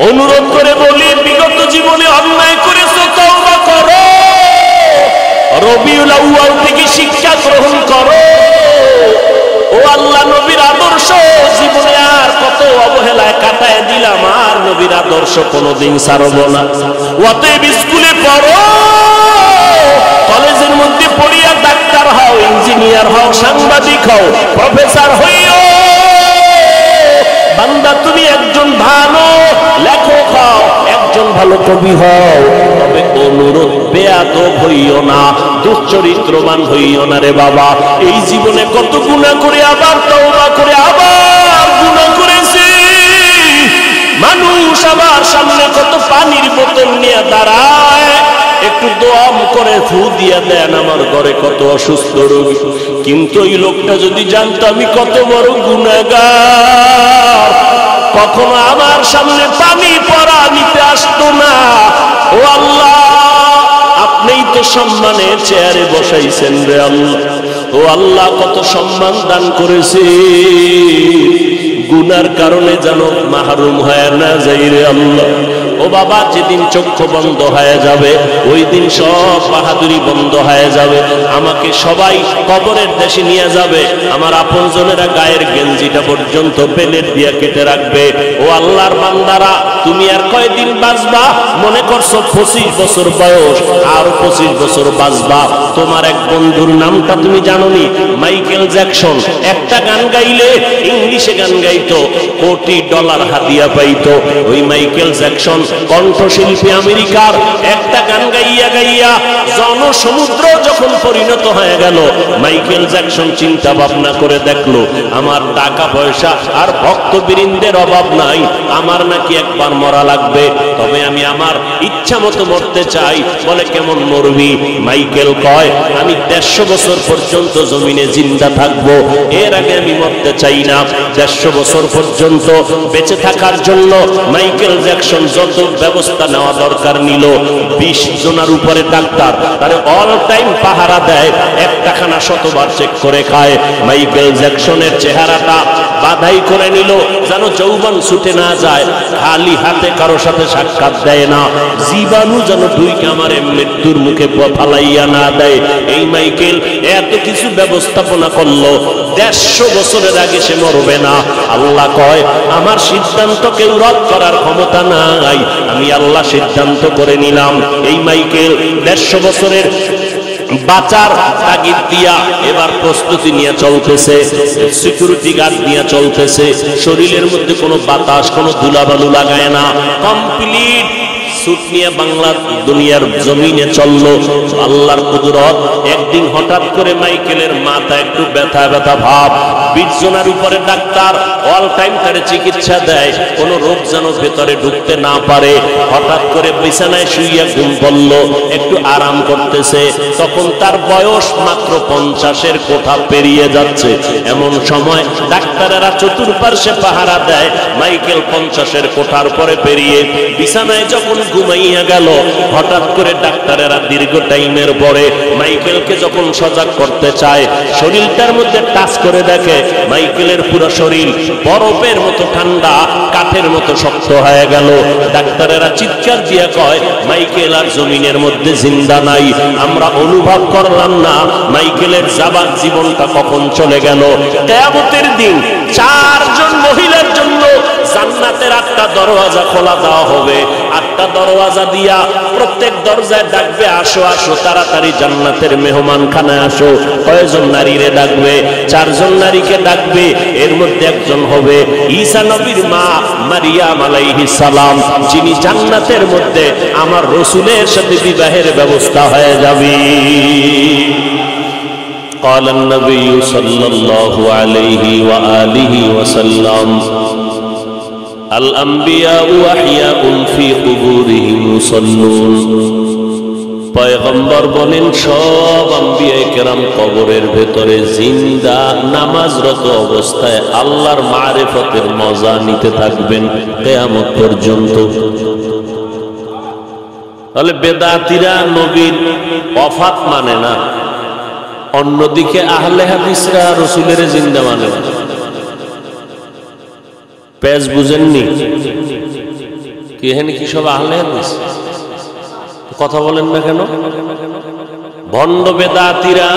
অনুরোধ করে বলি, বিগত জীবনে অন্যায় করেছো, তওবা করো, রবিউল আউয়াল থেকে শিক্ষা গ্রহণ করো। ও আল্লাহ, নবীর আদর্শ জীবনে আর কত অবহেলায় কাটায় দিলাম, আর নবীর আদর্শ কোনোদিন ছাড়ব না। অতএব স্কুলে পড়ো, কলেজের মধ্যে পড়িয়া ডাক্তার হও, ইঞ্জিনিয়ার হও, সাংবাদিক হও, প্রফেসর হইও। বান্দা তুমি একজন ভালো লেখক হও, একজন ভালো কবি হও, তবে অনুরোধ বেয়াদব হইও না, দুশ্চরিত্রবান হইও না রে বাবা। এই জীবনে কত গুনাহ করে আবার তওবা করে আবার গুনাহ করেছি। মানুষ আবার সামনে কত পানির বোতল নিয়ে দাঁড়ায়, একটু দোয়া করে ফু দিয়া দেন, আমার ঘরে কত অসুস্থ রোগী। কিন্তু ওই লোকটা যদি জানতো আমি কত বড় গুনাহগার, কখনো আমার সামনে পানি পড়া নিতে আসতো না। ও আল্লাহ, আপনিই তো সম্মানের চেয়ারে বসাইছেন রে আল্লাহ। ও আল্লাহ, কত সম্মান দান করেছে, গুনার কারণে যেন মাহরুম হয় না যাই রে আল্লাহ। ও বাবা, যেদিন চক্ষু বন্ধ হয়ে যাবে ওই দিন সব বাহাদুরি বন্ধ হয়ে যাবে। আমাকে সবাই কবরের দেশে নিয়ে যাবে, আমার আপনজনেরা গায়ের গেঞ্জিটা পর্যন্ত পেলেট দিয়ে কেটে রাখবে। ও আল্লাহর বান্দারা, তুমি আর কয়দিন বাঁচবা? মনে করছো 25 বছর বয়স, আর 25 বছর বাঁচবা। তোমার এক বন্ধুর নামটা তুমি জানোনি? Michael Jackson. একটা গান গাইলে, ইংলিশে গান গাইতো, $1 কোটি হাদিয়া পাইতো। ওই মাইকেল জ্যাকসন কণ্ঠশিল্পী আমেরিকার, একটা গান গাইয়া গাইয়া জনসমুদ্র যখন পরিণত হয়ে গেল, মাইকেল জ্যাকসন চিন্তা ভাবনা করে দেখলো, আমার টাকা পয়সা আর ভক্তবৃন্দের অভাব নাই, আমার নাকি একবার মরা লাগবে, তবে আমি আমার ইচ্ছা মতো মরতে চাই। বলে, কেমন মরবি? মাইকেল কয়, আমি 150 বছর পর্যন্ত জমিনে জিন্দা থাকবো, এর আগে আমি মরতে চাই না। 150 বছর পর্যন্ত বেঁচে থাকার জন্য মাইকেল জ্যাকসন যত ব্যবস্থা নেওয়া দরকার নিল। 20 জনের উপরে ডাক্তার তারে অল টাইম পাহারা দেয়, একটা খানা শতবার চেক করে খায়। মাইকেল জ্যাকসনের চেহারাটা বাধাই করে নিল, যেন যৌবন ছুটে না যায়, খালি হাতে কারো সাথে সাক্ষাৎ দেয় না, জীবাণু যেন দুই কামারে মৃত্যুর মুখে ফালাইয়া না দেয়। এই মাইকেল এত কিছু ব্যবস্থাপনা করলো, 150 বছরের আগে সে মরবে না। আল্লাহ কয়, আমার সিদ্ধান্ত কেউ রদ করার ক্ষমতা নাই, আমি আল্লাহ সিদ্ধান্ত করে নিলাম। এই মাইকেল 150 বছরের বাঁচার তাগিদ দিয়া এবার প্রস্তুতি নিয়ে চলতেছে, সিকিউরিটি গার্ড নিয়ে চলতেছে, শরীরের মধ্যে কোনো বাতাস, কোনো ধুলাবালু লাগায় না, কমপ্লিট সুট নিয়ে বাংলা দুনিয়ার জমিনে চললো। আল্লাহর কুদরত, একদিন হঠাৎ করে মাইকেলের মাথা একটু ব্যথা ব্যথা ভাব, 20 জনের উপরে ডাক্তার অল টাইম তারে চিকিৎসা দেয়, কোনো রোগ যেন ভেতরে ঢুকতে না পারে। হঠাৎ করে বিছানায় শুইয়া ঘুম পড়ল, একটু আরাম করতেছে, তখন তার বয়স মাত্র 50-এর কোঠা পেরিয়ে যাচ্ছে। এমন সময় ডাক্তারেরা চতুর্পার্শ্বে পাহারা দেয়, মাইকেল 50-এর কোঠার পরে পেরিয়ে বিছানায় যখন ঘুমাইয়া গেল, হঠাৎ করে ডাক্তারেরা দীর্ঘ টাইমের পরে মাইকেলকে যখন সজাগ করতে চায়, শরীরটার মধ্যে টাচ করে দেখে মাইকেলের পুরো শরীর বরফের মতো ঠান্ডা, কাঠের মতো শক্ত হয়ে গেল। ডাক্তারেরা চিৎকার দিয়া কয়, মাইকেল আর জমিনের মধ্যে জিন্দা নাই, আমরা অনুভব করলাম না মাইকেলের যাবার জীবনটা কখন চলে গেল। কিয়ামতের দিন 4 জন মহিলার জন্য জান্নাতের 8টা দরওয়াজা খোলা দেওয়া হবে। 8টা দরওয়াজা দিয়া প্রত্যেক দরজায় ডাকবে, আসো আসো, তাড়াতাড়ি জান্নাতের মেহমান খানায় আসো। কয়জন নারীরে ডাকবে? 4 জন নারীকে ডাকবে। এর মধ্যে একজন হবে ঈসা নবীর মা মারিয়াম আলাইহিস সালাম, যিনি জান্নাতের মধ্যে আমার রাসূলের সাথে বিবাহের ব্যবস্থা হয়ে যাবে। قال النبي صلى الله عليه وآله وسلم الأنبياء أحياء في قبورهم يصلون। পয়গম্বর বলেন, সব আম্বিয়া কেরাম কবরের ভেতরে জিন্দা নামাজরত অবস্থায় আল্লাহর মারিফতের মজা নিতে থাকবেন কিয়ামত পর্যন্ত। তাহলে বেদাতীরা নবীর ওফাত মানে না, অন্যদিকে আহলে হাদিসরা রাসূলের জিন্দা মানে না। পেজ বুঝেননি? কি এখানে কি সব আহলে হাদিস? কথা বলেন না কেন? ভণ্ড বেদাতীরা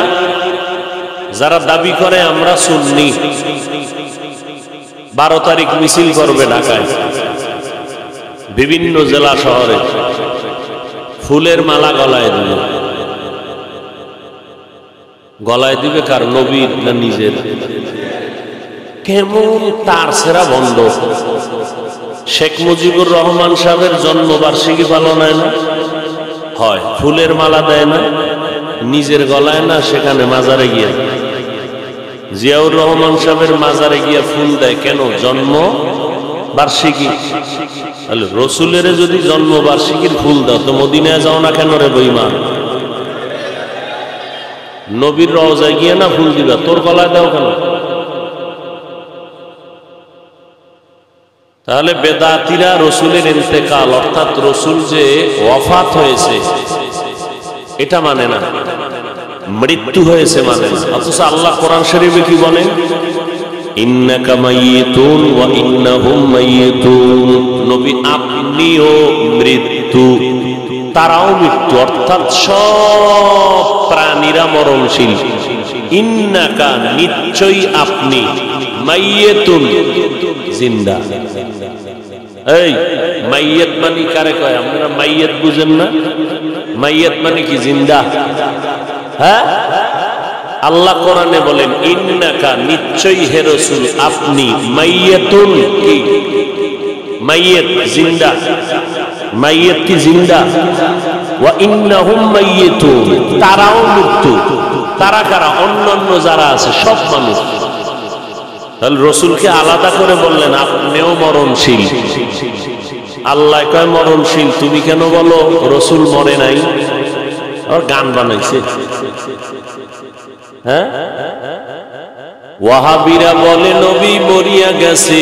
যারা দাবি করে আমরা সুন্নি, 12 তারিখ মিছিল করবে ঢাকায়, বিভিন্ন জেলা শহরে ফুলের মালা গলায় দিবে। গলায় দিবে কার? নবীর না নিজের? কেমন তার সেরা বন্ধ। শেখ মুজিবুর রহমান সাহেবের জন্মবার্ষিকী পালন হয় না? হয়। ফুলের মালা দেয় না? নিজের গলায় না, সেখানে মাজারে গিয়ে। জিয়াউর রহমান সাহেবের মাজারে গিয়ে ফুল দেয় কেন? জন্ম বার্ষিকী। তাহলে রসুলের যদি জন্মবার্ষিকীর ফুল দাও তো মদিনায় যাও না কেন রে বেঈমান? নবীর রওজায় গিয়ে না ফুল দিবা, তোর গলায় দাও কেন? তাহলে বেদাতীরা রসুলের ইন্তেকাল অর্থাৎ রসুল যে ওয়াফাত হয়েছে এটা মানে না, মৃত্যু হয়েছে মানে না। অথচ আল্লাহ কোরআন শরীফে কি বলেন? ইন্নাকা মাইয়িতুন ওয়া ইন্নাহুম মাইয়িতুন, নবী আপনিও মৃত্যু, তারাও মৃত্যু, অর্থাৎ সব প্রাণীরা মরণশীল। ইন্নাকা নিশ্চয়ই আপনি, মাইয়িতুন জিন্দা। এই মাইয়িত মানে কারে কয়? আপনারা মাইয়িত বুঝেন না? মাইয়িত মানে কি? জিন্দা। হ্যাঁ, আল্লাহ কোরআনে বলেন ইন্নাকা নিশ্চয়ই হে রাসূল আপনি, মাইয়িতুন কি? মাইয়িত জিন্দা। মাইয়িত কি? জিন্দা। ওয়া ইন্নাহুম মাইয়িতুন, তারাও মৃত্যু। তারা কারা? অন্যান্য যারা আছে সব মানুষ। তাহলে রসুলকে আলাদা করে বললেন আপনিও মরণশীল। আল্লাহ কয় মরণশীল, তুমি কেন বলো রসুল মরে নাই? আর গান বানাইছে। হ্যাঁ, ওয়াহাবিরা বলে নবী মরিয়া গেছে,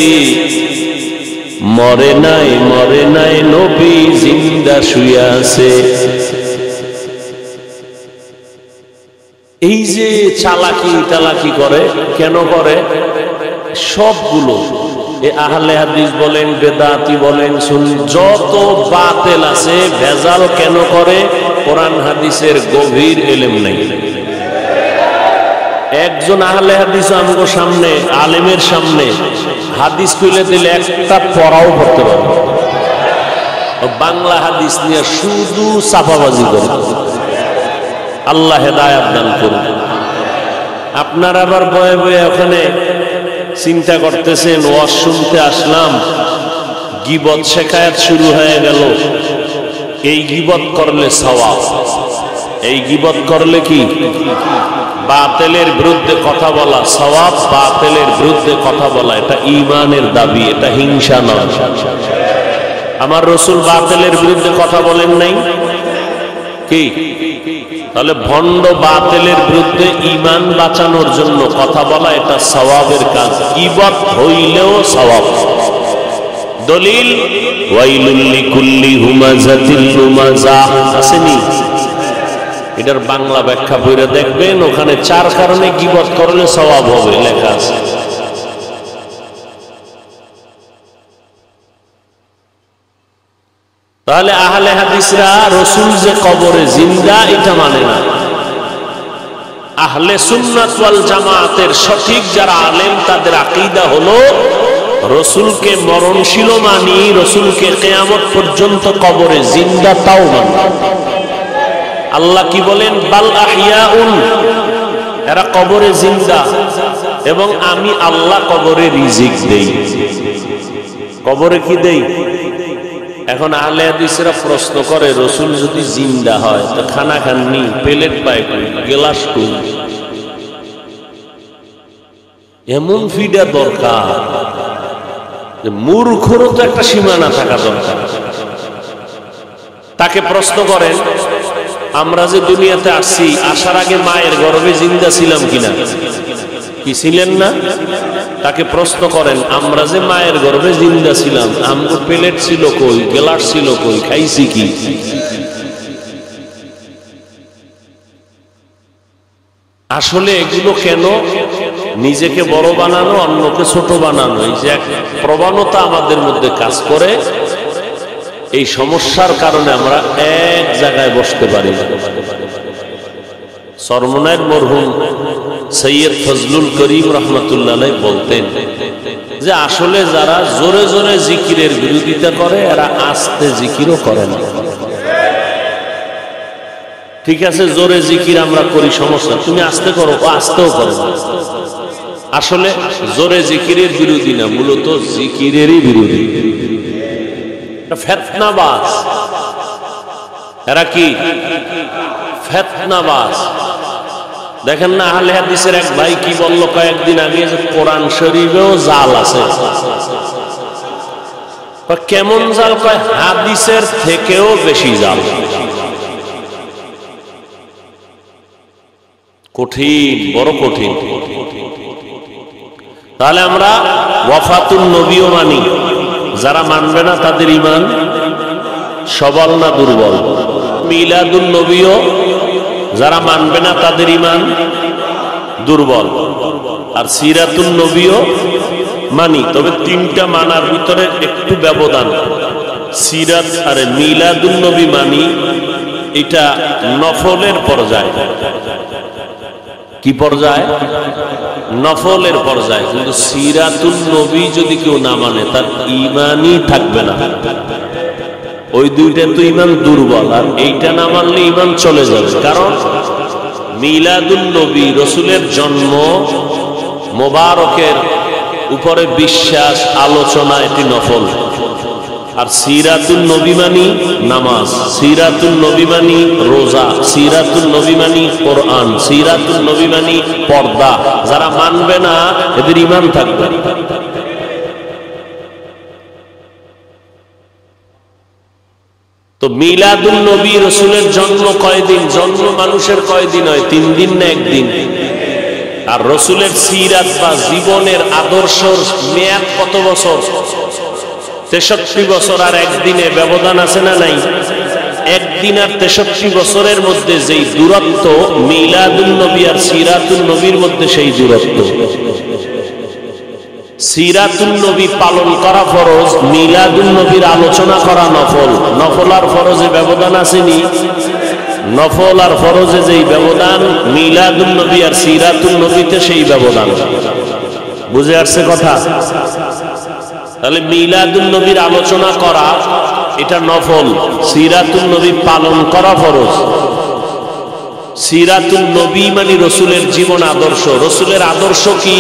মরে নাই, মরে নাই, নবী জিন্দা শুয়ে আছে। এই যে চালাকি টালাকি করে, কেন করে? সবগুলো আহলে হাদিস বলেন, বেদাতি বলেন, সুন্নি, যত বাতিল আছে ভেজাল কেন করে? কোরআন হাদিসের গভীর ইলম নাই। একজন আহলে হাদিস আমগো সামনে, আলেমের সামনে হাদিস কইলে দিলে একটা পড়াও পড়তে পারে, বাংলা হাদিস নিয়ে শুধু চাপাবাজি করে। আল্লাহ হেদায়েত দান করুন। আপনারা আবার বয়ে বয়ে ওখানে চিন্তা করতেছেন ওয়াজ শুনতে আসলাম, গীবত শেখায়াত শুরু হয়ে গেল। এই গীবত করলে সওয়াব, এই গীবত করলে কি? বাতিলের বিরুদ্ধে কথা বলা সওয়াব, বাতিলের বিরুদ্ধে কথা বলা এটা ঈমানের দাবি, এটা হিংসা নয়। আমার রাসূল বাতিলের বিরুদ্ধে কথা বলেন নাই কি? তাহলে ভণ্ড বাতিলের বিরুদ্ধে ঈমান বাঁচানোর জন্য কথা বলা এটা সওয়াবের কাজ। গীবত হইলেও সওয়াব। দলিল ওয়াইলুল লিকুল্লি হুমাযাতিল লুমাযা আসেনি? এটার বাংলা ব্যাখ্যা পড়ে দেখবেন, ওখানে 4 কারণে গীবত করলে সওয়াব হবে লেখা আছে। তাহলে আহলে হাদিসরা রাসূল যে কবরে জিন্দা এটা মানে না। আহলে সুন্নাত ওয়াল জামাতের সঠিক যারা আলেম তাদের আকীদা হলো রাসূলকে মরণশীল মানি, রাসূলকে কিয়ামত পর্যন্ত কবরে জিন্দা তাও মানি। আল্লাহ কি বলেন? বাল আহইয়াউন, এরা কবরে জিন্দা এবং আমি আল্লাহ কবরে রিজিক দেই। কবরে কি দেই? এখন আহলে হাদিসরা প্রশ্ন করে রাসূল যদি জিন্দা হয় তো খানা খাননি, প্লেট পায় কই, গ্লাস কই? এমন ফিডা দরকার যে মূর্খরও তো একটা সীমানা থাকা দরকার। তাকে প্রশ্ন করেন আমরা যে দুনিয়াতে আসছি, আসার আগে মায়ের গর্ভে জিন্দা ছিলাম কিনা? কি ছিলেন না? তাকে প্রশ্ন করেন আমরা যে মায়ের গর্ভে জিন্দা ছিলাম, আমগো প্লেট ছিল কই, গ্লাস ছিল কই, খাইছি কি? আসলে এগুলো কেন? নিজেকে বড় বানানো, অন্যকে ছোট বানানো। এই যে এক প্রবণতা আমাদের মধ্যে কাজ করে, এই সমস্যার কারণে আমরা এক জায়গায় বসতে পারি না। চরমনাইর মরহুম সৈয়দ ফজলুল করিম রহমতুল্লাহ আলাইহি বলতেন যে আসলে যারা জোরে জোরে জিকিরের বিরোধিতা করে এরা আস্তে জিকিরও করে না। ঠিক আছে, জোরে জিকির আমরা করি, সমস্যা, তুমি আস্তে করো, ও আস্তেও করে না। আসলে জোরে জিকিরের বিরোধী না, মূলত জিকিরেরই বিরোধী। ফেতনাবাজ এরা, কি ফেতনাবাজ। দেখেন না, আহলে হাদিসের এক ভাই কি বলল কয়েকদিন আগে, যে কোরআন শরীফেও জাল আছে। কেমন জাল? কয় হাদিসের থেকেও বেশি জাল। কঠিন, বড় কঠিন। তাহলে আমরা ওয়াফাতুন নবীও মানি, যারা মানবে না তাদের ঈমান সবল না দুর্বল? মিলাদুন নবীও যারা মানবে না তাদের ঈমান দুর্বল। আর সিরাতুন নবীও মানি, তবে তিনটা মানার ভিতরে একটু ব্যবধান। সিরাত আর মিলাদুন নবী মানি, এটা নফলের পর্যায়ে। কি পর্যায়ে? নফলের পর্যায়ে। কিন্তু সিরাতুন নবী যদি কেউ না মানে তার ঈমানই থাকবে না। ওই দুইটা তো ঈমান দুর্বল, আর এইটা না মানলে ঈমান চলে যাবে। কারণ মিলাদুন নবী, রসুলের জন্ম মোবারকের উপরে বিশ্বাস, আলোচনা, এটি নফল। আর সিরাতুন নবী মানি নামাজ, সিরাতুন নবী মানি রোজা, সিরাতুন নবী মানি কোরআন, সিরাতুন নবী মানি পর্দা। যারা মানবে না এদের ঈমান থাকবে। তো মিলাদুন নবী, রসুলের জন্ম কয়দিন? জন্ম মানুষের কয়দিন হয়? 3 দিন না 1 দিন? আর রসুলের সিরাত বা জীবনের আদর্শ মেয়াদ কত বছর? 63 বছর। আর 1 দিনে ব্যবধান আছে না নাই? 1 দিন আর 63 বছরের মধ্যে যেই দূরত্ব, মিলাদুন নবী আর সিরাতুন নবীর মধ্যে সেই দূরত্ব। সিরাতুন নবী পালন করা ফরজ, মিলাদুন নবীর আলোচনা করা নফল। নফল আর ফরজে ব্যবধান আসেনি? নফল আর ফরজে যেই ব্যবধান, মিলাদুন নবী আর সিরাতুন নবীতে সেই ব্যবধান। বুঝে আসছে কথা? তাহলে মিলাদুন নবীর আলোচনা করা এটা নফল, সিরাতুন নবী পালন করা ফরজ। সিরাতুন নবী মানে রসুলের জীবন আদর্শ। রসুলের আদর্শ কি?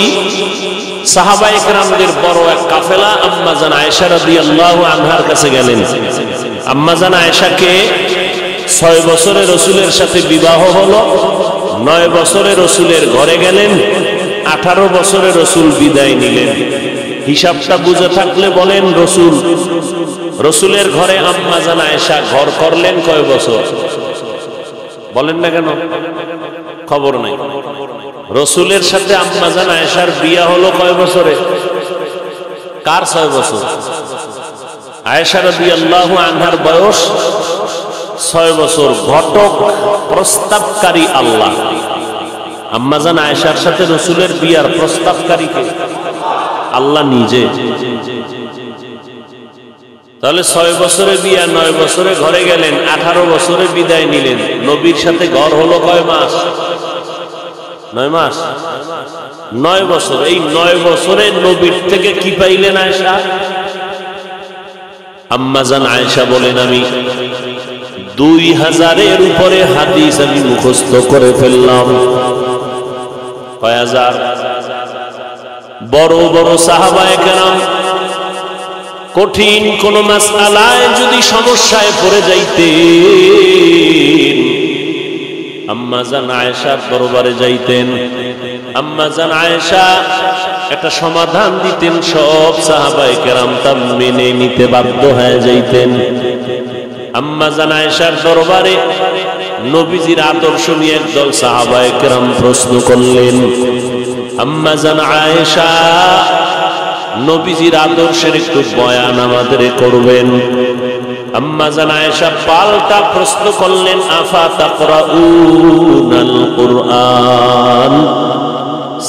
সাহাবায়ে কেরামদের বড় এক কাফেলা আম্মা জান আয়েশা রাদিয়াল্লাহু আনহার কাছে গেলেন। আম্মা জান আয়েশাকে 6 বছরে রসুলের সাথে বিবাহ হলো, 9 বছরে রসুলের ঘরে গেলেন, 18 বছরে রসুল বিদায় নিলেন। হিসাবটা বুঝে থাকলে বলেন, রসুলের ঘরে আম্মা জান আয়েশা ঘর করলেন কয় বছর? বলেন না কেন? খবর নাই। রসুলের সাথে আম্মা জান আয়েশার বিয়া হলো কয় বছরে? কার 6 বছর? আয়েশা রাদিয়াল্লাহু আনহার বয়স 6 বছর। ঘটক, প্রস্তাবকারী আল্লাহ। আম্মা জান আয়েশার সাথে রসুলের বিয়ার প্রস্তাবকারী কে? আল্লাহ নিজে। তাহলে 6 বছরে বিয়া, 9 বছরে ঘরে গেলেন, 18 বছরে বিদায় নিলেন। নবীর সাথে ঘর হলো কয় মাস? 9 মাস, 9 বছর। এই 9 বছরে নবীর থেকে কি পাইলেন আয়েশা? আম্মা জান আয়েশা বলেন, আমি 2000-এর উপরে হাদিস আমি মুখস্থ করে ফেললাম। কয় হাজার? বড় বড় সাহাবায়ে কেরাম কঠিন কোন মাসআলায় যদি সমস্যায় পড়ে যাইতেন, আম্মা জান আয়েশার দরবারে যাইতেন। আম্মা জান আয়েশা একটা সমাধান দিতেন, সব সাহাবায়ে কেরাম তা মেনে নিতে বাধ্য হয়ে যাইতেন। আম্মা জান আয়েশার দরবারে নবীজির আদর্শ নিয়ে একদল সাহাবায়ে কেরাম প্রশ্ন করলেন। আম্মা জান আয়েশা নবীজির আদর্শের একটু বয়ান আমাদের করবেন। আম্মা জান আয়েশা পাল্টা প্রশ্ন করলেন, আফা তাকরাউনাল কুরআন?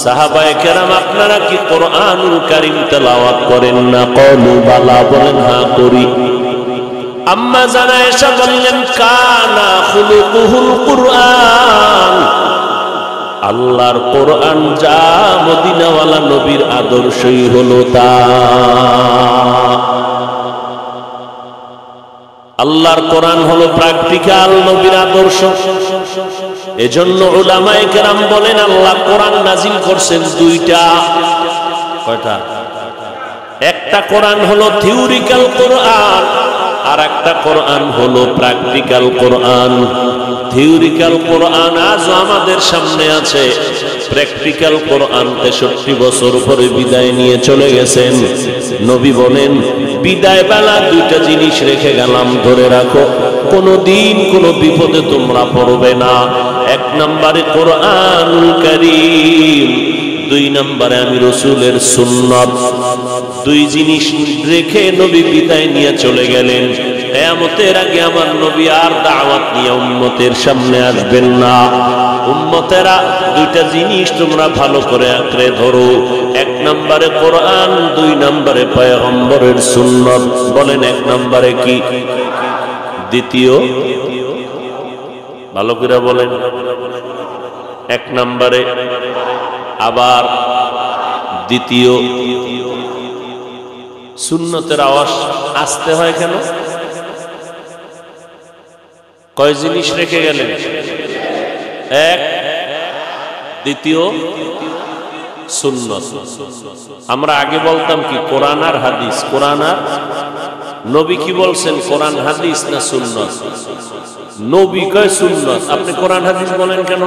সাহাবায়ে কেরাম আপনারা কি কোরআনুল কারীম তেলাওয়াত করেন না? ক্বালু বালা, বলেন হ্যাঁ করি। আম্মা জানা এসে বললেন কানা খুলুকুহুল কুরআন, আল্লাহর কোরআন যা মদিনাওয়ালা নবীর আদর্শই হলো তা। আল্লাহর কোরআন হলো প্র্যাকটিক্যাল নবীর আদর্শ। এজন্য উলামায়ে কেরাম বলেন আল্লাহ কোরআন নাজিল করছেন দুইটা। কয়টা? একটা কোরআন হলো থিওরিক্যাল কোরআন, আর একটা কোরআন হলো প্র্যাকটিক্যাল কোরআন। থিওরিক্যাল কোরআন আজও আমাদের সামনে আছে, প্র্যাকটিক্যাল কোরআন 63 বছর পরে বিদায় নিয়ে চলে গেছেন। নবী বলেন বিদায় বেলা দুইটা জিনিস রেখে গেলাম, ধরে রাখো, কোনদিন কোনো বিপদে তোমরা পড়বে না। এক নম্বরে কোরআনুল কারীম, দুই নম্বরে আমি রাসূলের সুন্নাত। দুই জিনিস রেখে নবী বিদায় নিয়ে চলে গেলেন। কিয়ামতের আগে আমার নবী আর দাওয়াত নিয়ে উম্মতের সামনে আসবেন না। উম্মতেরা দুইটা জিনিস তোমরা ভালো করে আঁকড়ে ধরো, এক নম্বরে কোরআন, দুই নম্বরে পয়গম্বরের সুন্নাত। বলেন এক নম্বরে কি, দ্বিতীয়? ভালো করে বলেন। এক নম্বরে, আবার দ্বিতীয়। সুন্নতের আওয়াজ আসতে হয় কেন? কয় জিনিস রেখে গেলেন? এক, দ্বিতীয়, সুন্নত। আমরা আগে বলতাম কি কোরআন আর হাদিস, কোরআন আর নবী কি বলছেন, কোরআন হাদিস না সুন্নত? নবী কয় সুন্নত, আপনি কোরআন হাদিস বলেন কেন?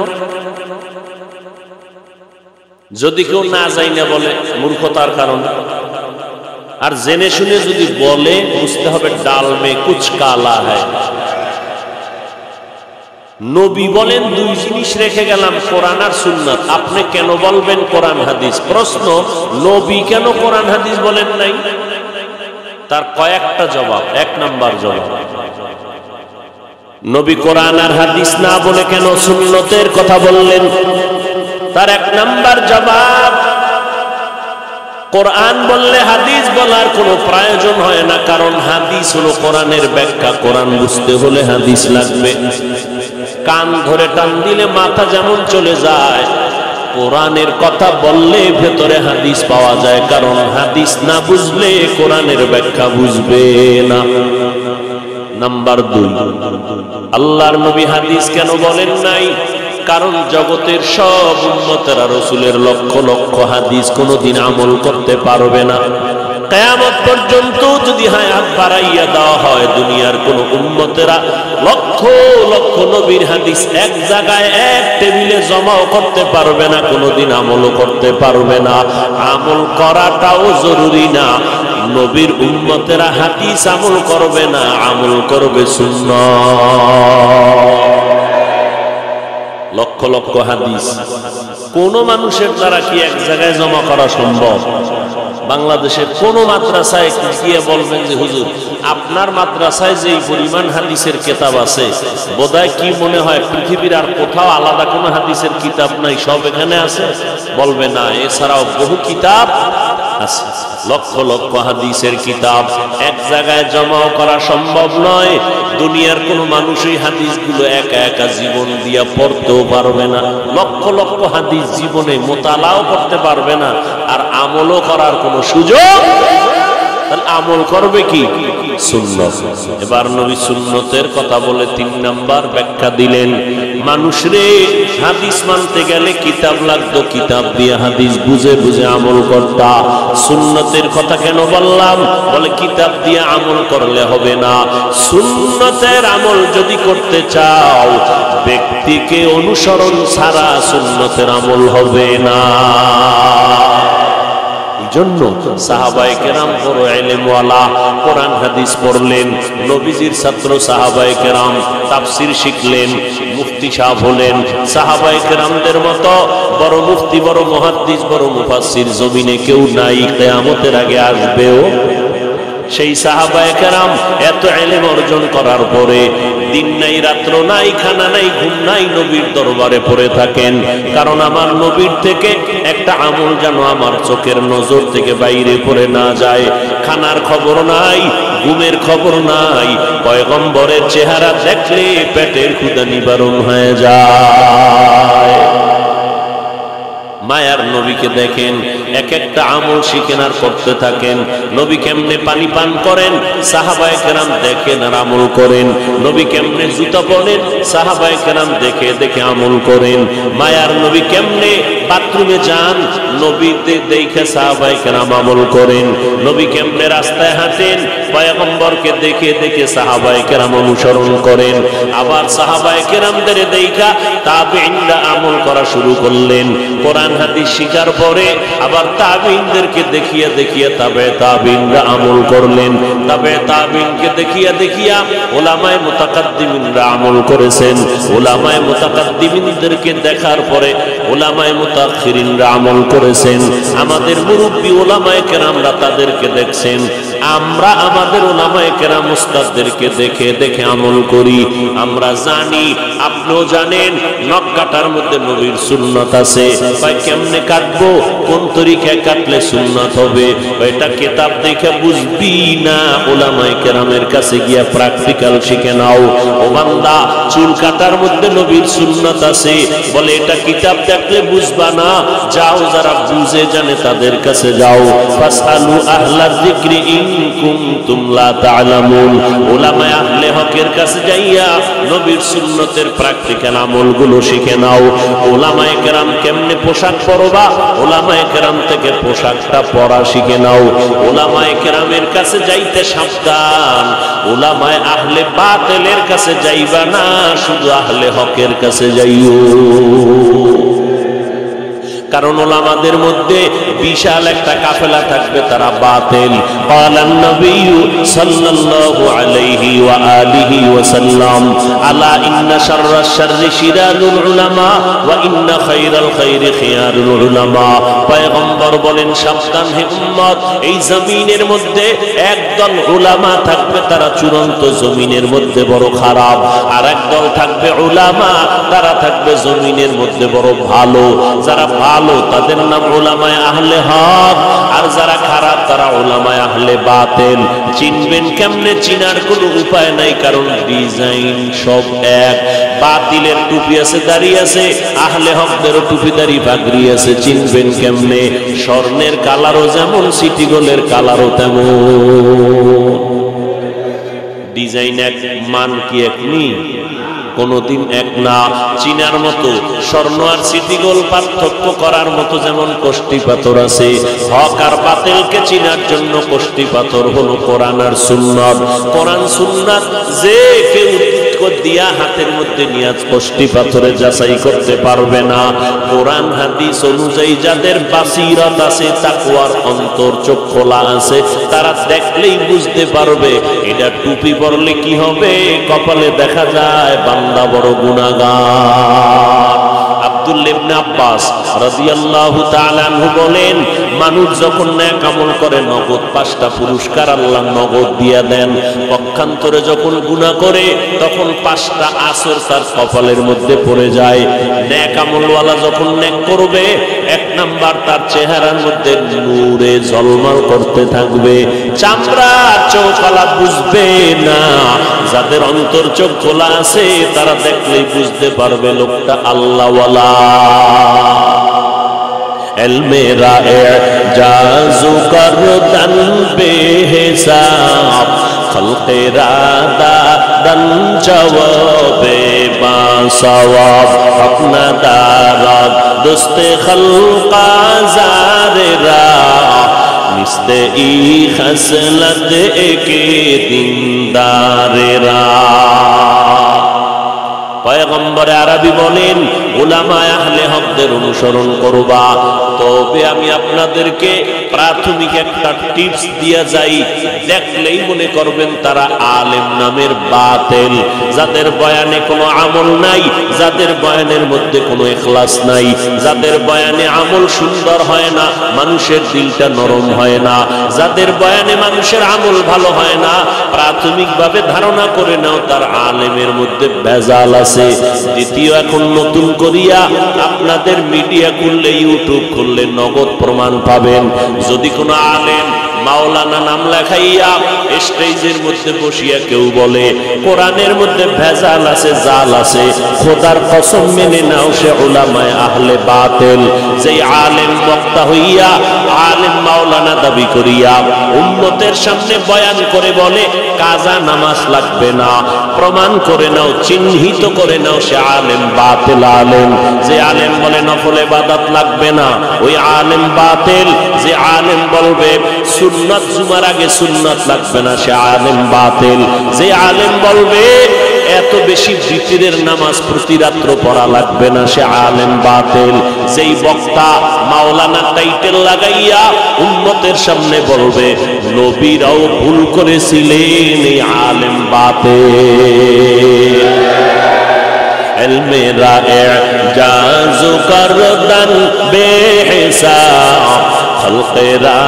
যদি কেউ না যায় না বলে মূর্খতার কারণে, আর জেনে শুনে যদি বলে বুঝতে হবে ডাল মে কুছ কালা হ্যায়। নবী বলেন দুই জিনিস রেখে গেলাম, কোরআন আর সুন্নাত, আপনি কেন বলবেন কোরআন হাদিস? প্রশ্ন, নবী কেন কোরআন হাদিস বলেন নাই? তার কয়েকটা জবাব। এক নাম্বার জবাব, নবী কোরআন আর হাদিস না বলে কেন সুন্নতের কথা বললেন? তার এক নাম্বার জবাব, কোরআন বললে হাদিস বলার কোনো প্রয়োজন হয় না, কারণ হাদিস হলো কোরআনের ব্যাখ্যা। কোরআন বুঝতে হলে হাদিস লাগবে। কান ধরে টান দিলে মাথা যেমন চলে যায়, কোরআনের কথা বললে ভেতরে হাদিস পাওয়া যায়, কারণ হাদিস না বুঝলে কোরআনের ব্যাখ্যা বুঝবে না। নাম্বার দুই, আল্লাহর নবী হাদিস কেন বলেন নাই? কারণ জগতের সব উম্মতেরা রাসূলের লক্ষ লক্ষ হাদিস কোনোদিন আমল করতে পারবে না। কিয়ামত পর্যন্ত যদি হায়াত বাড়াইয়া দেওয়া হয়, দুনিয়ার কোন উম্মতেরা লক্ষ লক্ষ নবীর হাদিস এক জায়গায় এক টেবিলে জমাও করতে পারবে না, কোনোদিন আমলও করতে পারবে না। আমল করাটাও জরুরি না। নবীর উম্মতেরা হাদিস আমল করবে না, আমল করবে সুন্নাত। লক্ষ লক্ষ হাদিস কোন মানুষের দ্বারা কি এক জায়গায় জমা করা সম্ভব? বাংলাদেশের কোন মাদ্রাসায় গিয়ে বলবেন যে হুজুর আপনার মাদ্রাসায় যে পরিমাণ হাদিসের কিতাব আছে, বোধহয় কি মনে হয় পৃথিবীর আর কোথাও আলাদা কোনো হাদিসের কিতাব নাই, সব এখানে আছে? বলবে না, এছাড়াও বহু কিতাব আছে। লক্ষ লক্ষ হাদিসের কিতাব এক জায়গায় জমাও করা সম্ভব নয়। দুনিয়ার কোন মানুষই হাদিসগুলো একা একা জীবন দিয়া পড়তেও পারবে না। লক্ষ লক্ষ হাদিস জীবনে মোতালাও করতে পারবে না, আর আমলও করার কোনো সুযোগ। তাহলে আমল করবে কি? সুন্নত। এবার নবী সুন্নতের কথা বলে 3 নাম্বার ব্যাখ্যা দিলেন। মানুষরে হাদিস মানতে গেলে কিতাব লাগতো, কিতাব দিয়ে হাদিস বুঝে বুঝে আমল করতা। সুন্নতের কথা কেন বললাম? বলে কিতাব দিয়ে আমল করলে হবে না। সুন্নতের আমল যদি করতে চাও, ব্যক্তিকে অনুসরণ ছাড়া সুন্নতের আমল হবে না। জন্য সাহাবায়ে কেরাম বড় ইলমওয়ালা, কোরআন হাদিস পড়লেন। নবীজির ছাত্র সাহাবায়ে কেরাম তাফসীর শিখলেন, মুফতি সাহেব হলেন। সাহাবায়ে কেরামদের মতো বড় মুফতি, বড় মুহাদ্দিস, বড় মুফাসসির জমিনে কেউ নাই, কিয়ামতের আগে আসবেও। সেই সাহাবায়ে কেরাম এত ইলম অর্জন করার পরে দিন নাই, রাত্র নাই, খানা নাই, ঘুম নাই, নবীর দরবারে পড়ে থাকেন। কারণ আমার নবীর থেকে একটা আমল যেন আমার চোখের নজর থেকে বাইরে পড়ে না যায়। খানার খবর নাই, ঘুমের খবর নাই, পয়গম্বরের চেহারা দেখলে পেটের ক্ষুধা নিবারণ হয়ে যায়। মায়ার নবীকে দেখেন, এক একটা আমল শিখেন আর করতে থাকেন। নবী কেমনে পানি পান করেন, সাহাবায়ে কেরাম দেখেন আর আমল করেন। নবী কেমনে জুতা পরেন, সাহাবায়ে কেরাম দেখে দেখে আমল করেন। মায়ার নবী কেমনে বাথরুমে যান, নবী দেখে সাহাবায়ে কেরাম আমল করেন। নবী কেমনে রাস্তায় হাঁটেন, পয়গম্বরকে দেখে দেখে সাহাবায়ে কেরাম অনুসরণ করেন। আবার সাহাবায়ে কেরামদের দেখা তাবেঈনরা আমল করা শুরু করলেন। কোরআন হাদিস শিখার পরে আবার তাবেঈনদেরকে দেখিয়া দেখিয়া তাবেঈনরা আমল করলেন। তাবেঈনকে দেখিয়া দেখিয়া উলামায়ে মুতাকাদ্দিমিনরা আমল করেছেন। উলামায়ে মুতাকাদ্দিমিনদেরকে দেখার পরে উলামায়ে মুতাআখিরিনরা আমল করেছেন। আমাদের মুরব্বী উলামায়ে কেরামরা তাদেরকে দেখছেন। আমরা আমাদের উলামায়ে কেরাম উস্তাদদেরকে দেখে দেখে আমল করি। আমরা জানি, আপনিও জানেন, নখ কাটার মধ্যে নবীর সুন্নাত আছে। কেমনে কাটবো, কোন তরিকায় কাটলে সুন্নাত হবে, এটা কিতাব দেখে বুঝবি না, উলামায়ে কেরামের কাছে গিয়া প্র্যাকটিক্যাল শিখে নাও। ও বান্দা, চুল কাটার মধ্যে নবীর সুন্নাত আছে, বলে এটা কিতাব দেখলে বুঝবা না, যাও যারা বুঝে জানে তাদের কাছে যাও। ফাসআলু আহলা যিকরি ইন কুনতুম লা তা'লামুন। উলামায়ে আহলে হকের কাছে যাইয়া নবীর সুন্নতের প্র্যাকটিক্যাল আমলগুলো শিখে নাও। উলামায়ে কেরাম কেমনে পোশাক পরবা, উলামায়ে কেরাম থেকে পোশাকটা পরা শিখে নাও। উলামায়ে কেরামের কাছে যাইতে সাবধান, উলামায়ে আহলে বাতিলের কাছে যাইবা না, শুধু আহলে হকের কাছে যাইও। কারণ উলামাদের মধ্যে বিশাল একটা কাফেলা থাকবে, তারা বাতিল। ক্বালান নবী সাল্লাল্লাহু আলাইহি ওয়া আলিহি ওয়া সাল্লাম, আলা ইন্না শাররাশ শাররি শিরারুল উলামা ওয়া ইন্না খায়রাল খায়রি খিয়ারুল উলামা। পয়গম্বর বলেন, সাবধান হে উম্মত, এই জমিনের মধ্যে একদল উলামা থাকবে, তারা চূড়ান্ত জমিনের মধ্যে বড় খারাপ, আর একদল থাকবে উলামা, তারা থাকবে জমিনের মধ্যে বড় ভালো। যারা ভালো তাদের নাম উলামায়ে আহলে হক, আর যারা খারাপ তারা উলামায়ে আহলে বাতিল। চিনবেন কেমনে? চিনার কোনো উপায় নাই, কারণ ডিজাইন সব এক। বাতিলের টুপি আছে, দাড়ি আছে, আহলে হকদেরও টুপি দাড়ি পাগড়ি আছে। চিনবেন কেমনে? স্বর্ণের কালারও যেমন, সিটি গোল্ডের কালারও তেমন। ডিজাইন এক, মান কি এক নি? কোনদিন এক না। চিনার মতো স্বর্ণ আর সিটি গোল্ড পার্থক্য করার মতো যেমন কষ্টি পাথর আছে, হক আর বাতিলকে চিনার জন্য কষ্টি পাথর হলো কোরআন আর সুন্নাত। কোরআন সুন্নাত যে কেউ দিয়া হাতের মধ্যে নিয়ে কষ্টি পাথরে যাচাই করতে পারবে না। কোরআন হাদিস অনুযায়ী যাদের বাসিরাত আছে, তাকওয়ার অন্তর চোখ খোলা আছে, তারা দেখলেই বুঝতে পারবে এটা টুপি পরলে কি হবে। কপালে দেখা যায় বান্দা বড় গুনাহগার। আব্দুল্লাহ ইবনে আব্বাস রাদিয়াল্লাহু তাআলা আনহু বলেন, মানুষ যখন নেক আমল করে নগদ 5টা পুরস্কার আল্লাহ নগদ দিয়া দেন। পক্ষান্তরে যখন গুনাহ করে তখন 5টা আসর তার কপালের মধ্যে পড়ে যায়। নেক আমলওয়ালা যখন নেক করবে, 1 নাম্বার তার চেহারার মধ্যে নূরে ঝলমল করতে থাকবে, চামড়া চোখওয়ালা বুঝবে না। যাদের অন্তর চোখ খোলা আছে তারা দেখলেই বুঝতে পারবে লোকটা আল্লাহওয়ালা। এলমেরা এজাজু করদান বেহিসাব, খলকেরা দাদান জওয়াবে বাসওয়াব, আপনা দারাদ দোস্তে খলকা জারেরা, মিস্তে ই খসলত একে দিনদারেরা। পয়গম্বর আরবি বলেন, উলামায়ে আহলে হকদের অনুসরণ করবা। তবে আমি আপনাদেরকে প্রাথমিক একটা টিপস দিয়া যাই, দেখলেই মনে করবেন তারা আলেম নামের বাতিল। যাদের বয়ানে কোনো আমল নাই, যাদের বয়ানের মধ্যে কোনো ইখলাস নাই, যাদের বয়ানে আমল সুন্দর হয় না, মানুষের দিলটা নরম হয় না, যাদের বয়ানে মানুষের আমল ভালো হয় না, প্রাথমিকভাবে ধারণা করে নাও তার আলেমের মধ্যে ভেজাল আছে। দ্বিতীয়, এখন নতুন করিয়া আপনাদের মিডিয়া খুললে, ইউটিউব খুললে নগদ প্রমাণ পাবেন। যদি কোনো আলেম মাওলানা নাম লেখাইয়া স্টেজের মধ্যে বসিয়া কেউ বলে কোরআনের মধ্যে ভেজাল আছে, জাল আছে, খোদার কসম মেনে নাও সে উলামায়ে আহলে বাতিল। যেই আলেম বক্তা হইয়া আলেম মাওলানা দাবি করিয়া উম্মতের সামনে বয়ান করে বলে কাজা নামাজ লাগবে না, প্রমাণ করে নাও, চিহ্নিত করে নাও, সে আলেম বাতিল আলেম। যে আলেম বলে নফল ইবাদত লাগবে না, ওই আলেম বাতিল। যে আলেম বলবে সুন্নাত জুমার আগে সুন্নাত লাগবে না, সে আলেম বাতিল। যে আলেম বলবে এত বেশি জিকিরের নামাজ প্রতি রাত্র পড়া লাগবে না, সে আলেম বাতিল। যেই বক্তা মাওলানা টাইটেল লাগাইয়া উম্মতের সামনে বলবে নবীরাও ভুল করেছিলেন, এই আলেম বাতিল। ইলমেরা ইজাজ করদান বেহিসাব, খলকেরা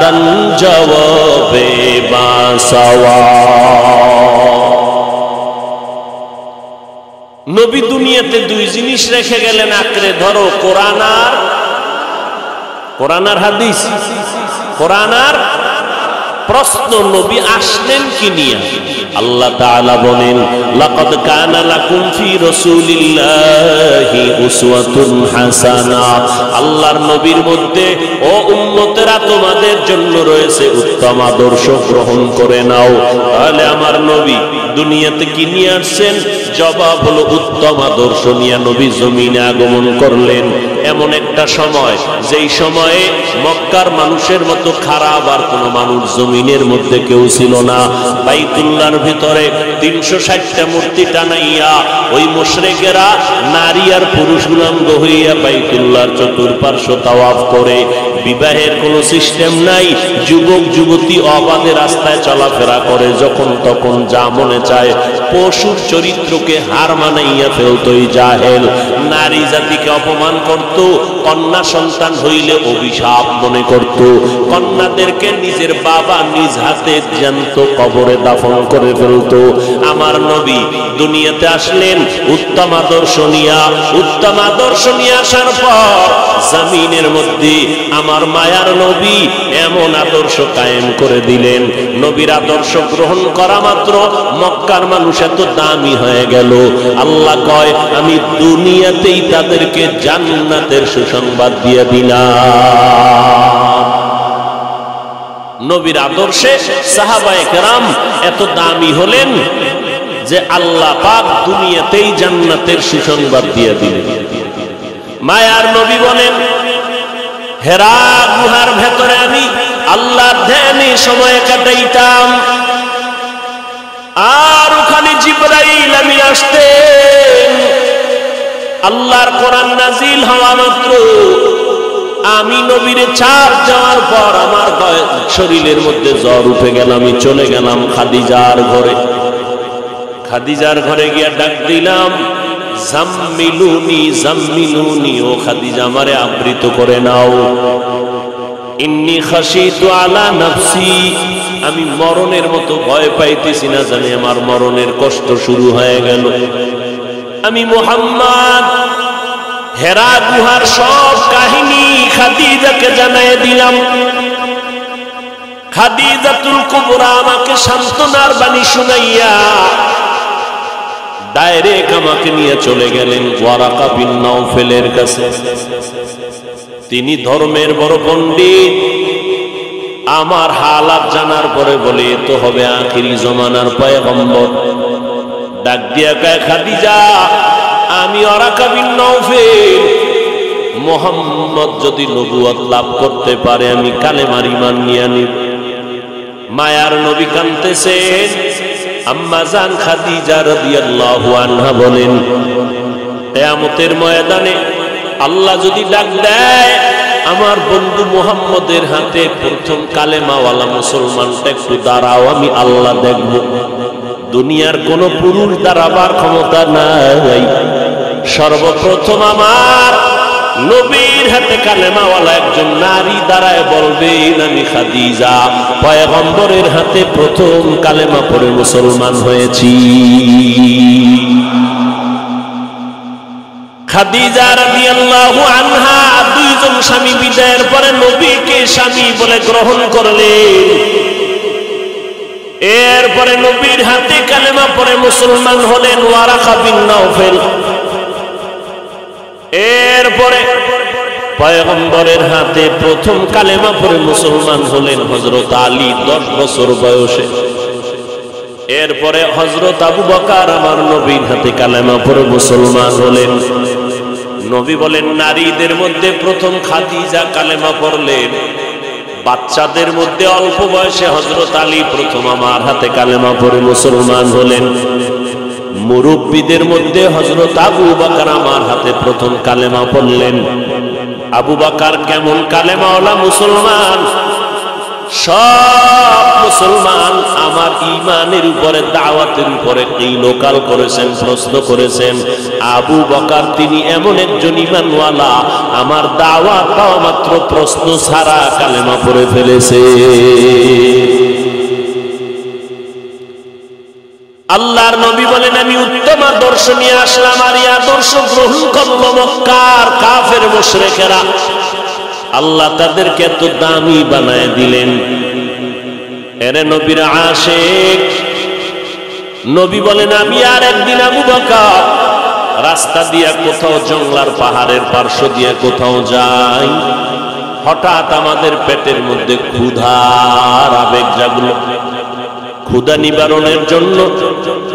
দান জবাবে বাসওয়া। নবী দুনিয়াতে দুই জিনিস রেখে গেলেন আঁকড়ে ধরো, কোরআন আর হাদিস। কোরআন আর প্রশ্ন, নবী আসলেন কি নিয়ে? আল্লাহ তাআলা বলেন লাকাদ কানা লাকুম ফি রাসূলিল্লাহি উসওয়াতুন হাসানা। আল্লাহর নবীর মধ্যে ও উম্মতেরা তোমাদের জন্য রয়েছে উত্তম আদর্শ, গ্রহণ করে নাও। তাহলে আমার নবী দুনিয়াতে কি নিয়ে আসছেন? জবাব হলো উত্তম আদর্শ নিয়ে নবী জমিনে আগমন করলেন। এমন একটা সময়, যেই সময়ে মক্কার মানুষের মতো খারাপ আর কোন মানুষ জমিনের মধ্যে কেউ ছিল না। বাইতুল্লাহর ভিতরে 360টা মূর্তি টানাইয়া ওই মুশরিকেরা নারী আর পুরুষ উলঙ্গ হইয়া বাইতুল্লাহর চতুর্পার্শ্ব তাওয়াফ করে। বিবাহের কোনো সিস্টেম নাই, যুবক যুবতী অবাধে রাস্তায় চলাফেরা করে, যখন তখন যা মনে চায়। পশুর চরিত্রকে হার মানাইয়া ফেলতই জাহেল। নারী জাতিকে অপমান করত, কন্যা সন্তান হইলে অভিশাপ মনে করত। কন্যাদেরকে নিজের বাবা নিজ হাতে জ্যান্ত কবরে দাফন করে ফেলত। আমার নবী দুনিয়াতে আসলেন উত্তম আদর্শ নিয়া। উত্তম আদর্শ নিয়ে আসার পর জমিনের মধ্যে আমার মায়ার নবী এমন আদর্শ কায়েম করে দিলেন, নবীর আদর্শ গ্রহণ করা মাত্র মক্কার মানুষ এত দামি হয়ে গেল। আল্লাহ কয় আমি দুনিয়াতেই তাদেরকে জান্নাতের সুসংবাদ দিয়ে দিলাম। নবীর আদর্শে সাহাবায়ে কেরাম এত দামি হলেন যে আল্লাহ পাক দুনিয়াতেই জান্নাতের সুসংবাদ দিয়ে দিলেন। মায়ার নবী বলেন হেরা গুহার ভেতরে আমি আল্লাহর ধ্যানে সময় কাটাইতাম, আর ওখানে জিবরাইল আমি আসতেন। আল্লাহর কোরআন নাজিল হওয়া মাত্র আমি নবীরে চার যাওয়ার পর আমার শরীরের মধ্যে জ্বর উঠে গেল। আমি চলে গেলাম খাদিজার ঘরে। খাদিজার ঘরে গিয়া ডাক দিলাম জাম্মিলুনি জাম্মিলুনি, ও খাদিজা আমারে আবৃত করে নাও। ইন্নী খাশিতু আলা নাফসি, আমি মরণের মতো ভয় পাইতেছি, না জানি আমার মরণের কষ্ট শুরু হয়ে গেল। আমি মুহাম্মদ হেরা গুহার সব কাহিনী খাদিজাকে জানাই দিলাম। খাদিজাতুল কুবরা আমাকে সান্ত্বনার বাণী শুনাইয়া ডাইরেক্ট আমাকে নিয়ে চলে গেলেন ওয়ারাকা বিন নাওফেলের কাছে। তিনি ধর্মের বড় পণ্ডিত। আমার হালাত জানার পরে বলে এ তো হবে আখিরি জমানার পয়গম্বর। ডাক দিয়া কয় খাদিজা আমি ওয়ারাকা বিন নাওফেল, মুহাম্মদ যদি নবুয়ত লাভ করতে পারে আমি কালেমার ঈমান নিয়ে নিব। মায়ার নবী কাঁদতেছেন। আম্মা জান খাদিজা রাদিয়াল্লাহু আনহা বলেন কিয়ামতের ময়দানে আল্লাহ যদি ডাক দেয় আমার বন্ধু মুহাম্মদের হাতে প্রথম কালেমাওয়ালা মুসলমানটা একটু দাঁড়াও, আমি আল্লাহ দেখব। দুনিয়ার কোন পুরুষ দাঁড়াবার ক্ষমতা নাই। সর্বপ্রথম আমার নবীর হাতে কালেমাওয়ালা একজন নারী দাঁড়ায় বলবেন আমি খাদিজা পয়গম্বরের হাতে প্রথম কালেমা পড়ে মুসলমান হয়েছি। খাদিজা রাদিয়াল্লাহু আনহা 2 দুইজন স্বামী বিদায়ের পরে নবীকে স্বামী বলে গ্রহণ করলেন। এরপরে নবীর হাতে কালেমা পড়ে মুসলমান হলেন ওয়ারাকা বিন নাওফেল। এরপরে পয়গম্বরের হাতে প্রথম কালেমা পড়ে মুসলমান হলেন হযরত আলী 10 বছর বয়সে। এরপরে হযরত আবু বকর আমার নবীর হাতে কালেমা পড়ে মুসলমান হলেন। নবী বলেন নারীদের মধ্যে প্রথম খাদিজা কালেমা পড়লেন। বাচ্চাদের মধ্যে অল্প বয়সে হযরত আলী প্রথম আমার হাতে কালেমা পড়ে মুসলমান হলেন। মুরব্বীদের মধ্যে হযরত আবু বকর আমার হাতে প্রথম কালেমা পড়লেন। আবু বকর কেমন কালেমাওয়ালা মুসলমান, সব মুসলমান আমার ঈমানের উপরে দাওয়াতের উপরে কিলোকাল করেছেন, প্রশ্ন করেছেন। আবু বকর তিনি এমন একজন ঈমানওয়ালা, আমার দাওয়াত পাওয়া মাত্র প্রশ্ন ছাড়া কালেমা পড়ে ফেলেছে। আল্লাহর নবী বলেন আমি উত্তম আদর্শ নিয়ে আসলাম, আর এই আদর্শ গ্রহণ করল মক্কার কাফের মুশরিকেরা। আল্লাহ তাদেরকে এত দামি বানায় দিলেন। এরে নবীর আশিক নবী বলেন আমি আর একদিন আবু বকর রাস্তা দিয়া কোথাও জঙ্গলার পাহাড়ের পার্শ্ব দিয়ে কোথাও যাই, হঠাৎ আমাদের পেটের মধ্যে ক্ষুধার আবেগ জাগলো। ক্ষুধা নিবারণের জন্য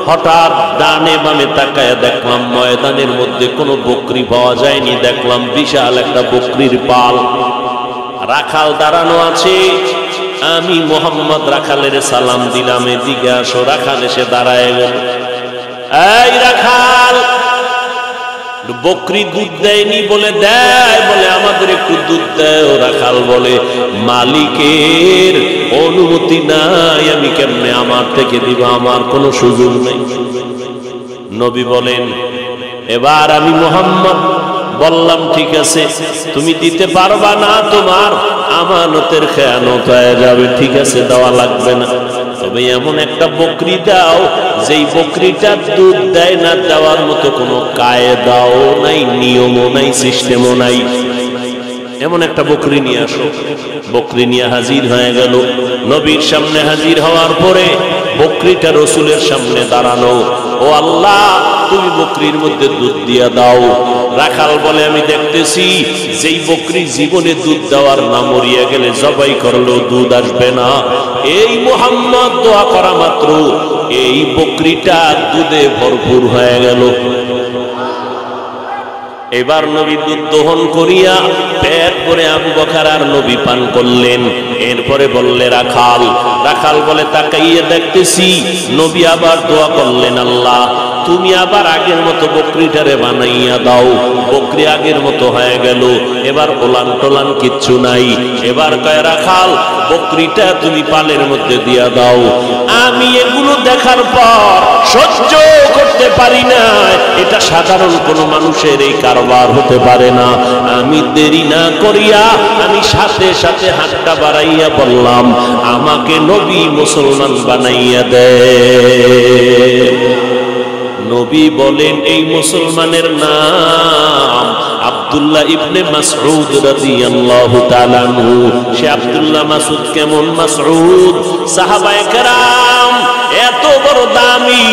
হঠাৎ ডানে বামে তাকায় দেখলাম ময়দানের মধ্যে কোনো বকরি পাওয়া যায়নি। দেখলাম বিশাল একটা বকরির পাল, রাখাল দাঁড়ানো আছে। আমি মোহাম্মদ রাখালের সালাম দিলাম, এদিকে আসো। রাখাল এসে দাঁড়ায় গেল। এই রাখাল, বকরি দুধ দেয়নি বলে দেয়, বলে আমাদের একটু দুধ দেয়। রাখাল বলে মালিকের অনুমতি নাই, আমি কেমনে আমার থেকে দিব, আমার কোনো সুযোগ নেই। নবী বলেন এবার আমি মোহাম্মদ বললাম ঠিক আছে, তুমি দিতে পারবা না, তোমার আমানতের খেয়ানত হয়ে যাবে। ঠিক আছে, দেওয়া লাগবে না, তবে এমন একটা বকরি দাও যেই বকরিটা দুধ দেয় না, দেওয়ার মতো কোনো কায়দাও নাই, নিয়মও নাই, সিস্টেমও নাই। এমন একটা বকরি নিয়ে আসো। বকরি নিয়ে হাজির হয়ে গেল। নবীর সামনে হাজির হওয়ার পরে বকরিটা রসুলের সামনে দাঁড়ানো। ও আল্লাহ, তুমি বকরির মধ্যে দুধ দিয়া দাও। রাখাল বলে আমি দেখতেছি যেই বকরি জীবনে দুধ দেওয়ার না, মরিয়া গেলে জবাই করলেও দুধ আসবে না। এই মুহাম্মদ দোয়া করা মাত্র এই বকরিটা দুধে ভরপুর হয়ে গেল। এবার নবী দুধ দহন করিয়া পেট ভরে আবু বকর আর নবী পান করলেন। এরপরে বললে রাখাল। রাখাল বলে তাকাইয়ে দেখতেছি নবী আবার দোয়া করলেন, আল্লাহ তুমি আবার আগের মতো বকরিটারে বানাইয়া দাও। বকরি আগের মতো হয়ে গেল, এবার ওলান টোলান কিচ্ছু নাই। এবার কয় রাখাল, বকরিটা তুমি পালের মধ্যে দিয়া দাও। আমি এগুলো দেখার পর সহ্য করতে পারি না, এটা সাধারণ কোনো মানুষের এই কারবার হতে পারে না। আমি দেরি না করিয়া আমি সাথে সাথে হাতটা বাড়াইয়া বললাম, আমাকে নবী মুসলমান বানাইয়া দেয়। নবী বলেন এই মুসলমানের নাম আব্দুল্লাহ ইবনে মাসউদ রাদিয়াল্লাহু তাআলা আনহু। সে আব্দুল্লাহ মাসউদ কেমন মাসউদ? সাহাবায়ে কেরাম এত বড় দামি।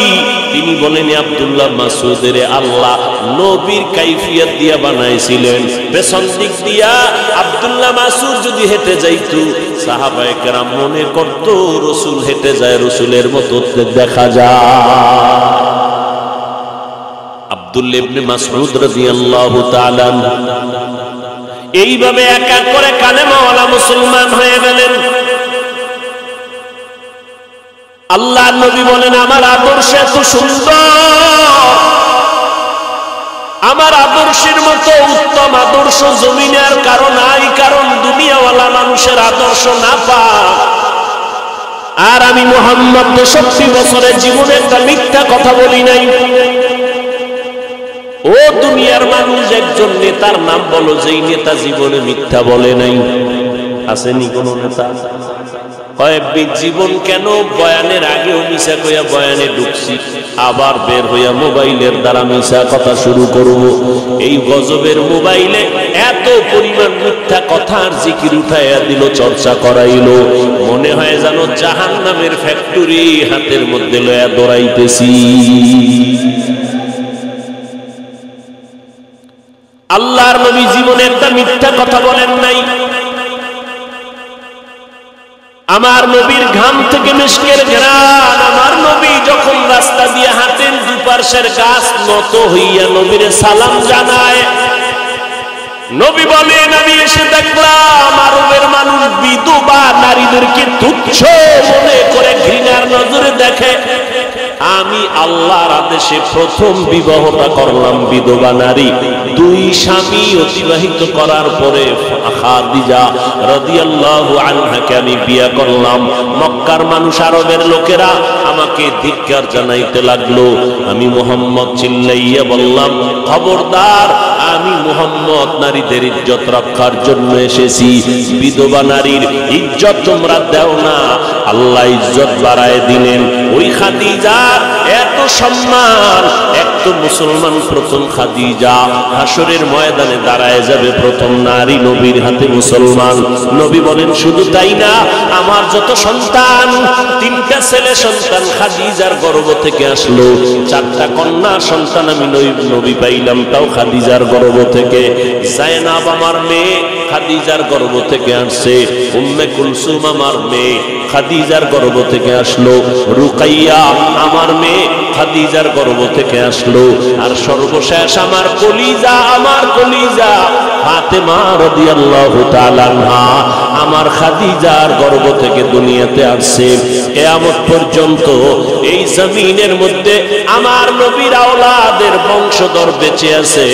তিনি বলেন আব্দুল্লাহ মাসউদের আল্লাহ নবীর কাইফিয়ত দিয়া বানাইছিলেন। পেছন দিক দিয়া আব্দুল্লাহ মাসউদ যদি হেঁটে যাইতো, সাহাবায়ে কেরাম মনে করত রাসূল হেঁটে যায়, রাসূলের মতো দেখা যায়। আব্দুল্লাহ ইবনে মাসউদ রাদিয়াল্লাহু তাআলা এইভাবে এক এক করে কালেমাওয়ালা মুসলমান হয়ে গেলেন। আল্লাহর নবী বলেন আমার আদর্শ এত সুন্দর, আমার আদর্শের মতো উত্তম আদর্শ জমিনে আর কারো নাই, কারণ দুনিয়াওয়ালা মানুষের আদর্শ না পায়। আর আমি মুহাম্মদ ৬৩ বছরের জীবনে একটা মিথ্যা কথা বলি নাই। ও দুনিয়ার মানুষ, একজন নেতার নাম বলো যেই নেতা জীবনে মিথ্যা বলে নাই। আসেনি কোন নেতা? জীবন কেন বয়ানের আগেও মিশা কইয়া বয়ানে ঢুকছি, আবার বের হইয়া মোবাইলের দ্বারা মিশা কথা শুরু করব। এই গজবের মোবাইলে এত পরিমাণ মিথ্যা কথার জিকির উঠাইয়া দিল, চর্চা করাইলো, মনে হয় যেন জাহান্নামের ফ্যাক্টরি হাতের মধ্যে লইয়া দৌড়াইতেছি। আল্লাহর নবী জীবনে একটা মিথ্যা কথা বলেন নাই। আমার নবীর ঘাম থেকে মিশকের ঘ্রাণ, আমার নবী যখন রাস্তা দিয়ে হাঁটেন দুপার্শ্বের গাছ নত হইয়া নবীরে সালাম জানায়। নবী বলেন আমি এসে দেখলাম আরবের মানুষ বিধবা নারীদেরকে তুচ্ছ মনে করে ঘৃণার নজরে দেখে। আমি আল্লাহর আদেশে প্রথম বিবাহটা করলাম বিধবা নারী। দুই স্বামী অতিবাহিত করার পরে খাদিজা রাদিয়াল্লাহু আনহাকে আমি বিয়ে করলাম। মক্কার মানুষ আরবের লোকেরা আমাকে ধিক্কার জানাইতে লাগলো। আমি মুহাম্মদ চিল্লাইয়া বললাম খবরদার, আমি মুহাম্মদ নারীদের ইজ্জত রক্ষার জন্য এসেছি। বিধবা নারীর ইজ্জত তোমরা দাও না, আল্লাহ ইজ্জত বাড়ায় দিলেন। ওই খাদিজার এত সম্মান, এক তো মুসলমান প্রথম খাদিজা হাসরের ময়দানে দাঁড়ায় যাবে প্রথম নারী নবীর হাতে মুসলমান। নবী বলেন শুধু তাই না, আমার যত সন্তান, তিনটা ছেলে সন্তান খাদিজার গর্ভ থেকে আসলো, চারটা কন্যা সন্তান আমি নবী পাইলাম, তাও খাদিজার গর্ভ থেকে। জায়নাব আমার মেয়ে খাদিজার গর্ভ থেকে আসছে, উম্মে কুলসুম আমার মেয়ে খাদিজার গর্ভ থেকে আসলো, রুকাইয়া আমার মেয়ে খাদিজার গর্ভ থেকে আসলো, আর সর্বশেষ আমার কলিজা ফাতেমা রাদিয়াল্লাহু তাআলা আনহা আমার খাদিজার গর্ভ থেকে দুনিয়াতে আসছে। কিয়ামত পর্যন্ত এই জমিনের মধ্যে আমার নবীর আওলাদের বংশধর বেঁচে আছে।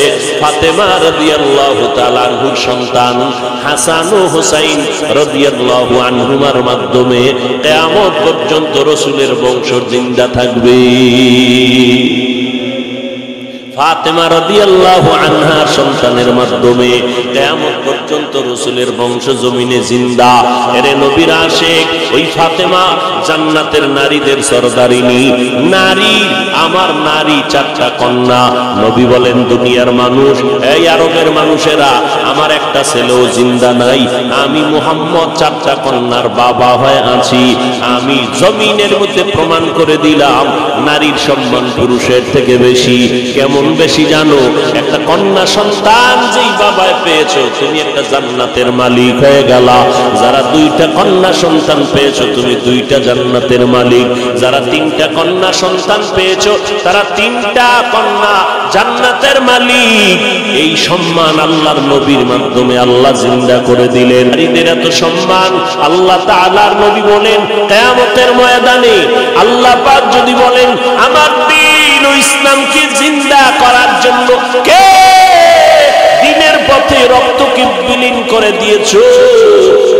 ফাতেমা রাদিয়াল্লাহু তাআলা আনহুর সন্তান হাসান ও হুসাইন রাদিয়াল্লাহু আনহুমার মাধ্যমে কিয়ামত পর্যন্ত রাসূলের বংশ জিন্দা থাকবে। ফাতেমা রাদিয়াল্লাহু আনহার সন্তানের মাধ্যমে কিয়ামত পর্যন্ত রাসূলের বংশ জমিনে জিন্দা। এরে নবীর আশিক ওই ফাতেমা জান্নাতের নারীদের সরদারিনী নারী, আমার নারী চারটা কন্যা। নবী বলেন দুনিয়ার মানুষ, এই আরবের মানুষেরা, আমার একটা ছেলেও জিন্দা নাই, আমি মুহাম্মদ চারটা কন্যার বাবা হয়ে আছি। আমি জমিনের মধ্যে প্রমাণ করে দিলাম নারীর সম্মান পুরুষের থেকে বেশি। কেমন বেশি জানো? একটা কন্যা সন্তান যেই বাবায় পেয়েছো, তুমি একটা জান্নাতের মালিক হয়ে গেলা। যারা দুইটা কন্যা সন্তান পেয়েছো, তুমি দুইটা জান্নাতের মালিক। যারা তিনটা কন্যা সন্তান পেয়েছো, তারা তিনটা কন্যা জান্নাতের মালিক। এই সম্মান আল্লাহর নবীর মাধ্যমে আল্লাহ জিন্দা করে দিলেন। নারীদের এত সম্মান আল্লাহ তাআলার নবী বলেন কিয়ামতের ময়দানে আল্লাহ পাক যদি বলেন আমার দ্বীন ও ইসলামকে জিন্দা করার জন্য কে দ্বীনের পথে রক্তকে বিলীন করে দিয়েছো,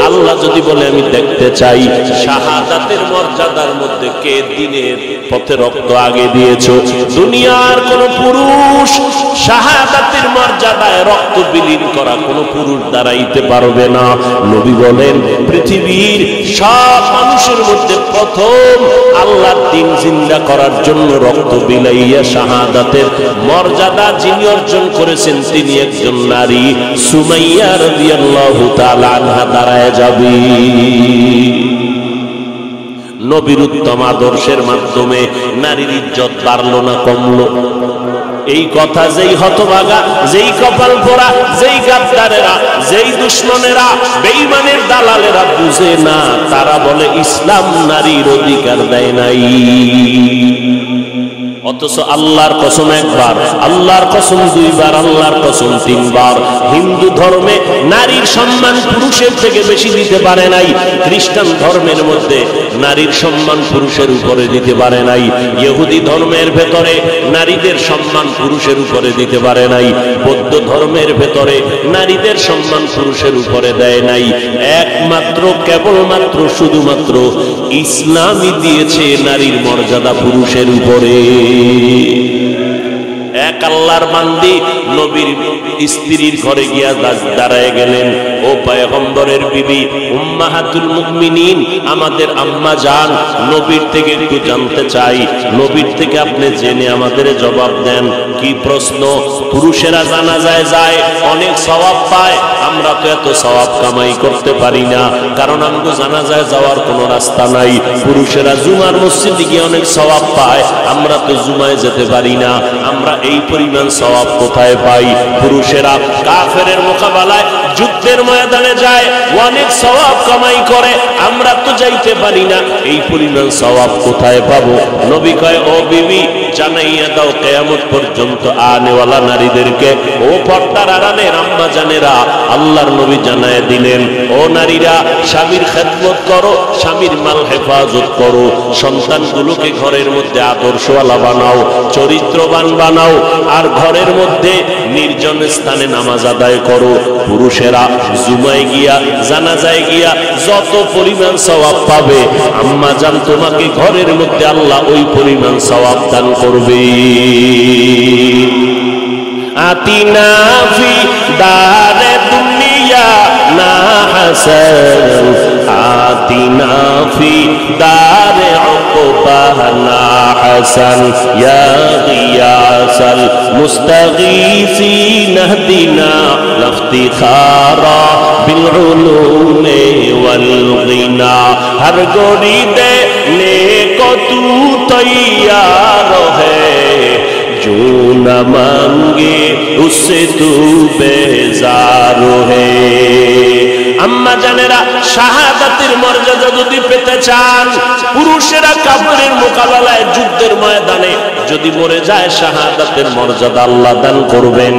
আল্লাহ যদি বলে আমি দেখতে চাই শাহাদাতের মর্যাদার মধ্যে কে দ্বীনের পথে রক্ত আগে দিয়েছো। দুনিয়ার কোন পুরুষ শাহাদাতের মর্যাদায় রক্ত বিলীন করা কোন পুরুষ দাঁড়াইতে পারবে না। নবী বলেন পৃথিবীর সব মানুষের মধ্যে প্রথম আল্লাহর দ্বীন জিন্দা করার জন্য রক্ত বিলাইয়া শাহাদাতের মর্যাদা যিনি অর্জন করেছেন তিনি একজন নারী, সুমাইয়া রাদিয়াল্লাহু তাআলা আনহা দাঁড়ায় যাবে। নবীর উত্তম আদর্শের মাধ্যমে নারীর ইজ্জত বাড়লো না কমলো? এই কথা যেই হতভাগা, যেই কপাল পোড়া, যেই গাদ্দারেরা, যেই দুশ্মনেরা, বেঈমানের দালালেরা বুঝে না, তারা বলে ইসলাম নারীর অধিকার দেয় নাই। অথচ আল্লাহর কসম একবার, আল্লাহর কসম দুইবার, আল্লাহর কসম তিনবার, হিন্দু ধর্মে নারীর সম্মান পুরুষের থেকে বেশি দিতে পারে নাই। খ্রিস্টান ধর্মের মধ্যে নারীর সম্মান পুরুষের উপরে দিতে পারে নাই। ইহুদি ধর্মের ভেতরে নারীদের সম্মান পুরুষের উপরে দিতে পারে নাই। বৌদ্ধ ধর্মের ভেতরে নারীদের সম্মান পুরুষের উপরে দেয় নাই। একমাত্র কেবলমাত্র শুধুমাত্র ইসলামই দিয়েছে নারীর মর্যাদা পুরুষের উপরে। এক আল্লাহর বান্দি নবীর স্ত্রীর ঘরে গিয়া দাঁড়ায় গেলেন। ও পয়গম্বরের বিবি উম্মাহাতুল মুমিনিন, আমাদের আম্মা জান, নবীর থেকে একটু জানতে চাই, নবীর থেকে আপনি জেনে আমাদের জবাব দেন। কি প্রশ্ন? পুরুষেরা জানাজায় যায়, অনেক সওয়াব পায়, আমরা তো এত সওয়াব কামাই করতে পারি না, কারণ আমগো জানাজায় যাওয়ার কোনো রাস্তা নাই। পুরুষেরা জুমার মসজিদে গিয়ে অনেক সওয়াব পায়, আমরা তো জুমায় যেতে পারি না, আমরা এই পরিমাণ সওয়াব কোথায় পাই? পুরুষেরা কাফেরের মোকাবেলায় যুদ্ধের ময়দানে যায়, অনেক সওয়াব কামাই করে, আমরা তো যাইতে পারি না, এই পরিমাণ সওয়াব কোথায় পাবো? নবী কয়, ও বিবি জানাইয়া দাও কিয়ামত পর্যন্ত আনেওয়ালা নারীদেরকে। ও পর্দার আড়ালের আম্মা জানেরা, আল্লাহর নবী জানায় দিলেন, ও নারীরা স্বামীর খেদমত করো, স্বামীর মাল হেফাজত করো, সন্তানগুলোকে ঘরের মধ্যে আদর্শওয়ালা বানাও, চরিত্রবান বানাও, আর ঘরের মধ্যে নির্জন স্থানে নামাজ আদায় করো। পুরুষেরা জুমায় গিয়া জানাজায় গিয়া যত পরিমাণ সওয়াব পাবে, আম্মা জান তোমাকে ঘরের মধ্যে আল্লাহ ওই পরিমাণ সওয়াব দান করবে। আতিনা ফি দারে দুনিয়া না হাসান, আতিনা ফি দারে উকবা না হাসান, ইয়া গিয়াসাল মুস্তাগীসিন ইহদিনা ইফতিখারা বিল উলুমি ওয়াল গিনা। হর গরিদে নেকো তু তৈয়ার হ্যায়, जो न मांगे उससे तू बेजार है। আম্মা জানেরা, শাহাদাতের মর্যাদা যদি পেতে চান, পুরুষেরা কাফেরের মোকাবেলায় যুদ্ধের ময়দানে যদি মরে যায়, শাহাদাতের মর্যাদা আল্লাহ দান করবেন।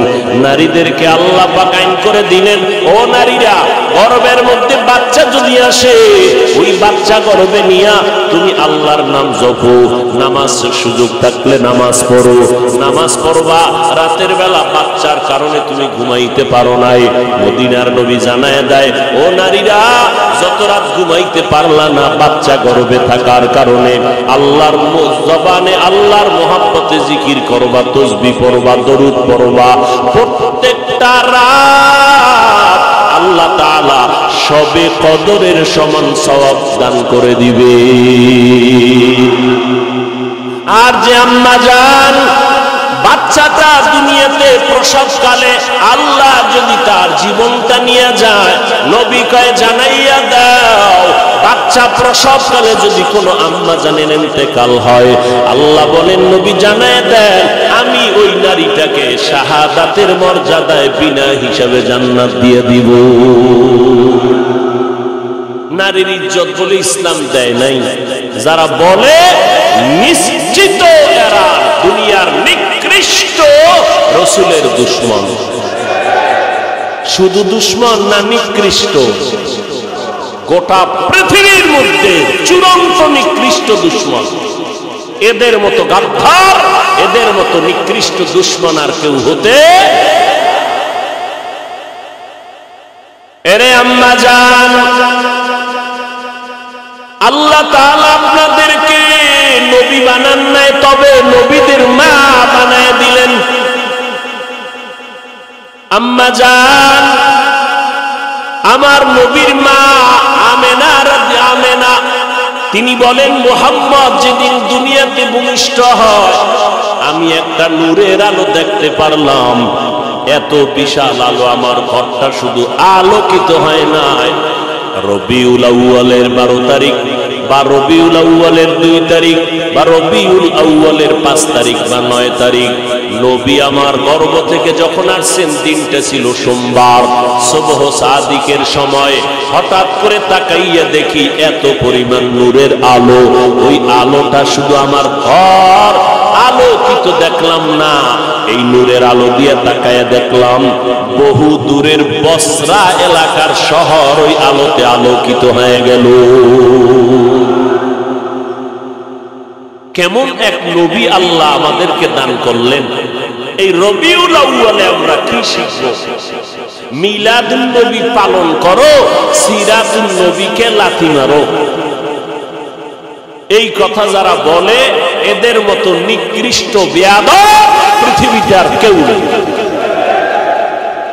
নারীদেরকে আল্লাহ পাক আইন করে দিলেন, ও নারীরা, গর্ভের মধ্যে বাচ্চা যদি আসে, ওই বাচ্চা গর্ভে নিয়া তুমি আল্লাহর নাম জপো, নামাজ সুযোগ থাকলে নামাজ পড়ো, নামাজ পড়বা। রাতের বেলা বাচ্চার কারণে তুমি ঘুমাইতে পারো নাই, মদিনার নবী জানায় দেয়, ও নারীরা, যত রাত ঘুমাইতে পারলা না বাচ্চা গর্ভে থাকার কারণে, আল্লাহর জবানে আল্লাহর মহব্বতে জিকির করবা, তাসবিহ পড়বা, দরুদ পড়বা। প্রত্যেকটা রাত আল্লাহ তাআলা সবে কদরের সমান সওয়াব দান করে দিবে। আর যে আম্মা জান বাচ্চাটা দুনিয়াতে প্রসবকালে আল্লাহ যদি তার জীবনটা নিয়ে যায়, নবী কয় জানাইয়া দাও, বাচ্চা প্রসবকালে যদি কোনো আম্মা জানেন ইন্তেকাল হয়, আল্লাহ বলেন নবী জানায় দেন, আমি ওই নারীটাকে শাহাদাতের মর্যাদায় বিনা হিসাবে জান্নাত দিয়ে দিব। নারীর ইজ্জত বলে ইসলাম দেয় নাই, যারা বলে নিশ্চিত এরা দুনিয়ার নিকৃষ্ট রাসূলের দুশমন। শুধু দুশমন না, নিকৃষ্ট, গোটা পৃথিবীর মধ্যে চূড়ান্ত নিকৃষ্ট দুশমন। এদের মতো গাদ্দার, এদের মতো নিকৃষ্ট দুশমন আর কেউ হতে। এরে আম্মা জান, আল্লাহ তাআলা আপনাদেরকে নবী বানান নাই, তবে নবীদের মা বানায় দিলেন। আম্মা জান, আমার নবীর মা আমেনা আমেনা, তিনি বলেন, মুহাম্মদ যেদিন দুনিয়াতে ভূমিষ্ঠ হয়, আমি একটা নূরের আলো দেখতে পারলাম। এত বিশাল আলো, আমার ঘরটা শুধু আলোকিত হয় নাই, রবিউল আউয়ালের 12 তারিখ বা রবিউল আউয়ালের 2 তারিখ বা রবিউল আউয়ালের 5 তারিখ বা 9 তারিখ, নবী আমার গর্ভ থেকে যখন আসছেন, দিনটা ছিল সোমবার, সুবহ সাদিকের সময়। হঠাৎ করে তাকাইয়া দেখি এত পরিমাণ নূরের আলো, ওই আলোটা শুধু আমার ঘর আলোকিত দেখলাম না, এই নূরের আলো দিয়ে তাকায়া দেখলাম বহু দূরের বসরা এলাকার শহর ওই আলোতে আলোকিত হয়ে গেল। কেমন এক নবী আল্লাহ আমাদেরকে দান করলেন। এই রবিউল আউয়ালে আমরা কি শিখব? মিলাদুন নবী পালন করো, সিরাতুন নবীকে লাথি মারো। এই কথা যারা বলে, এদের মতো নিকৃষ্ট বেয়াদব পৃথিবীতে আর কেউ নেই।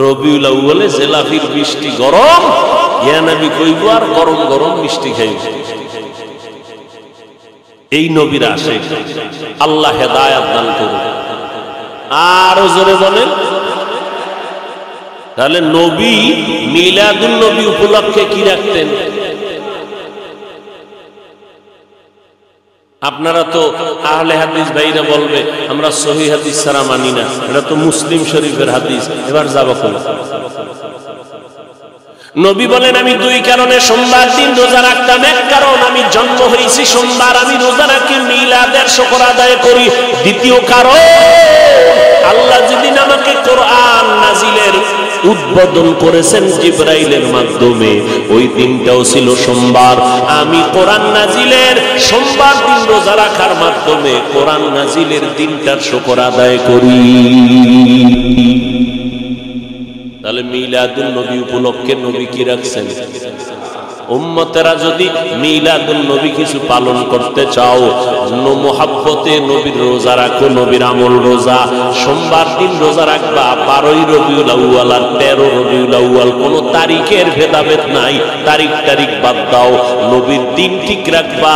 রবিউল আউয়ালে জেলাফির বৃষ্টি গরম, ইয়া নবী কইব আর গরম গরম মিষ্টি খাইব। এই নবীর আসে আল্লাহ হেদায়েত দান করুন। আর জোরে বলেন। তাহলে নবী মিলাদুন নবী উপলক্ষে কি রাখতেন? আপনারা তো আহলে হাদিস ভাইরা বলবে আমরা সহিহ হাদিস ছাড়া মানি না, এটা তো মুসলিম শরীফের হাদিস। এবার যাবো কোন নবী বলেন আমি দুই কারণে সোমবার দিন রোজা রাখতাম। এক কারণ আমি জন্ম হয়েছি সোমবার, আমি রোজা রাখি মিলাদের শুকর আদায় করি। দ্বিতীয় কারণ আল্লাহ যেদিন আমাকে কোরআন নাজিলের উদ্বোধন করেছেন জিবরাইলের মাধ্যমে, ওই দিনটাও ছিল সোমবার। আমি কোরআন নাজিলের সোমবার দিন রোজা রাখার মাধ্যমে কোরআন নাজিলের দিনটার শুকর আদায় করি। তাহলে মিলাদুন নবী উপলক্ষে নবী কি রাখছেন? উম্মতেরা যদি মিলাদুন নবী কিছু পালন করতে চাও, মোহাব্বতে নবীর রোজা রাখো, নবীর আমল রোজা। সোমবার দিন রোজা রাখবা, 12ই রবিউল আউয়াল আর 13 রবিউল আউয়াল, কোনো তারিখের ভেদাভেদ নাই। তারিখ বাদ দাও, নবীর দিন ঠিক রাখবা,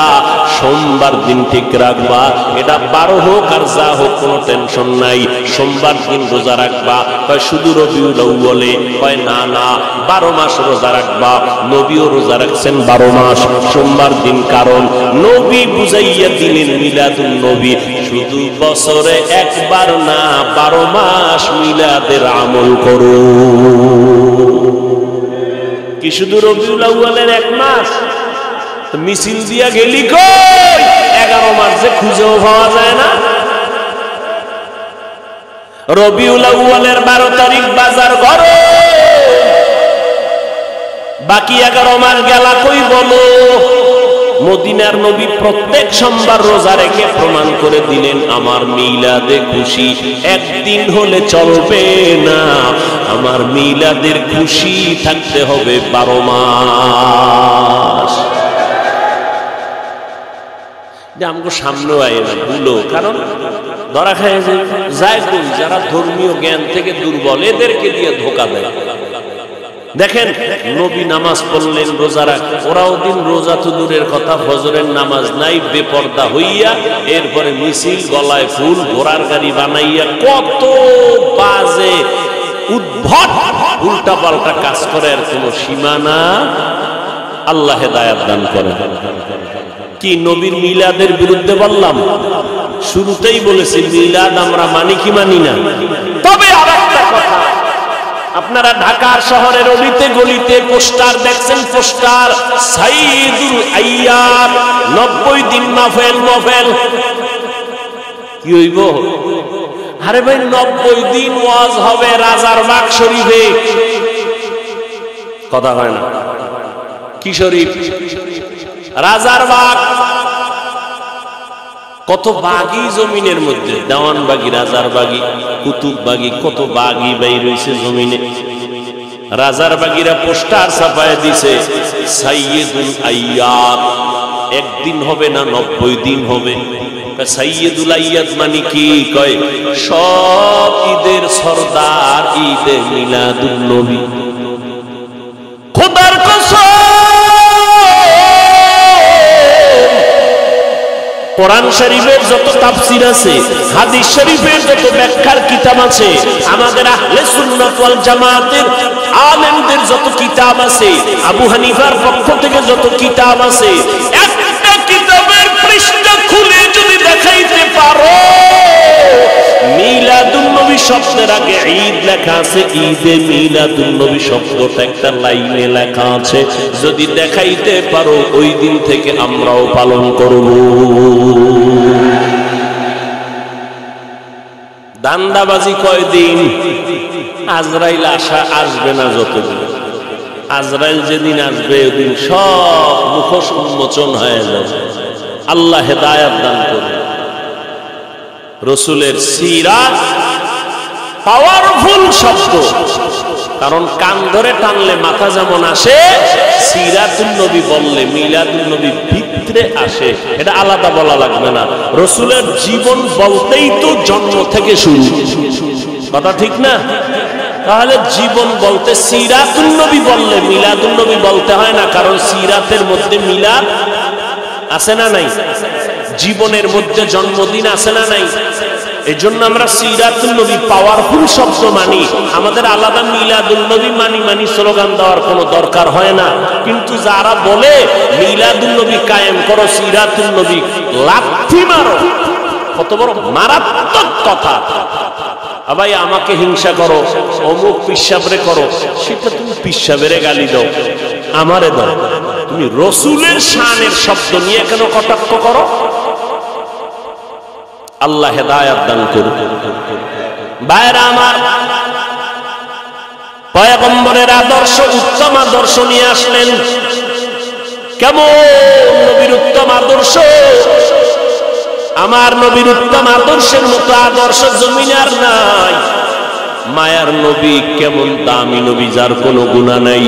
সোমবার দিন ঠিক রাখবা। এটা 12 হোক আর যা হোক কোনো টেনশন নাই। সোমবার দিন রোজা রাখবা, কয় শুধু রবিউল আউয়ালে, কয় না 12 মাস রোজা রাখবা। নবীও রোজা রাখছেন 12 মাস সোমবার দিন, কারণ নবী বুঝাইয়া দিলেন মিলাদুন নবী শুধু বছরে একবার না, 12 মাস মিলাদের আমল করো। কি শুধু রবিউল আউয়ালের 1 মাস মিছিল দিয়া গেলি কই? 11 মাস যে খুঁজেও পাওয়া যায় না। রবিউল আউয়ালের 12 তারিখ বাজার ঘরে, বাকি 11 মাস গেলা কই বলো? মদিনার নবী প্রত্যেক সোমবার রোজা রেখে প্রমাণ করে দিলেন আমার মিলাদে খুশি একদিন হলে চলবে না, আমার মিলাদের খুশি থাকতে হবে 12 মাস। যে আমাকে সামনেও আয় না ভুলো, কারণ ধরা খায় যায় কই যারা ধর্মীয় জ্ঞান থেকে দুর্বল, এদেরকে দিয়ে ধোকা দেয়। দেখেন নবী নামাজ পড়লেন, রোজা রাখ, ওরাও দিন রোজা তো দূরের কথা, ফজরের নামাজ নাই, বেপর্দা হইয়া এরপরে মিছিল, গলায় ফুল, ঘোড়ার গাড়ি বানাইয়া কত বাজে উদ্ভট উল্টা পাল্টা কাজ করে, আর কোনো সীমানা। আল্লাহ হেদায়েত দান করেন। কি নবীর মিলাদের বিরুদ্ধে বললাম? শুরুতেই বলেছি মিলাদ আমরা মানি কি মানি না। তবে আরেকটা কথা, আপনারা ঢাকার শহরের অলিতে গলিতে পোস্টার দেখছেন, পোস্টার সাইয়্যিদুল আইয়াম 90 দিন মাহফিল। কি হইব? আরে ভাই 90 দিন ওয়াজ হবে রাজারবাগ শরীফে। কথা হয় না? কি শরীফ? রাজারবাগ। কত বাগি জমিনের মধ্যে, দেওয়ানবাগি, রাজারবাগি, কুতুববাগি, কত বাগি বাই রয়েছে জমিনে। রাজারবাগিরা পোস্টার ছাপায় দিছে সাইয়্যিদুল আইয়াদ, একদিন হবে না 90 দিন হবে। সাইয়্যিদুল আইয়াদ মানে কি? কয় সব ঈদের সরদার ঈদে মিলাদুন নবী। খোদার কসম, কোরআন শরীফের যত তাফসীর আছে, হাদিস শরীফের যত ব্যাখ্যার কিতাব আছে, আমাদের আহলে সুন্নাত ওয়াল জামাতের আলেমদের যত কিতাব আছে, আবু হানিফার পক্ষ থেকে যত কিতাব আছে, একটা কিতাবের পৃষ্ঠা খুলে যদি দেখাইতে পারো মিলাদুন নবী শব্দের আগে ঈদ লেখা আছে, ঈদে মিলাদুন নবী শব্দটা একটা লাইনে লেখা আছে, যদি দেখাইতে পারো ওই দিন থেকে আমরাও পালন করব। দান্দাবাজি কয়দিন? আজরাইল আসবে না যতদিন। আজরাইল যেদিন আসবে ওদিন সব মুখোশ উন্মোচন হয়ে যাবে। আল্লাহ হেদায়েত দান করুন। রাসূলের সিরাত পাওয়ারফুল শব্দ, কারণ কান ধরে টানলে মাথা যেমন আসে, সিরাতুন নবী বললে মিলাদুন নবী ভিতরে আসে। এটা আলাদা বলা লাগবে না। রাসূলের জীবন বলতেই তো জন্ম থেকে শুরু, কথা ঠিক না? তাহলে জীবন বলতে সিরাতুন নবী বললে মিলাদুন নবী বলতে হয় না, কারণ সিরাতের মধ্যে মিলাদ আছে না নাই, জীবনের মধ্যে জন্মদিন আছে না নাই। এই জন্য আমরা সিরাতুন নবী পাওয়ারফুল শব্দ মানি, আমাদের আলাদা মিলাদুন নবী মানি স্লোগান দেওয়ার কোনো দরকার হয় না। কিন্তু যারা বলে মিলাদুন নবী কায়েম করো, সিরাতুন নবী লাথি মারো, কত বড় মারাত্মক কথা। ভাই আমাকে হিংসা করো, অমুক পিসাবরে করো, সেটা তুমি পিসাবেরে গালি দাও, আমারে দাও, তুমি রসুলের শানের শব্দ নিয়ে কেন কটাক্ষ করো? আল্লাহ হেদায়েত দান করুন। ভাইরা আমার, পয়গম্বরের আদর্শ, উত্তম আদর্শ নিয়ে আসলেন। কেমন নবীর উত্তম আদর্শ! আমার নবীর উত্তম আদর্শের মতো আদর্শ জমিনে আর নাই। মায়ার নবী কেমন দামি নবী, যার কোনো গুনাহ নাই।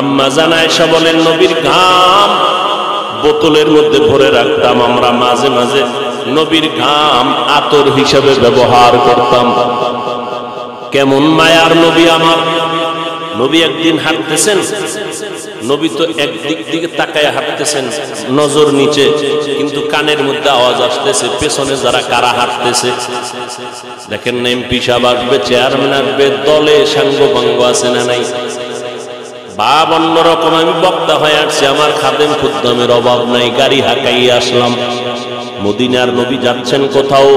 আম্মা জান আয়েশা বলেন, নবীর ঘাম বোতলের মধ্যে ভরে রাখতাম আমরা, মাঝে মাঝে নবীর ঘাম আতর হিসেবে ব্যবহার করতাম। কেমন মায়ার নবী আমার! নবী একদিন হাঁটতেছেন, নবী তো একদিক দিকে তাকায় হাঁটতেছেন, নজর নিচে, কিন্তু কানের মধ্যে আওয়াজ আসতেছে, পেছনে যারা কারা হাঁটতেছে দেখেন না, এমপি সাহেব আসবে, চেয়ারম্যান আসবে, দলে সাঙ্গ বাঙ্গ আছে না নাই। ভাব অন্যরকম, আমি বক্তা হয়ে আসছি, আমার খাদেম খুদ্দামের অভাব নাই, গাড়ি হাঁকাই আসলাম। মদিনার নবী যাচ্ছেন কোথাও,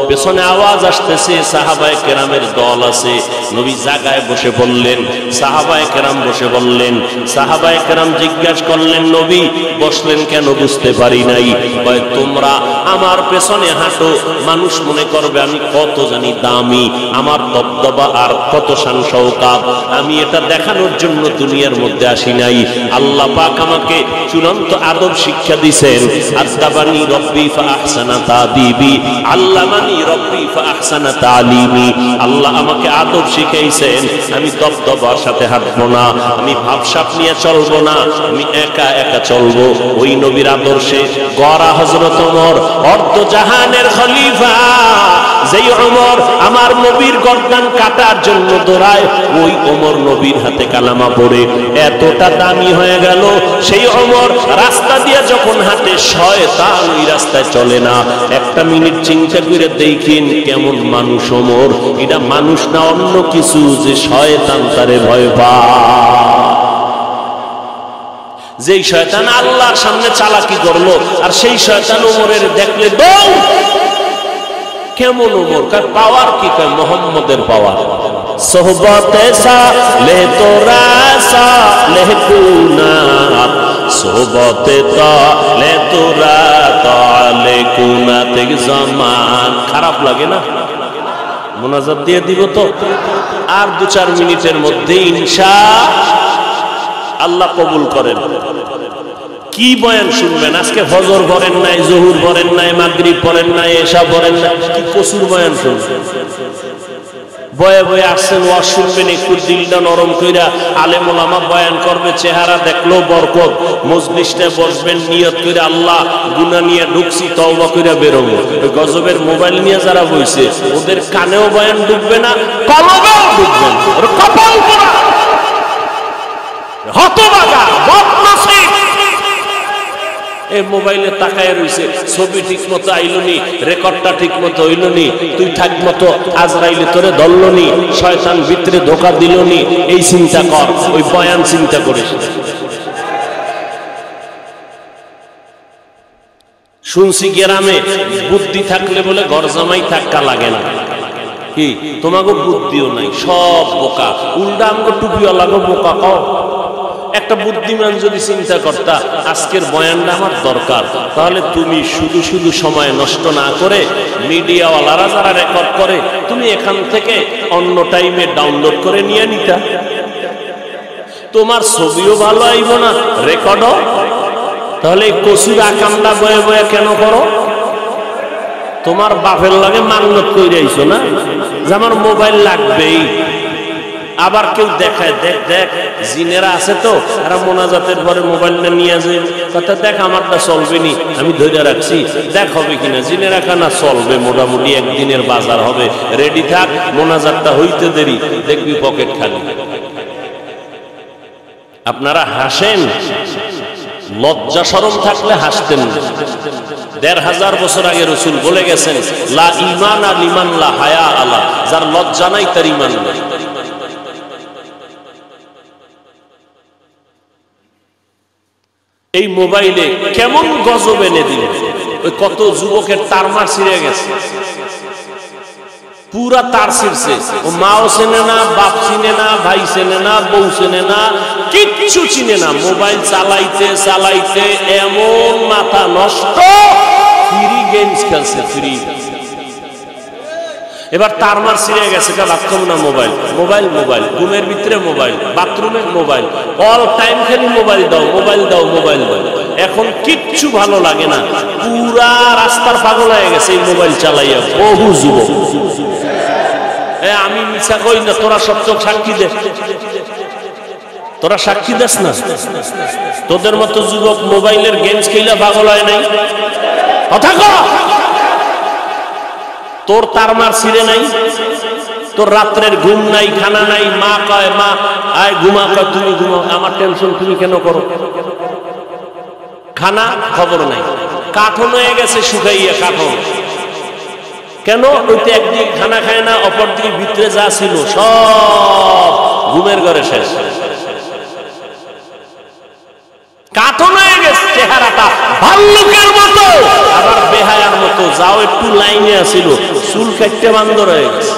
পেছনে আওয়াজ আসতেছে, সাহাবায়ে কেরামের দল আছে। নবী জায়গায় বসে বললেন, সাহাবায়ে কেরাম বসে বললেন। সাহাবায়ে কেরাম জিজ্ঞাসা করলেন, নবী বসলেন কেন? বুঝতে পারি নাই। কয়, তোমরা আমার পেছনে হাঁটো, মানুষ মনে করবে আমি কত জানি দামি, আমার দবদবা আর কত শান শওকাত, আমি এটা দেখানোর জন্য দুনিয়ার মধ্যে আসি নাই। আল্লাহ পাক আমাকে চূড়ান্ত আদব শিক্ষা দিয়েছেন। আদাবানি রব্বি ফাআহসানা তাদিবি, আল্লামানি রব্বি ফাআহসানা তালিমি। আল্লাহ আমাকে আদব শিখাইছেন, আমি দবদবার সাথে হাঁটবো না, আমি ভাবসাব নিয়ে চলবো না, আমি একা একা চলবো। ওই নবীর আদর্শে গড়া হযরত ওমর, অর্ধ জাহানের খলিফা, যেই ওমর আমার নবীর গর্দান কাটার জন্য দৌড়ায়, ওই ওমর নবীর হাতে কালামা পড়ে এতটা দামি হয়ে গেল। সেই ওমর রাস্তা দিয়ে যখন হাঁটে, শয়তান ওই রাস্তায় চলে না। একটা মিনিট চিন্তা করে দেখেন কেমন মানুষ ওমর। এটা মানুষ না অন্য কিছু, যে শয়তান তারে ভয় পায়। যেই শয়তান আল্লাহর সামনে চালাকি করলো, আর সেই শয়তান ওমরের দেখলে দৌড়। কেমন ওমর? কার পাওয়ার কি? কয় মোহাম্মদের পাওয়ার। সোহবতে সালে তোরা সালে কুনাত, সোহবতে তালে তোরা তালে কুনাত। জামান খারাপ লাগে না? মুনাজাত দিয়ে দিব তো, আর 2-4 মিনিটের মধ্যে ইনশাআল্লাহ কবুল করেন। কি বয়ান শুনবেন আজকে? ফজর পড়েন নাই, জোহর পড়েন নাই, মাগরিব পড়েন নাই, এশা পড়েন নাই, কি কসুর বয়ান শুনবেন? বয়ে বয়ে আসছেন, ওয়াজ শুনবেন, একটু দিলটা নরম কইরা আলেম ওলামা বয়ান করবে, চেহারা দেখলো বরকত। মজলিসটায় বসবেন, নিয়ত করে আল্লাহ গুনাহ নিয়ে ঢুকছি, তওবা কইরা বেরোবো। ওই গজবের মোবাইল নিয়ে যারা বইছে, ওদের কানেও বয়ান ঢুকবে না, কলবেও ঢুকবে না। ওর কপাল পোড়া, হতভাগা, বদনসিব। এই মোবাইলে তাকায় রইছে, ছবি ঠিক মতো আইলনি, রেকর্ডটা ঠিক মতো হইলনি, তুই থাক মতো আজরাইলে তোরে ধরলনি, শয়তান ভিতরে ধোকা দিলনি। এই চিন্তা কর, ওই বয়ান চিন্তা করিস। শুনছি গ্রামে বুদ্ধি থাকলে বলে ঘর জামাই ধাক্কা লাগে না। কি তোমাকে বুদ্ধিও নাই, সব বোকা। উল্টা আমাকে টুপিওয়ালাকে বোকা কও। একটা বুদ্ধিমান যদি চিন্তা করতা আজকের বয়ানটা আমার দরকার, তাহলে তুমি শুধু শুধু সময় নষ্ট না করে, মিডিয়াওয়ালারা যারা রেকর্ড করে, তুমি এখান থেকে অন্য টাইমে ডাউনলোড করে নিয়ে নিতা। তোমার ছবিও ভালো আইব না, রেকর্ডও। তাহলে এই কসুর আকামটা বয়ে বয়ে কেন করো? তোমার বাপের লাগে মান্নত কইরা আইছো না যে আমার মোবাইল লাগবেই, আবার কেউ দেখায়, দেখ দেখ জিনেরা আছে তো, এরা মোনাজাতের পরে মোবাইলটা নিয়ে যায়, কথা দেখ আমারটা চলবে নি, আমি ধরে রাখছি, দেখ হবে কিনা। জিনেরা কানা চলবে, মোটামুটি একদিনের বাজার হবে, রেডি থাক, মোনাজাতটা হইতে দেরি, দেখবি পকেট খালি। আপনারা হাসেন, লজ্জা শরম থাকলে হাসতেন না। ১৫০০ বছর আগে রাসূল বলে গেছেন, লা ঈমানা লিমান লা হায়া আলা, যার লজ্জা নাই তার ঈমান নাই। এই মোবাইলে কেমন গজব এনে দিল, ওই কত যুবকের তারমার ছিঁড়ে গেছে, পুরা তার ছিঁড়ছে। ও মাও চেনে না, বাপ চিনে না, ভাই চেনে না, বউ চেনে না, কিচ্ছু চিনে না। মোবাইল চালাইতে চালাইতে এমন মাথা নষ্ট, ফ্রি গেমস খেলছে, ফ্রি। এবার তারমার ছিঁড়ে গেছে, বাথরুম না মোবাইল, মোবাইল মোবাইল, রুমের ভিতরে মোবাইল, বাথরুমে মোবাইল, অল টাইম খালি মোবাইল দাও, মোবাইল দাও, মোবাইল দাও। এখন কিচ্ছু ভালো লাগে না, পুরা রাস্তার পাগল হয়ে গেছে এই মোবাইল চালাইয়া বহু যুবক। আমি মিছা কই না, তোরা সব চোখ সাক্ষী দে, তোরা সাক্ষী দেস না? তোদের মতো যুবক মোবাইলের গেমস খেলা পাগল হয় নাই? কথা কও। তোর তারমার ছিঁড়ে নাই, তোর রাত্রের ঘুম নাই, খানা নাই, মা কয় মা আয় ঘুমা, কয় তুমি ঘুমাও, আমার টেনশন তুমি কেন করো? খানা খবর নাই, কাঠন হয়ে গেছে শুকাইয়া কাঠন। কেন? ওইতে একদিন খানা খায় না, অপর দিকে ভিতরে যা ছিল সব ঘুমের ঘরে শেষ, কাঠন হয়ে গেছে চেহারাটা, ভাল্লুকের মতো, আবার বেহায়ার মতো। যাও একটু লাইনে আসিল, চুল কাটতে বান্দর হয়ে গেছে।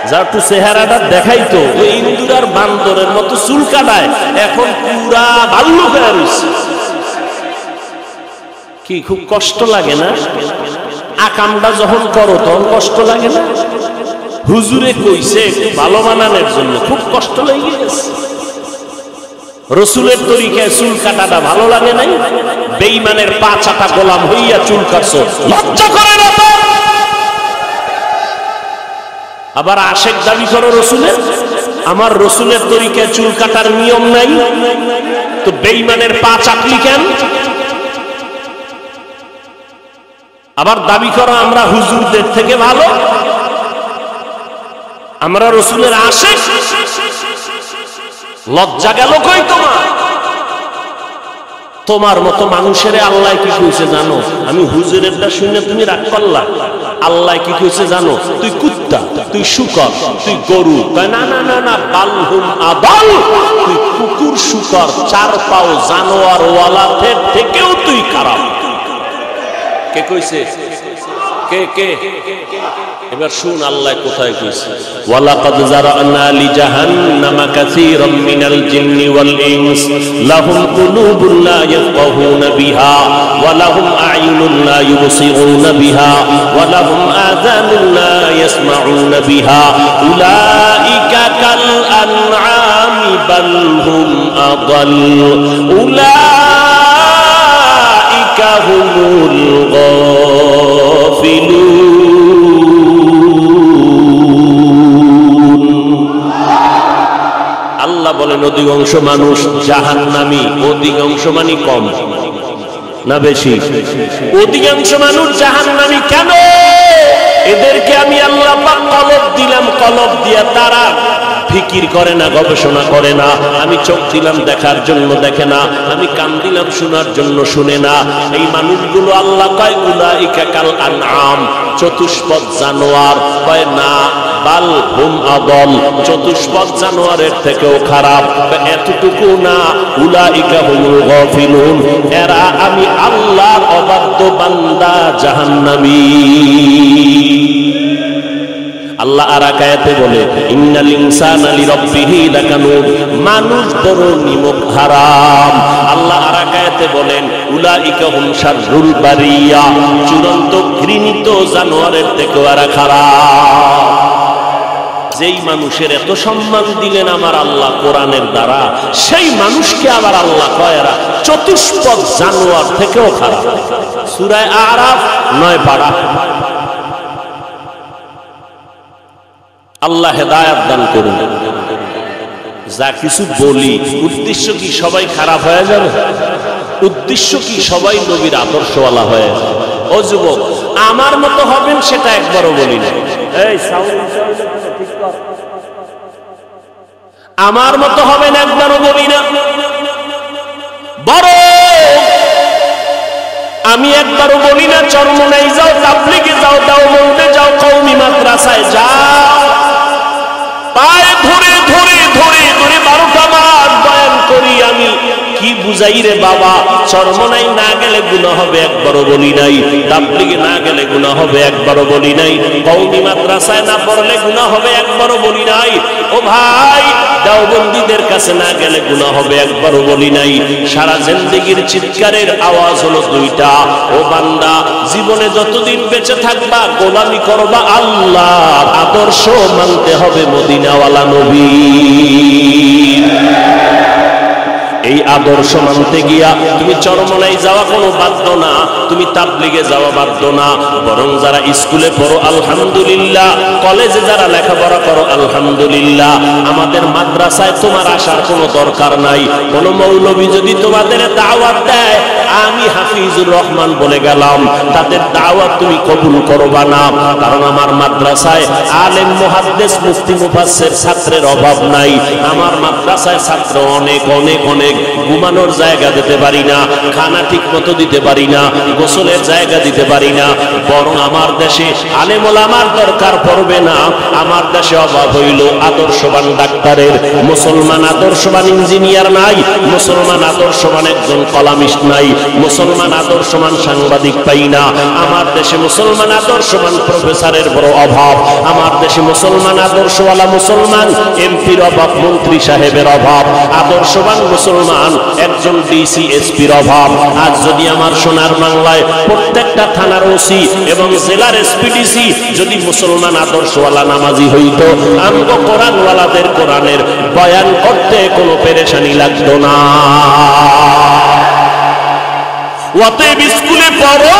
যা একটু চেহারাটা দেখাইতো, ওই ইন্দুরার বান্দরের মতো চুল কাটায়, এখন পুরা ভাল্লুক হয়ে রয়েছে। কি খুব কষ্ট লাগে না? আকামটা যখন করো তখন কষ্ট লাগে না? হুজুরে কইছে একটু ভালো বানানোর জন্য, খুব কষ্ট লেগে গেছে। রসুলের তরিকায় চুল কাটাটা ভালো লাগে নাই? বেঈমানের পা চাটা গোলাম হইয়া চুল কাটছো, লজ্জা করে না তো? আবার আশেক দাবি করো রসুলের, আমার রসুলের তরিকায় চুল কাটার নিয়ম নাই, তো বেঈমানের পা চাটলি কেন? আবার দাবি করো আমরা হুজুরদের থেকে ভালো, আমরা রসুলের আশেক। লজ্জা গেল কই তোমার? তোমার মতো মানুষের আল্লাহ কি কইছে জানো? আমি হুজুরেরটা শুনে তুমি রাগ করলা। আল্লাহ কি কইছে জানো? তুই কুত্তা, তুই শুকর, তুই গরু। না না না না, বালহুম আদাল, তুই কুকুর শুকর চার পাও জানোয়ার ওয়ালাদের থেকেও তুই খারাপ। কে কইছে? কে কে? এবার শুন আল্লাহ কোথায় কইছে, ওয়ালাকাদ জারানা লিজাহান্নামা কাসীরাম মিনাল জিন্নি ওয়াল ইনস লাহুম কুলুবুন লা ইয়াফকাহুনা বিহা ওয়া লাহুম আ'য়ুনুন লা ইউবসিরুনা বিহা ওয়া লাহুম আযানুন লা ইয়াসমাউনা বিহা উলাইকা কাল আনআমি বাল হুম আদাল উলাইকা হুমুল গাফিলুন। আল্লাহ বলেন অধিকাংশ মানুষ জাহান্নামী। অধিকাংশ মানে কম না বেশি? অধিকাংশ মানুষ জাহান্নামী। কেন? এদেরকে আমি আল্লাহ পাক কলব দিলাম, কলব দিয়া তারা ফিকির করে না, গবেষণা করে না। আমি চোখ দিলাম দেখার জন্য দেখে না, আমি কান দিলাম শোনার জন্য শুনে না। এই মানুষগুলো আল্লাহ কয় উলাইকা কাল আনআম, চতুষ্পদ জানোয়ার। কয় না, বাল হুম আদল, চতুষ্পদ জানোয়ারের থেকেও খারাপ। এতটুকু না, উলাইকা হুমুল গাফিলুন, এরা আমি আল্লাহর অবাধ্য বান্দা, জাহান্নামী। আল্লাহ আর এক আয়াতে বলে ইন্নাল ইনসানা লিরাব্বিহি লাকানুদ, মানুষ বড় নিমক হারাম। আল্লাহ আর এক আয়াতে বলেন উলাইকা হুম শাররুল বারিয়া, চূড়ান্ত ঘৃণিত জানোয়ারের থেকেও এরা খারাপ। যেই মানুষের এত সম্মান দিলেন আমার আল্লাহ কোরআনের দ্বারা, সেই মানুষকে আবার আল্লাহ কয় এরা চতুষ্পদ জানোয়ার থেকেও খারাপ। সূরা আরাফ 9 পারা। আল্লাহ হেদায়েত দান করুন। যা কিছু বলি উদ্দেশ্য কি সবাই খারাপ হয়ে যাবে? উদ্দেশ্য কি সবাই নবীর আদর্শওয়ালা হয়ে যাবে? ও যুবক, আমার মতো হবেন সেটা একবারও বলি না। এই আমার মতো হবেন একবারও বলি না, বড় আমি একবারও বলি না চরমনাই যাও, তাবলীগে যাও, দাওবন্দে যাও, কওমি মাদ্রাসায় যাও, পায়ে ধরে ধরে ধরে ধরে 12টা মাস বয়ান করি আমি। কি বুঝাই রে বাবা, চরমনাই না গেলে গুনাহ হবে একবারও বলি নাই, তাবলীগে না গেলে গুনাহ হবে একবারও বলি নাই, কওমি মাদ্রাসায় না পড়লে গুনাহ হবে একবারও বলি নাই। ও ভাই, দেওবন্দীদের কাছে না গেলে গুনাহ হবে একবারও বলি নাই। সারা জিন্দেগির চিৎকারের আওয়াজ হলো দুইটা, ও বান্দা জীবনে যতদিন বেঁচে থাকবা গোলামি করবা আল্লাহ, আদর্শ মানতে হবে মদিনাওয়ালা নবী। এই আদর্শ মানতে গিয়া তুমি চরমনাই যাওয়া কোনো বাধ্য না, তুমি তাবলীগে যাওয়া বাধ্য না, বরং যারা স্কুলে পড়ো আলহামদুলিল্লাহ, কলেজে যারা লেখাপড়া করো আলহামদুলিল্লাহ, আমাদের মাদ্রাসায় তোমার আসার কোনো দরকার নাই। কোনো মৌলবী যদি তোমাদের দাওয়াত দেয়, আমি হাফিজুর রহমান বলে গেলাম, তাদের দাওয়াত তুমি কবুল করবা না, কারণ আমার মাদ্রাসায় আলেম মুহাদ্দিস মুফতি মুফাসসির ছাত্রের অভাব নাই। আমার মাদ্রাসায় ছাত্র অনেক অনেক অনেক, ঘুমানোর জায়গা দিতে পারি না, খানা ঠিক মতো দিতে পারি না, গোসলের জায়গা দিতে পারি না, বরং আমার দেশে আলেম ওলামার দরকার পড়বে না। আমার দেশে অভাব হইল আদর্শবান ডাক্তারের, মুসলমান আদর্শবান ইঞ্জিনিয়ার নাই, মুসলমান আদর্শবান একজন কলামিস্ট নাই, মুসলমান আদর্শবান সাংবাদিক পাই না। আমার দেশে মুসলমান আদর্শবান প্রফেসরের বড় অভাব, আমার দেশে মুসলমান আদর্শওয়ালা মুসলমান এমপির অভাব, মন্ত্রী সাহেবের অভাব, আদর্শবান মুসলমান একজন ডিসি এসপির অভাব। আজ যদি আমার সোনার বাংলায় প্রত্যেকটা থানার ওসি এবং জেলার এসপিডিসি যদি মুসলমান আদর্শওয়ালা নামাজি হইত, আমগো কোরআনওয়ালাদের কোরআনের বয়ান করতে কোনো পেরেশানি লাগতো না। অতএব স্কুলে পড়ো,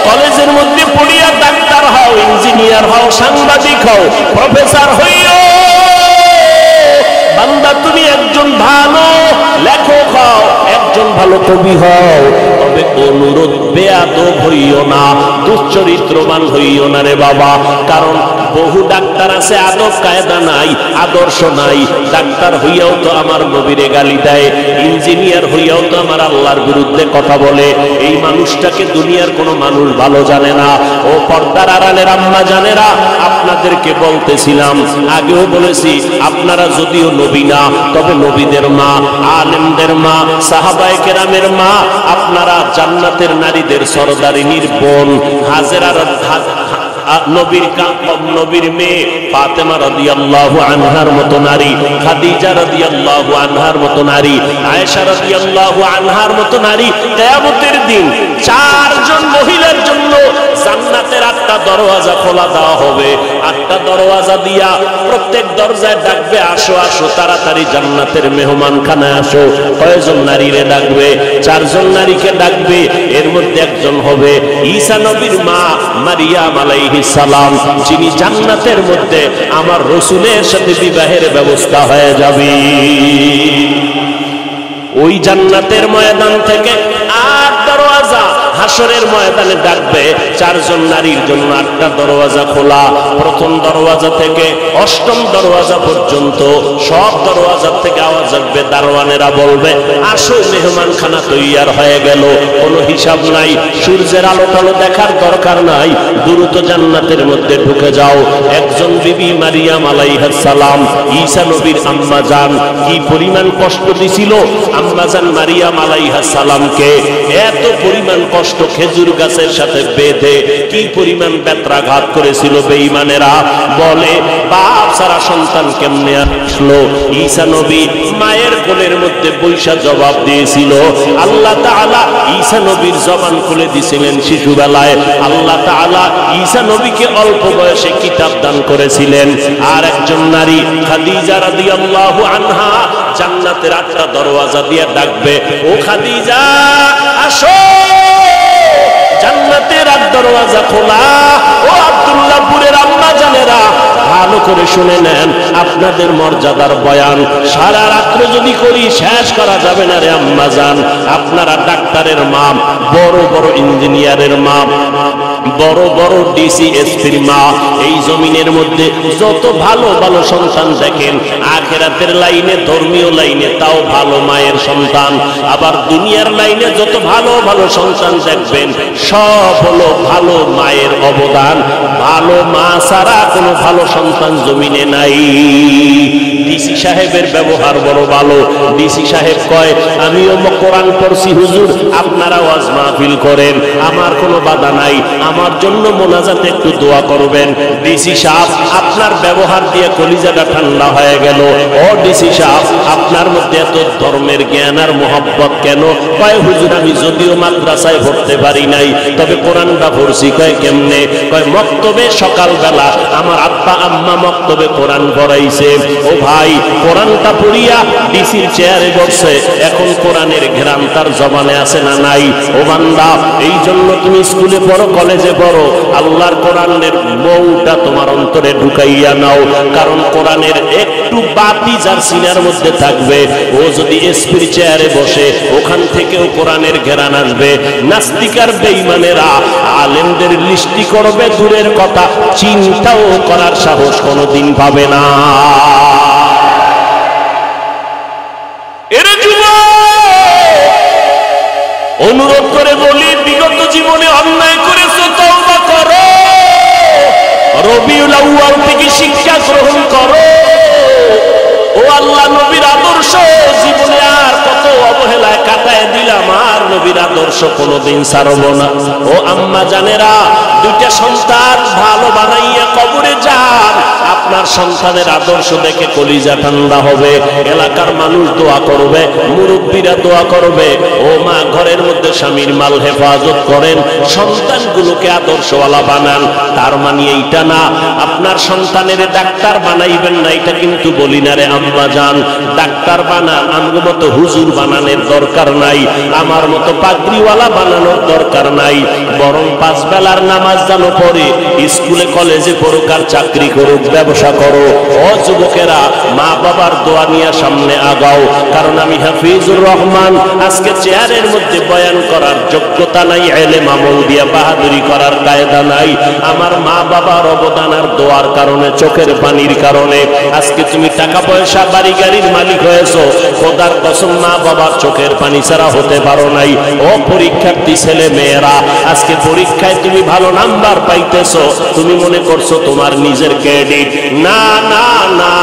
কলেজের মধ্যে পড়িয়া ডাক্তার হও, ইঞ্জিনিয়ার হও, সাংবাদিক হও, প্রফেসর হইও, বান্দা তুমি একজন ভালো লেখক হও, একজন ভালো কবি হও, তবে অনুরোধ বেয়াদব হইও না, দুশ্চরিত্রবান হইও না রে বাবা। কারণ বহু ডাক্তার আছে আদব কায়দা নাই, আদর্শ নাই, ডাক্তার হইয়াও তো আমার নবীরে গালি দেয়, ইঞ্জিনিয়ার হইয়াও তো আমার আল্লাহর বিরুদ্ধে কথা বলে। এই মানুষটাকে দুনিয়ার কোনো মানুষ ভালো জানে না। ও পর্দার আড়ালের আম্মা জানেরা, আপনাদেরকে বলতেছিলাম, আগেও বলেছি, আপনারা যদিও নবী না, তবে নবীদের মা, আলেমদের মা, সাহাবায়ে কেরামের মা, আপনারা জান্নাতের নারীদের সরদারিনীর বোন, হাজেরার নবীর মেয়ে ফাতেমা রাদিয়াল্লাহু আনহার মতো নারী, খাদিজা রাদিয়াল্লাহু আনহার মতো নারী, আয়েশা রাদিয়াল্লাহু আনহার মতো নারী। কিয়ামতের দিন 4 জন মহিলার জন্য জান্নাতের 8টা দরওয়াজা খোলা দেওয়া হবে। 8টা দরওয়াজা দিয়া প্রত্যেক দরজায় ডাকবে, আসো আসো তাড়াতাড়ি জান্নাতের মেহমানখানায় আসো। কয়জন নারীরে ডাকবে? 4 জন নারীকে ডাকবে। এর মধ্যে একজন হবে ঈসা নবীর মা মারিয়াম আলাইহিস সালাম, যিনি জান্নাতের মধ্যে আমার রাসূলের সাথে বিবাহের ব্যবস্থা হয়ে যাবে। ওই জান্নাতের ময়দান থেকে 8 দরওয়াজা হাসরের ময়দানে ডাকবে। 4 জন নারীর জন্য 8টা দরওয়াজা খোলা। প্রথম দরওয়াজা থেকে 8ম দরওয়াজা পর্যন্ত সব দরওয়াজার থেকে আওয়াজ আসবে, দারোয়ানেরা বলবে, আসো মেহমানখানা তৈয়ার হয়ে গেল। কোনো হিসাব নাই, সূর্যের আলো টালো দেখার দরকার নাই, দ্রুত জান্নাতের মধ্যে ঢুকে যাও। একজন বিবি মারিয়াম আলাইহিস সালাম, ঈসা নবীর আম্মা জান, কি পরিমাণ কষ্ট দিছিল আম্মা জান মারিয়াম আলাইহিস সালামকে। এত পরিমাণ কষ্ট, খেজুর গাছের সাথে বেঁধে কি পরিমাণ বেত্রাঘাত করেছিল বেঈমানেরা। বলে, বাপ সারা সন্তান কেমনে আসলো? ঈসা নবী মায়ের কোলের মধ্যে বৈশা জবাব দিয়েছিল। আল্লাহ তাআলা ঈসা নবীর জবান খুলে দিয়েছিলেন শিশুবেলায়। আল্লাহ তাআলা ঈসা নবীকে অল্প বয়সে কিতাব দান করেছিলেন। আর একজন নারী খাদিজা রাদিয়াল্লাহু আনহা জান্নাতের 8টা দরওয়াজা দিয়ে ডাকবে, ও খাদিজা আসো, জান্নাতের 8 দরওয়াজা খোলা। ও আব্দুল্লাহপুরের আম্মা জানেরা, ভালো করে শুনে নেন, আপনাদের মর্যাদার বয়ান সারা রাত্র যদি করি শেষ করা যাবে না রে আম্মা জান। আপনারা ডাক্তারের মা, বড় বড় ইঞ্জিনিয়ারের মা, বড় বড় ডিসি এসপির মা, এই জমিনের মধ্যে যত ভালো ভালো সন্তান দেখেন আখিরাতের লাইনে, ধর্মীয় লাইনে তাও ভালো মায়ের সন্তান, আবার দুনিয়ার লাইনে যত ভালো ভালো সন্তান দেখবেন সব হলো ভালো মায়ের অবদান। ভালো মা ছাড়া কোনো ভালো সন্তান জমিনে নাই। ডিসি সাহেবের ব্যবহার বড় ভালো। ডিসি সাহেব কয় আমিও কোরআন পড়ছি হুজুর, আপনারা ওয়াজ মাহফিল করেন, আমার কোনো বাধা নাই, আমার জন্য মোনাজাতে একটু দোয়া করবেন। ডিসি সাহেব আপনার ব্যবহার দিয়ে কলিজাটা ঠান্ডা হয়ে গেল। ও ডিসি সাহেব আপনার মধ্যে এত ধর্মের জ্ঞান আর মোহাব্বত কেন? কয় হুজুর আমি যদিও মাদ্রাসায় পড়তে পারি নাই, তবে কোরআনটা পড়ছি। কয় কেমনে? কয় মক্তবে সকালবেলা আমার আব্বা আম্মা মক্তবে কোরআন পড়াইছে। ও ভাই, কোরআনটা পড়িয়া ডিসির চেয়ারে বসছে, এখন কোরআনের ঘ্রাণ তার জবানে আছে না নাই? ও বান্দা, এই জন্য তুমি স্কুলে পড়ো, কলেজে পড়ো, আল্লাহর কোরআনের মৌটা তোমার অন্তরে ঢুকাইয়া নাও। কারণ কোরআনের একটু বাতি যার সিনার মধ্যে থাকবে, ও যদি এসপির চেয়ারে বসে ওখান থেকেও কোরআনের ঘ্রাণ আসবে। নাস্তিকার বেঈমানেরা আলেমদের লিস্টি করবে দূরের কথা, চিন্তাও করার সাহস কোনোদিন পাবে না। অনুরোধ করে বলি, বিগত জীবনে অন্যায় করেছো, তওবা করো, রবিউল আউয়াল থেকে শিক্ষা গ্রহণ করো। ও আল্লাহ, নবীর আদর্শ জীবনে আর কত অবহেলায় কাটায় দিলাম, আর নবীর আদর্শ কোনোদিন ছাড়ব না। ও আম্মা জানেরা, দুইটা সন্তান ভালো বানাইয়া কবরে যান, আপনার সন্তানের আদর্শ দেখে কলিজা ঠান্ডা হবে, এলাকার মানুষ দোয়া করবে, মুরব্বীরা দোয়া করবে। ও মা, ঘরের মধ্যে স্বামীর মাল হেফাজত করেন, সন্তানগুলোকে আদর্শওয়ালা বানান। তার মানে এইটা না আপনার সন্তানের ডাক্তার বানাইবেন না, এটা কিন্তু বলি না রে আম্মা জান। ডাক্তার বানান, আমার মতো হুজুর বানানোর দরকার নাই, আমার মতো পাগড়িওয়ালা বানানোর দরকার নাই। বরং 5 বেলার নামাজ জানো পড়ে, স্কুলে কলেজে পড়ুক আর চাকরি করুক, ব্যবসা করো। ও যুবকেরা, মা বাবার দোয়া নিয়ে সামনে আগাও। কারণ আমি হাফিজুর রহমান, আজকে চেয়ারের মধ্যে বয়ান করার যোগ্যতা নাই, ইলম আমল দিয়া বাহাদুরি করার কায়দা নাই। আমার মা বাবার অবদান আর দোয়ার কারণে, চোখের পানির কারণে আজকে তুমি টাকা পয়সা বাড়ি গাড়ির মালিক হয়েছো। খোদার কসম, মা বাবার চোখের পানি ছাড়া হতে পারো নাই। ও পরীক্ষার্থী ছেলে মেয়েরা, আজকে পরীক্ষায় তুমি ভালো নাম্বার পাইতেছো, তুমি মনে করছো তোমার নিজের ক্রেডিট। না না না,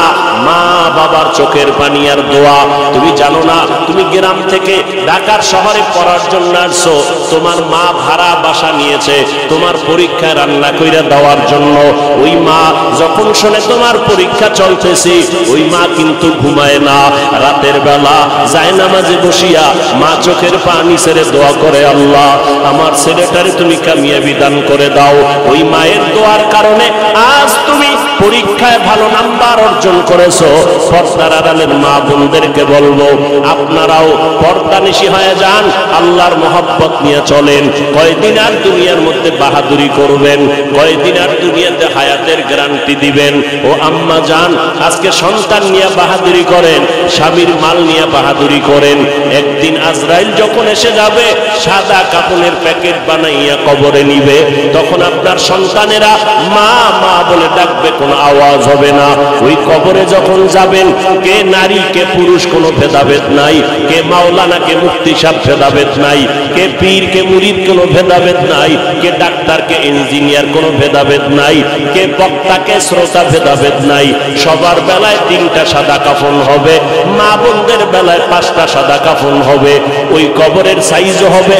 মা বাবার চোখের পানি আর দোয়া। তুমি জানো না, তুমি গ্রাম থেকে ঢাকার শহরে পড়ার জন্য আসছো, তোমার মা ভাড়া বাসা নিয়েছে তোমার পরীক্ষায় রান্না কইরা দেওয়ার জন্য। ওই মা যখন শুনে তোমার পরীক্ষা চলতেছে, ওই মা কিন্তু ঘুমায় না, রাতের বেলা যায় নামাজে বসিয়া মা চোখের পানি ছেড়ে দোয়া করে, আল্লাহ আমার ছেলেটারে তুমি কামিয়াবি দান করে দাও। ওই মায়ের দোয়ার কারণে আজ তুমি পরীক্ষায় ভালো নাম্বার অর্জন করেছো। পর্দার আড়ালের মা বোনদেরকে বলবো, আপনারাও পর্দানিশী হয়ে যান, আল্লাহর মহব্বত নিয়ে চলেন। কয়দিন আর দুনিয়ার মধ্যে বাহাদুরি করবেন, কয়দিন আর দুনিয়াতে হায়াতের গ্যারান্টি দিবেন। ও আম্মা জান, আজকে সন্তান নিয়ে বাহাদুরি করেন, স্বামীর মাল নিয়ে বাহাদুরি করেন। একদিন আজরাইল যখন এসে যাবে, সাদা কাপড়ের প্যাকেট বানাইয়া কবরে নিবে, তখন আপনার সন্তানেরা মা মা বলে ডাকবে, কোনো আওয়াজ হবে না। ওই কবরে যখন যাবেন, কে নারী কে পুরুষ কোনো ভেদাভেদ নাই, কে মাওলানা কে মুফতি সাহেব ভেদাভেদ নাই, কে পীর কে মুরিদ কোনো ভেদাভেদ নাই, কে ডাক্তার কে ইঞ্জিনিয়ার কোনো ভেদাভেদ নাই, কে বক্তা কে শ্রোতা ভেদাভেদ নাই। সবার বেলায় 3টা সাদা কাফন হবে, মা বোনদের বেলায় 5টা সাদা কাফন হবে। ওই কবরের সাইজও হবে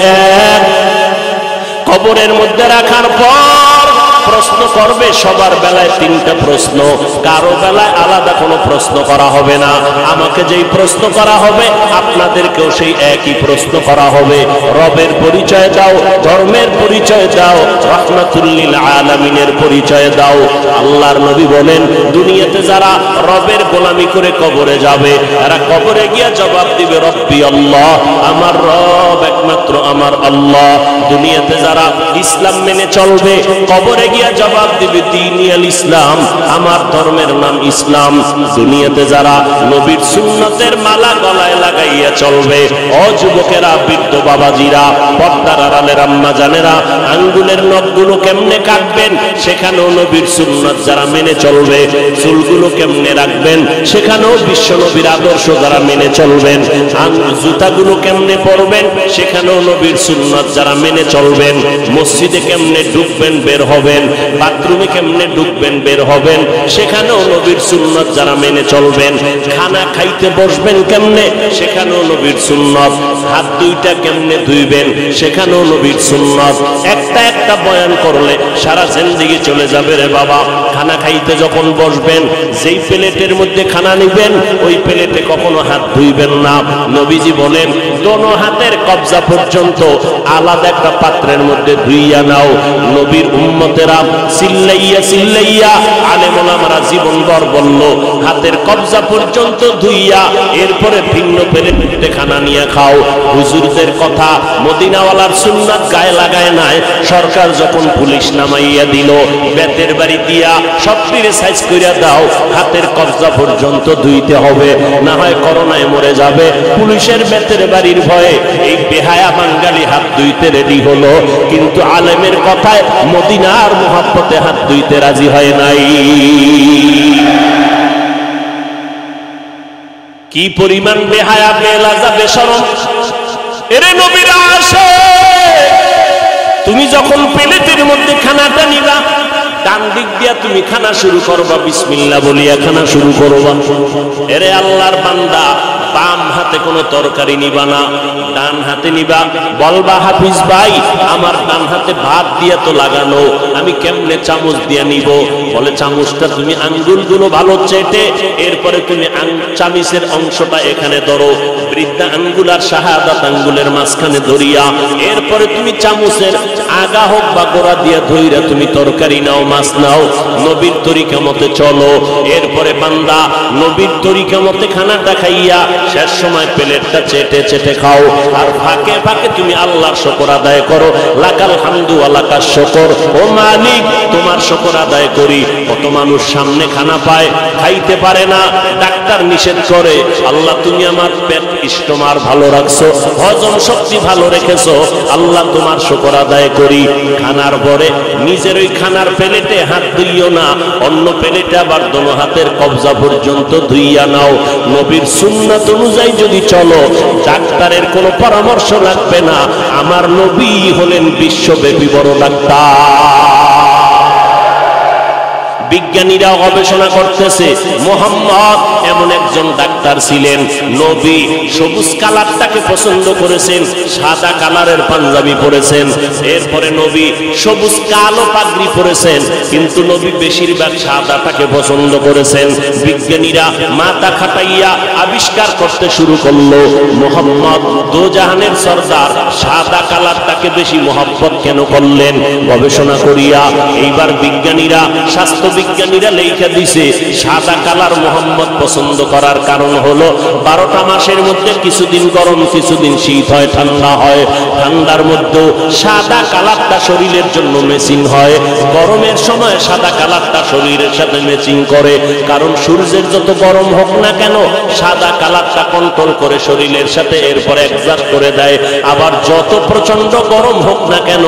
এক। কবরের মধ্যে রাখার পর প্রশ্ন করবে, সবার বেলায় 3টা প্রশ্ন, কারো বেলায় আলাদা কোনো প্রশ্ন করা হবে না। আমাকে যেই প্রশ্ন করা হবে, আপনাদেরকেও সেই একই প্রশ্ন করা হবে। রবের পরিচয় দাও, ধর্মের পরিচয় দাও, রাহমাতুল লিল আলামিনের পরিচয় দাও। আল্লাহর নবী বলেন, দুনিয়াতে যারা রবের গোলামি করে কবরে যাবে, এরা কবরে গিয়া জবাব দিবে, রব্বি আল্লাহ, আমার রব একমাত্র আমার আল্লাহ। দুনিয়াতে যারা ইসলাম মেনে চলবে, কবরে গিয়া জবাব দিবে দীনি আল ইসলাম, আমার ধর্মের নাম ইসলাম। দুনিয়াতে যারা নবীর সুন্নতের মালা গলায় লাগাইয়া চলবে, ও যুবকেরা, বৃদ্ধ বাবাজিরা, পর্দার আড়ালের আম্মা জানেরা, আঙ্গুলের নখগুলো কেমনে কাটবেন সেখানেও নবীর সুন্নত যারা মেনে চলবে, চুলগুলো কেমনে রাখবেন সেখানেও বিশ্ব নবীর আদর্শ যারা মেনে চলবেন, জুতাগুলো কেমনে পরবেন সেখানেও নবীর সুন্নত যারা মেনে চলবেন, মসজিদে কেমনে ঢুকবেন বের হবেন, বাথরুমে কেমনে ঢুকবেন বের হবেন সেখানেও নবীর সুন্নত যারা মেনে চলবেন, খানা খাইতে বসবেন কেমনে সেখানেও নবীর সুন্নত, হাত দুইটা কেমনে ধুইবেন সেখানেও নবীর সুন্নত। একটা একটা বয়ান করলে সারা জিন্দেগি চলে যাবে রে বাবা। খানা খাইতে যখন বসবেন, যেই প্লেটের মধ্যে খানা নিবেন ওই প্লেটে কখনো হাত ধুইবেন না। নবীজি বলেন দোনো হাতের কবজা পর্যন্ত আলাদা একটা পাত্রের মধ্যে ধুইয়া নাও। নবীর উম্মতেরা চিল্লাইয়া চিল্লাইয়া আলেম ওলামারা জীবনভর বলল হাতের কবজা পর্যন্ত ধুইয়া এরপরে ভিন্ন প্লেটে খানা নিয়ে খাও। হুজুরদের কথা, মদিনাওয়ালার সুন্নাত গায়ে লাগায় নাই। সরকার যখন পুলিশ নামাইয়া দিল, বেতের বাড়ি দিয়া সবটিরে সাইজ কইরা দাও, হাতের কবজা পর্যন্ত ধুইতে হবে, না হয় করোনায় মরে যাবে। পুলিশের বেতের বাড়ির ভয়ে এই বেহায়া বাঙালি হাত ধুইতে রেডি হলো, কিন্তু আলেমের কথায় মদিনার মুহাব্বতে হাত ধুইতে রাজি হয় নাই। কি পরিমাণ বেহায়া, বেলাজা, বেশরম এরে নবীর আসে। তুমি যখন প্লেটের মধ্যে খানাটা নিবা, ডান দিক দিয়া তুমি খানা শুরু করবা, বিসমিল্লাহ বলিয়া খানা শুরু করবা। এরে আল্লাহর বান্দা, বাম হাতে কোনো তরকারি নিবা না, ডান হাতে নিবা। বলবা হাফিজ ভাই আমার ডান হাতে ভাত দিয়া তো লাগানো, আমি কেমনে চামচ দিয়া নিব? বলে চামচটা তুমি আঙ্গুলগুলো ভালো চেটে এরপরে তুমি চামিচের অংশটা এখানে ধরো, বৃদ্ধা আঙ্গুল আর শাহাদাত আঙ্গুলের মাঝখানে ধরিয়া এরপরে তুমি চামচের আগা হোক বা গোড়া দিয়া ধইরা তুমি তরকারি নাও, মাছ নাও, নবীর তরিকা মতে চলো। এরপরে বান্দা নবীর তরিকা মতে খানাটা খাইয়া শেষ সময় প্লেটটা চেটে চেটে খাও, আর ফাঁকে ফাঁকে তুমি আল্লাহর শুকর আদায় করো। লাকাল হামদু ওয়া লাকাশ শুকর, ও মালিক তোমার শুকর আদায় করি। কত মানুষ সামনে খানা পায়, খাইতে পারে না, ডাক্তার নিষেধ করে, আল্লাহ তুমি আমার পেট ইষ্টমার ভালো রাখছো, হজম শক্তি ভালো রেখেছো, আল্লাহ তোমার শুকর আদায় করি। খানার পরে নিজের ওই খানার প্লেটে হাত ধুইও না, অন্য প্লেটে আবার দোনো হাতের কবজা পর্যন্ত ধুইয়া নাও। নবীর সুন্নাত অনুযায়ী যদি চলো, ডাক্তারের কোনো পরামর্শ লাগবে না। আমার নবী হলেন বিশ্বব্যাপী বড় ডাক্তার। বিজ্ঞানীরা গবেষণা করতেছে মুহাম্মদ এমন একজন ডাক্তার ছিলেন, নবী সবুজ কালারটাকে পছন্দ করেছেন, সাদা কালারের পাঞ্জাবি পরেছেন, এরপরে নবী সবুজ কালো পাগড়ি পরেছেন, কিন্তু নবী বেশিরভাগ সাদাটাকে পছন্দ করেছেন। বিজ্ঞানীরা মাথা খাটাইয়া আবিষ্কার করতে শুরু করলো মুহাম্মদ দোজাহানের সরদার সাদা কালারটাকে বেশি মহব্বত কেন করলেন। গবেষণা করিয়া এইবার বিজ্ঞানীরা, স্বাস্থ্য বিজ্ঞানীরা লেখা দিছে সাদা কালার মুহাম্মদ পছন্দ করার কারণ হলো 12টা মাসের মধ্যে কিছুদিন গরম, কিছুদিন শীত হয়, ঠান্ডা হয়। ঠান্ডার মধ্যে সাদা কালারটা শরীরের জন্য ম্যাচিং হয়, গরমের সময় সাদা কালারটা শরীরের সাথে ম্যাচিং করে। কারণ সূর্যের যত গরম হোক না কেন, সাদা কালারটা কন্ট্রোল করে শরীরের সাথে, এরপরে অ্যাডজাস্ট করে দেয়। আবার যত প্রচন্ড গরম হোক না কেন,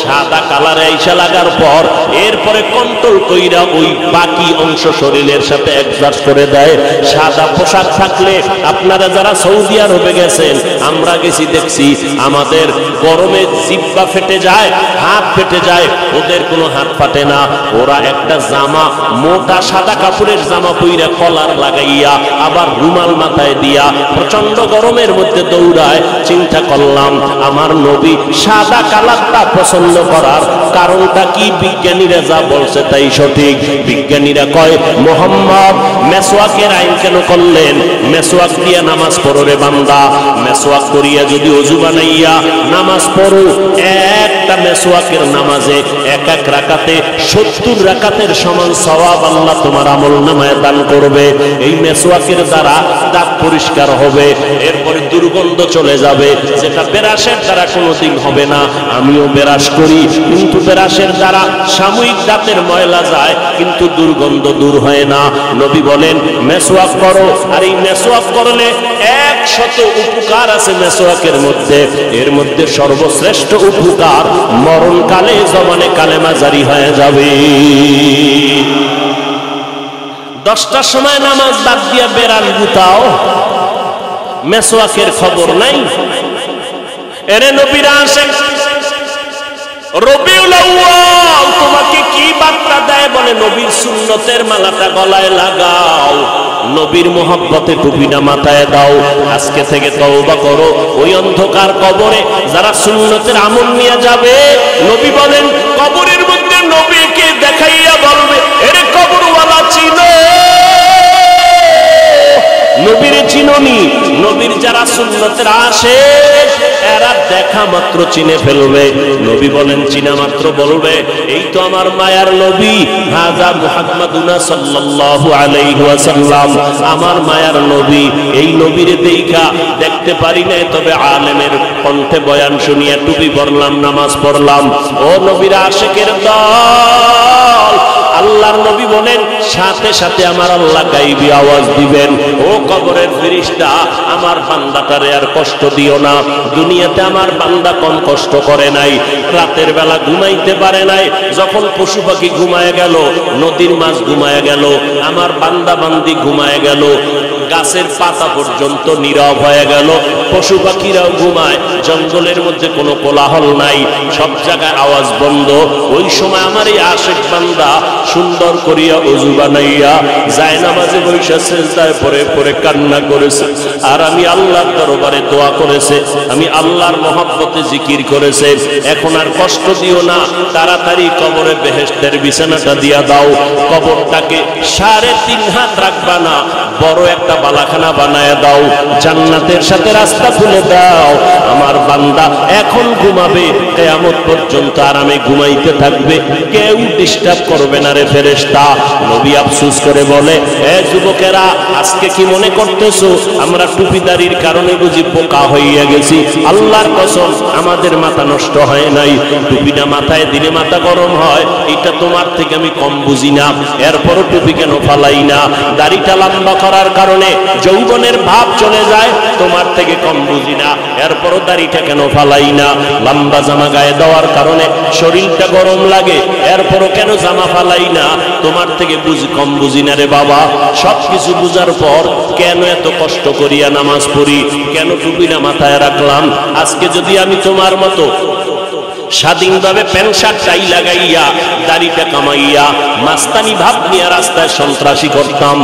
সাদা কালারে আইসা লাগার পর এরপরে কন্ট্রোল কইরা ওই বাকি অংশ শরীরের সাথে অ্যাডজাস্ট করে দেয়। সাদা পোশাক থাকলে, আপনারা যারা সৌদি আরবে গেছেন, আমরা গেছি দেখছি, আমাদের গরমে জিহ্বা ফেটে যায়, হাত ফেটে যায়, ওদের কোনো হাত ফাটে না। ওরা একটা জামা, মোটা সাদা কাপড়ের জামা পইরা কলার লাগাইয়া আবার রুমাল মাথায় দিয়া প্রচন্ড গরমের মধ্যে দৌড়ায়। চিন্তা করলাম আমার নবী সাদা কালারটা পছন্দ করার কারণটা কি? বিজ্ঞানীরা যা বলছে তাই সঠিক। বিজ্ঞানীরা কয় মুহাম্মদ মেসওয়াকের আইন কেন করলেন? মেসওয়াক দিয়া নামাজ পড়ো রে বান্দা, মেসওয়াক করিয়া যদি ওযু বানাইয়া নামাজ পড়ো, একটা মেসওয়াকের নামাজে এক এক রাকাতে 70 রাকাতের সমান সওয়াব আল্লাহ তোমার আমলনামায় দান করবে। এই মেসওয়াকের দ্বারা দাঁত পরিষ্কার হবে, এরপরে দুর্গন্ধ চলে যাবে, যেটা বেরাসের দ্বারা কোনোদিন হবে না। আমিও বেরাস করি, কিন্তু ব্রাশের দ্বারা সাময়িক দাঁতের ময়লা যায়, কিন্তু দুর্গন্ধ দূর হয় না। নবী বলেন মেসওয়াক করো, আর এই মেসওয়াক করলে 100 উপকার আছে মেসওয়াকের মধ্যে। এর মধ্যে সর্বশ্রেষ্ঠ উপকার, মরণকালে জবানে কালেমা জারি হয়ে যাবে। 10টার সময় নামাজ বাদ দিয়া বেড়াল গুতাও, মেসওয়াকের খবর নাই। এরে নবীরা আসেন, রবিউল আউয়াল তোমাকে কি বার্তা দেয়? বলে নবীর সুন্নতের মালাটা গলায় লাগাও, নবীর মোহাব্বতে টুপিটা মাথায় দাও। আজকে থেকে তওবা করো, ওই অন্ধকার কবরে যারা সুন্নতের আমল নিয়ে যাবে, নবী বলেন কবরের মধ্যে নবীকে দেখাইয়া বলবে, এরে কবরওয়ালা চিনো, নবীর চিননি। নবীর যারা সুন্নতের আসে এরা দেখা মাত্র চিনে ফেলবে। নবী বলেন চিনা মাত্র বলবে, এই তো আমার মায়ার নবী, হাযা মুহাম্মাদুনা সাল্লাল্লাহু আলাইহি ওয়াসাল্লাম, আমার মায়ার নবী। এই নবীর দেখা দেখতে পারি না, তবে আলেমের কণ্ঠে বয়ান শুনিয়ে টুপি পরলাম, নামাজ পড়লাম। ও নবীর আশিকের দল, আল্লাহর নবী বলেন সাথে সাথে আমার আল্লাহ গায়বী আওয়াজ দিবেন, ও কবরের ফেরেশতা, আমার বান্দাটারে আর কষ্ট দিও না। দুনিয়াতে আমার বান্দা কম কষ্ট করে নাই, রাতের বেলা ঘুমাইতে পারে নাই, যখন পশু পাখি ঘুমায় গেল, নদীর মাছ ঘুমায় গেল, আমার বান্দা বান্দি ঘুমায় গেল, গাছের পাতা পর্যন্ত নীরব হয়ে গেল, পশু পাখিরাও ঘুমায়, জঙ্গলের মধ্যে কোনো কোলাহল নাই, সব জায়গায় আওয়াজ বন্ধ। ওই সময় আমার এই আশিক বান্দা সুন্দর করিয়া ওযু বানাইয়া যায় নামাজে বৈশা সিজদায় পড়ে পড়ে কান্না করেছে, আর আমি আল্লাহর দরবারে দোয়া করেছে, আমি আল্লাহর মহব্বতে জিকির করেছে। এখন আর কষ্ট দিও না, তাড়াতাড়ি কবরে বেহেশতের বিছানাটা দিয়া দাও। কবরটাকে 3.5 হাত রাখবা না, বড় একটা বালাখানা বানায় দাও, জান্নাতের সাথে রাস্তা খুলে দাও। আমার বান্দা এখন ঘুমাবে, কিয়ামত পর্যন্ত আরামে ঘুমাইতে থাকবে, কেউ ডিস্টার্ব করবে না রে ফেরেশতা। নবী আফসোস করে বলে, এ যুবকেরা, আজকে কি মনে করতেছো আমরা টুপিদারির কারণে বুঝি বোকা হইয়া গেছি? আল্লাহর কসম, আমাদের মাথা নষ্ট হয় নাই। টুপিটা মাথায় দিলে মাথা গরম হয়, এটা তোমার থেকে আমি কম বুঝি না, এরপরও টুপি কেন ফালাই না? দাড়িটা লম্বা করার কারণে যৌবনের ভাব চলে যায়, তোমার থেকে কম বুঝি না, এরপরও দাড়িটা কেন ফালাই না? লম্বা জামা গায়ে দেওয়ার কারণে শরীরটা গরম লাগে, এরপরও কেন জামা ফালাই না? তোমার থেকে কম বুঝি না রে বাবা। সবকিছু বুঝার পর কেন এত কষ্ট করিয়া নামাজ পড়ি, কেন টুপিটা মাথায় রাখলাম? আজকে যদি আমি তোমার মতো স্বাধীনভাবে প্যান্ট শার্ট টাই লাগাইয়া দাড়িটা কামাইয়া মাস্তানি ভাব নিয়ে রাস্তায় সন্ত্রাসী করতাম,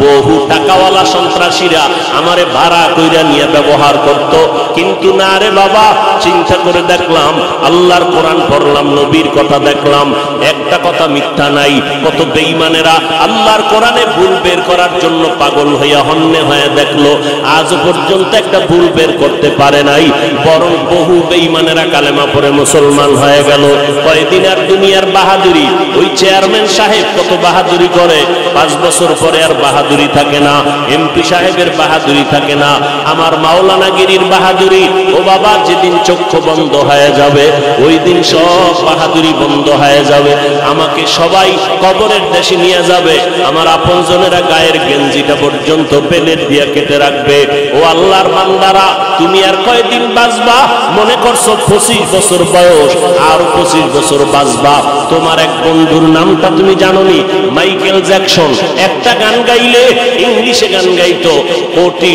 বহু টাকাওয়ালা সন্ত্রাসীরা আমারে ভাড়া কইরা নিয়ে ব্যবহার করত। কিন্তু না রে বাবা, চিন্তা করে দেখলাম, আল্লাহর কোরআন পড়লাম, নবীর কথা দেখলাম, একটা কথা মিথ্যা নাই। কত বেঈমানেরা আল্লাহর কোরআনে ভুল বের করার জন্য পাগল হইয়া হন্যে হয়ে দেখলো, আজ পর্যন্ত একটা ভুল বের করতে পারে নাই, বরং বহু বেঈমানেরা কালেমা পড়ে মুসলমান হয়ে গেল। কয়দিন আর দুনিয়ার বাহাদুরি, ওই চেয়ারম্যান সাহেব কত বাহাদুরি করে, 5 বছর পরে আর বাহাদুরি থাকে না, এমপি সাহেবের বাহাদুরি থাকে না, আমার মাওলানাগিরির বাহাদুরি, ও বাবা যেদিন চক্ষু বন্ধ হয়ে যাবে, ওই দিন সব বাহাদুরি বন্ধ হয়ে যাবে। আমাকে সবাই কবরের দেশে নিয়ে যাবে, আমার আপনজনেরা গায়ের গেঞ্জিটা পর্যন্ত পেলেট দিয়ে কেটে রাখবে। ও আল্লাহর বান্দারা, তুমি আর কয়দিন বাঁচবা? মনে করছো 25 বছর বয়স, আর 25 বছর বাঁচবা। তোমার এক বন্ধুর নামটা তুমি জানোনি? Michael Jackson. একটা গান গাইলে, ইংলিশে গান গাইতো, $1 কোটি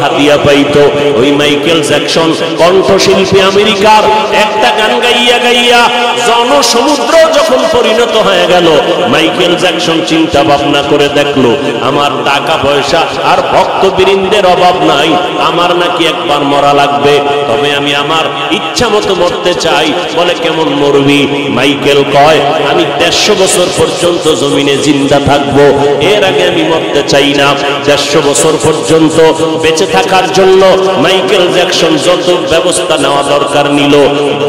হাদিয়া পাইতো। ওই মাইকেল জ্যাকসন কণ্ঠশিল্পী আমেরিকার, একটা গান গাইয়া গাইয়া জনসমুদ্র যখন পরিণত হয়ে গেল, মাইকেল জ্যাকসন চিন্তা ভাবনা করে দেখলো, আমার টাকা পয়সা আর ভক্তবৃন্দের অভাব নাই, আমার নাকি একবার মরা লাগবে, তবে আমি আমার ইচ্ছা মতো মরতে চাই। বলে কেমন মরবি? মাইকেল কয়, আমি 150 বছর পর্যন্ত জমিনে জিন্দা থাকবো, এর আগে আমি মরতে চাই না। 150 বছর পর্যন্ত বেঁচে থাকার জন্য মাইকেল জ্যাকসন যত ব্যবস্থা নেওয়া দরকার নিল।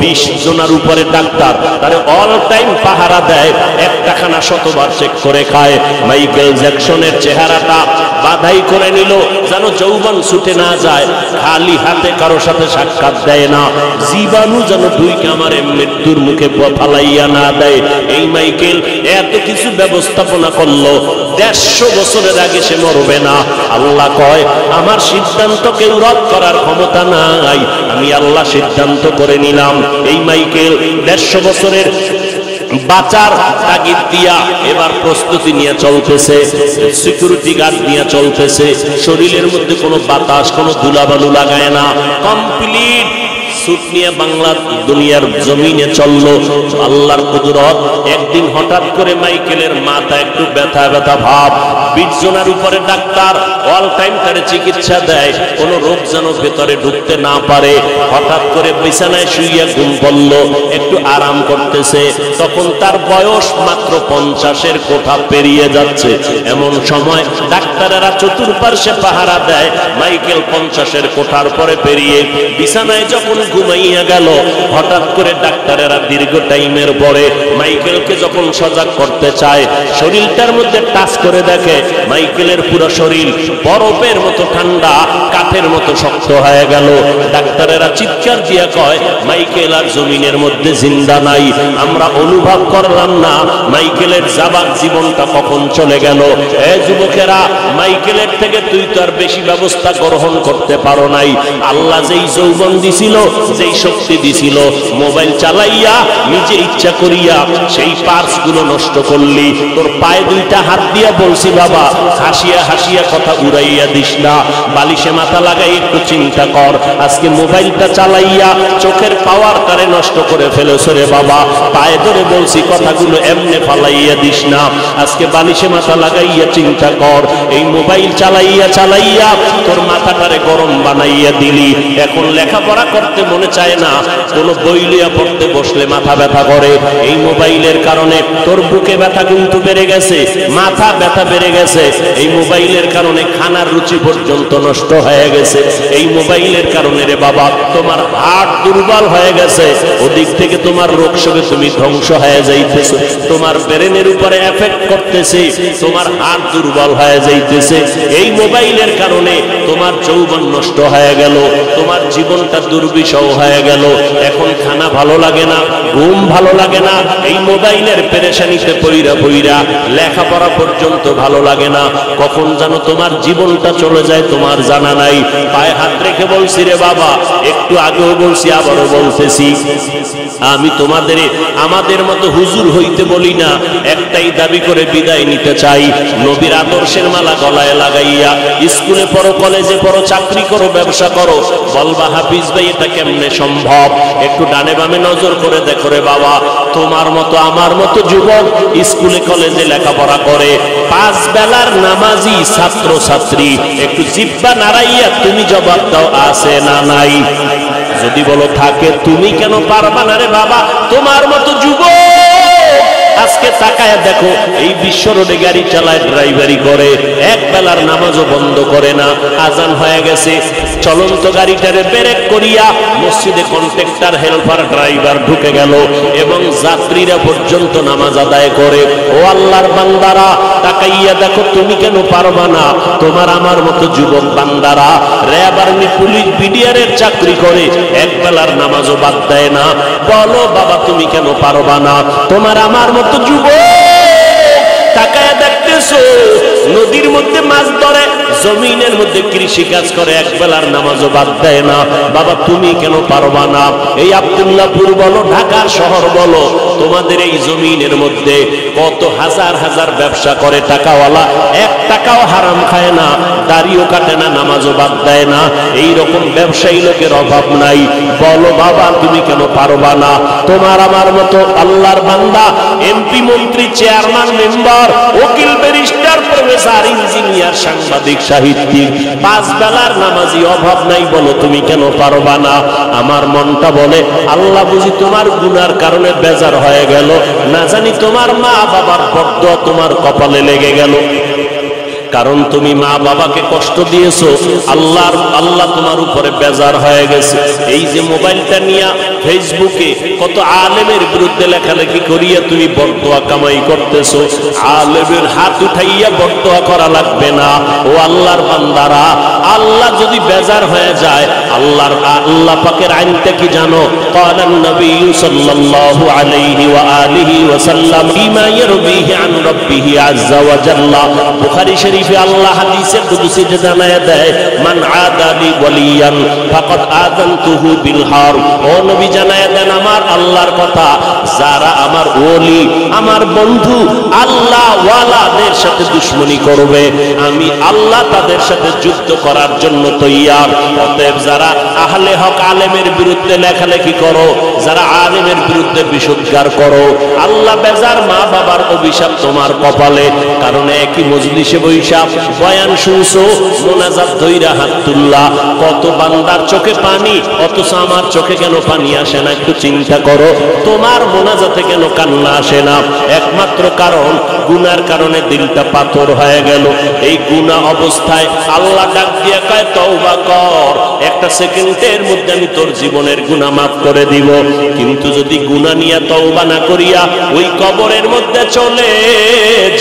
20 জনের উপরে ডাক্তার তারে অল টাইম পাহারা দেয়, একটা খানা শতবার চেক করে খায়। মাইকেল জ্যাকসনের চেহারাটা বাধাই করে নিল, যেন যৌবন ছুটে না যায়, খালি হাতে কারো সাথে সাক্ষাৎ দেয় না, জীবাণু যেন ঢুইকা আমারে মৃত্যুর মুখে ফালাইয়া না দেয়। এই মাইকেল এত কিছু ব্যবস্থাপনা করলো, 150 বছরের আগে সে মরবে না। আল্লাহ কয় আমার সিদ্ধান্ত কেউ রদ করার ক্ষমতা নাই, আমি আল্লাহ সিদ্ধান্ত করে নিলাম। এই মাইকেল 150 বছরের বাঁচার তাগিদ দিয়া এবার প্রস্তুতি নিয়ে চলতেছে, সিকিউরিটি গার্ড নিয়ে চলতেছে, শরীরের মধ্যে কোনো বাতাস কোনো ধুলাবালু লাগায় না, কমপ্লিট সুট নিয়ে বাংলা দুনিয়ার জমিনে চললো। আল্লাহর কুদরত, একদিন হঠাৎ করে মাইকেলের মাথা একটু ব্যথা ব্যথা ভাব, 20 জনের উপরে ডাক্তার অল টাইম তারে চিকিৎসা দেয়, কোনো রোগ যেন ভেতরে ঢুকতে না পারে। হঠাৎ করে বিছানায় শুইয়া ঘুম পড়ল, একটু আরাম করতেছে, তখন তার বয়স মাত্র 50-এর কোঠা পেরিয়ে যাচ্ছে। এমন সময় ডাক্তারেরা চতুর্পার্শ্বে পাহারা দেয়, মাইকেল 50-এর কোঠার পরে পেরিয়ে বিছানায় যখন ঘুমাইয়া গেল, হঠাৎ করে ডাক্তারেরা দীর্ঘ টাইমের পরে মাইকেলকে যখন সজাগ করতে চায়, শরীরটার মধ্যে টাচ করে দেখে মাইকেলের পুরো শরীর বরফের মতো ঠান্ডা, কাঠের মতো শক্ত হয়ে গেল। ডাক্তারেরা চিৎকার দিয়া কয় মাইকেল আর জমিনের মধ্যে জিন্দা নাই। আমরা অনুভব করলাম না মাইকেলের যাবাক জীবনটা কখন চলে গেল। এ যুবকেরা, মাইকেলের থেকে তুই তো আর বেশি ব্যবস্থা গ্রহণ করতে পারো নাই। আল্লাহ যেই যৌবন দিছিল, যেই শক্তি দিছিল, মোবাইল চালাইয়া নিজে ইচ্ছা করিয়া সেই পার্স গুলো নষ্ট করলি। তোর পায়ে দুইটা হাত দিয়া বলছি বাবা, হাসিয়া হাসিয়া কথা উড়াইয়া দিস না, বালিশে মাথা লাগাই একটু চিন্তা কর। আজকে মোবাইলটা চালাইয়া চোখের পাওয়ারটারে নষ্ট করে ফেলেছ রে বাবা। পায়ে ধরে বলছি কথাগুলো এমনে ফালাইয়া দিস না, আজকে বালিশে মাথা লাগাইয়া চিন্তা কর। এই মোবাইল চালাইয়া চালাইয়া তোর মাথাটারে গরম বানাইয়া দিলি। এখন লেখাপড়া করতে মনে চায় না, কোন বই লিয়া পড়তে বসলে মাথা ব্যথা করে। এই মোবাইলের কারণে তোর বুকে ব্যথা কিন্তু বেড়ে গেছে, মাথা ব্যথা বেড়ে গেছে। এই মোবাইলের কারণে খানার রুচি পর্যন্ত নষ্ট হয়ে গেছে। এই মোবাইলের কারণে রে বাবা তোমার হার্ট দুর্বল হয়ে গেছে, ওদিক থেকে তোমার রোগ শোকে তুমি ধ্বংস হয়ে যাইতেছে, তোমার ব্রেনের উপরে এফেক্ট করতেছে, তোমার হার্ট দুর্বল হয়ে যাইতেছে। এই মোবাইলের কারণে তোমার যৌবন নষ্ট হয়ে গেল, তোমার জীবনটা দুর্বিষহ হয়ে গেল। এখন খানা ভালো লাগে না, ঘুম ভালো লাগে না, এই মোবাইলের পেরেশানিতে পইরা পইরা লেখাপড়া পর্যন্ত ভালো লাগে না। কখন যেন তোমার জীবনটা চলে যায় তোমার জানা নাই। পায়ে হাত রেখে বলছি রে বাবা, একটু আগেও বলছি আবারও বলতেছি, আমি তোমাদের আমাদের মতো হুজুর হইতে বলি না, একটাই দাবি করে বিদায় নিতে চাই। নবীর আদর্শের মালা গলায় লাগাইয়া স্কুলে পড়ো, কলেজে পড়ো, চাকরি করো, ব্যবসা করো, বলবা হাফিজ ভাই এটা কেমনে সম্ভব? একটু ডানে বামে নজর করে দেখো রে বাবা, তোমার মতো আমার মতো যুবক স্কুলে কলেজে লেখাপড়া করে, 5 বেলার নামাজি ছাত্র ছাত্রী, একটু জিহ্বা নাড়াইয়া তুমি জবাব দাও, আছে না নাই? যদি বলো থাকে, তুমি কেন পারবা না রে বাবা? তোমার মতো যুবক আজকে তাকায় দেখো, এই বিশ্ব রোডে গাড়ি চালায়, ড্রাইভারি করে, এক বেলার নামাজও বন্ধ করে না। আজান হয়ে গেছে, চলন্ত গাড়িটারে ব্রেক করিয়া মসজিদে কন্ট্রাক্টর হেল্পার ড্রাইভার ঢুকে গেল এবং যাত্রীরা পর্যন্ত নামাজ আদায় করে। ও আল্লাহর বান্দারা, তাকাইয়া দেখো, তুমি কেন পারবা না? তোমার আমার মতো যুবক বান্দারা র্যাব আর্মি পুলিশ বিডিআরের চাকরি করে, এক বেলার নামাজও বাদ দেয় না। বলো বাবা, তুমি কেন পারবা না? তোমার আমার মতো যুবক তাকায় দেখতেছো, নদীর মধ্যে মাছ ধরে, জমিনের মধ্যে কৃষি কাজ করে, এক বেলার নামাজও বাদ দেয় না। বাবা, তুমি কেন পারবা না? এই আব্দুল্লাহপুর বলো, ঢাকা শহর বলো, তোমাদের এই জমিনের মধ্যে কত হাজার হাজার ব্যবসা করে টাকাওয়ালা, 1 টাকাও হারাম খায় না, দাড়িও কাটে না, নামাজও বাদ দেয় না। এই রকম ব্যবসায়ী লোকের অভাব নাই। বলো বাবা, তুমি কেন পারবা না? তোমার আমার মতো আল্লাহর বান্দা, এমপি, মন্ত্রী, চেয়ারম্যান, মেম্বার, উকিল, ব্যারিস্টার, প্রফেসর, ইঞ্জিনিয়ার, সাংবাদিক, সাহিত্যিক, 5 বেলার নামাজি অভাব নাই। বলো তুমি কেন পারবা না? আমার মনটা বলে, আল্লাহ বুঝি তোমার গুনার কারণে বেজার হয়ে গেল, না জানি তোমার মা বাবার বরদোয়া তোমার কপালে লেগে গেল। কারণ তুমি মা বাবাকে কষ্ট দিয়েছো, আল্লাহ তোমার উপরে বেজার হয়ে গেছে। এই যে মোবাইলটা নিয়ে ফেসবুকে কত আলেমের বিরুদ্ধে লেখালেখি করিয়া তুমি বরদোয়া কামাই করতেছো, আলেমের হাত উঠাইয়া বরদোয়া করা লাগবে না। ও আল্লাহর বান্দারা, আল্লাহ যদি বেজার হয়ে যায়, আল্লাহ পাকের আইনটা কি জানো? ক্বালান নবী সাল্লাল্লাহু আলাইহি ওয়া আলিহি ওয়া সাল্লাম বিমা ইয়ারবিহি আন রাব্বিহি আযজা ওয়া জাল্লা। বুখারী শরীফে আল্লাহ হাদিসে কুদসিতে জানায় দেয়, মান আদালি ওয়ালিয়ান ফাকাদ আযানতুহু বিল হারব। ও নবী জানায় দেন আমার আল্লাহর কথা, যারা আমার ওলি, আমার বন্ধু, আল্লাহ ওয়ালাদের সাথে দুশমনি করবে, আমি আল্লাহ তাদের সাথে যুদ্ধ করার জন্য তৈয়ার। অতএব যারা আহলে হক আলেমের বিরুদ্ধে লেখালেখি করো, যারা আলেমের বিরুদ্ধে বিশুদ্ধার করো, আল্লাহ বেজার মা বাবার অভিশাপ তোমার কপালে। কারণ একই মজলিসে বৈশা বয়ান শুনছো, মোনাজাত ধইরা হাত তুল্লা, কত বান্দার চোখে পানি, অথচ আমার চোখে কেন পানি আসে না? একটু চিন্তা করো, তোমার মোনাজাতে কেন কান্না আসে না? একমাত্র কারণ গুনার কারণে দিলটা পাথর হয়ে গেল। এই গুনাহ অবস্থায় আল্লাহ ডাক দিয়ে কয় তওবা কর, একটা সেকেন্ডের মধ্যে আমি তোর জীবনের গুনাহ মাফ করে দিব। কিন্তু যদি গুনাহ নিয়ে তওবা না করিয়া ওই কবরের মধ্যে চলে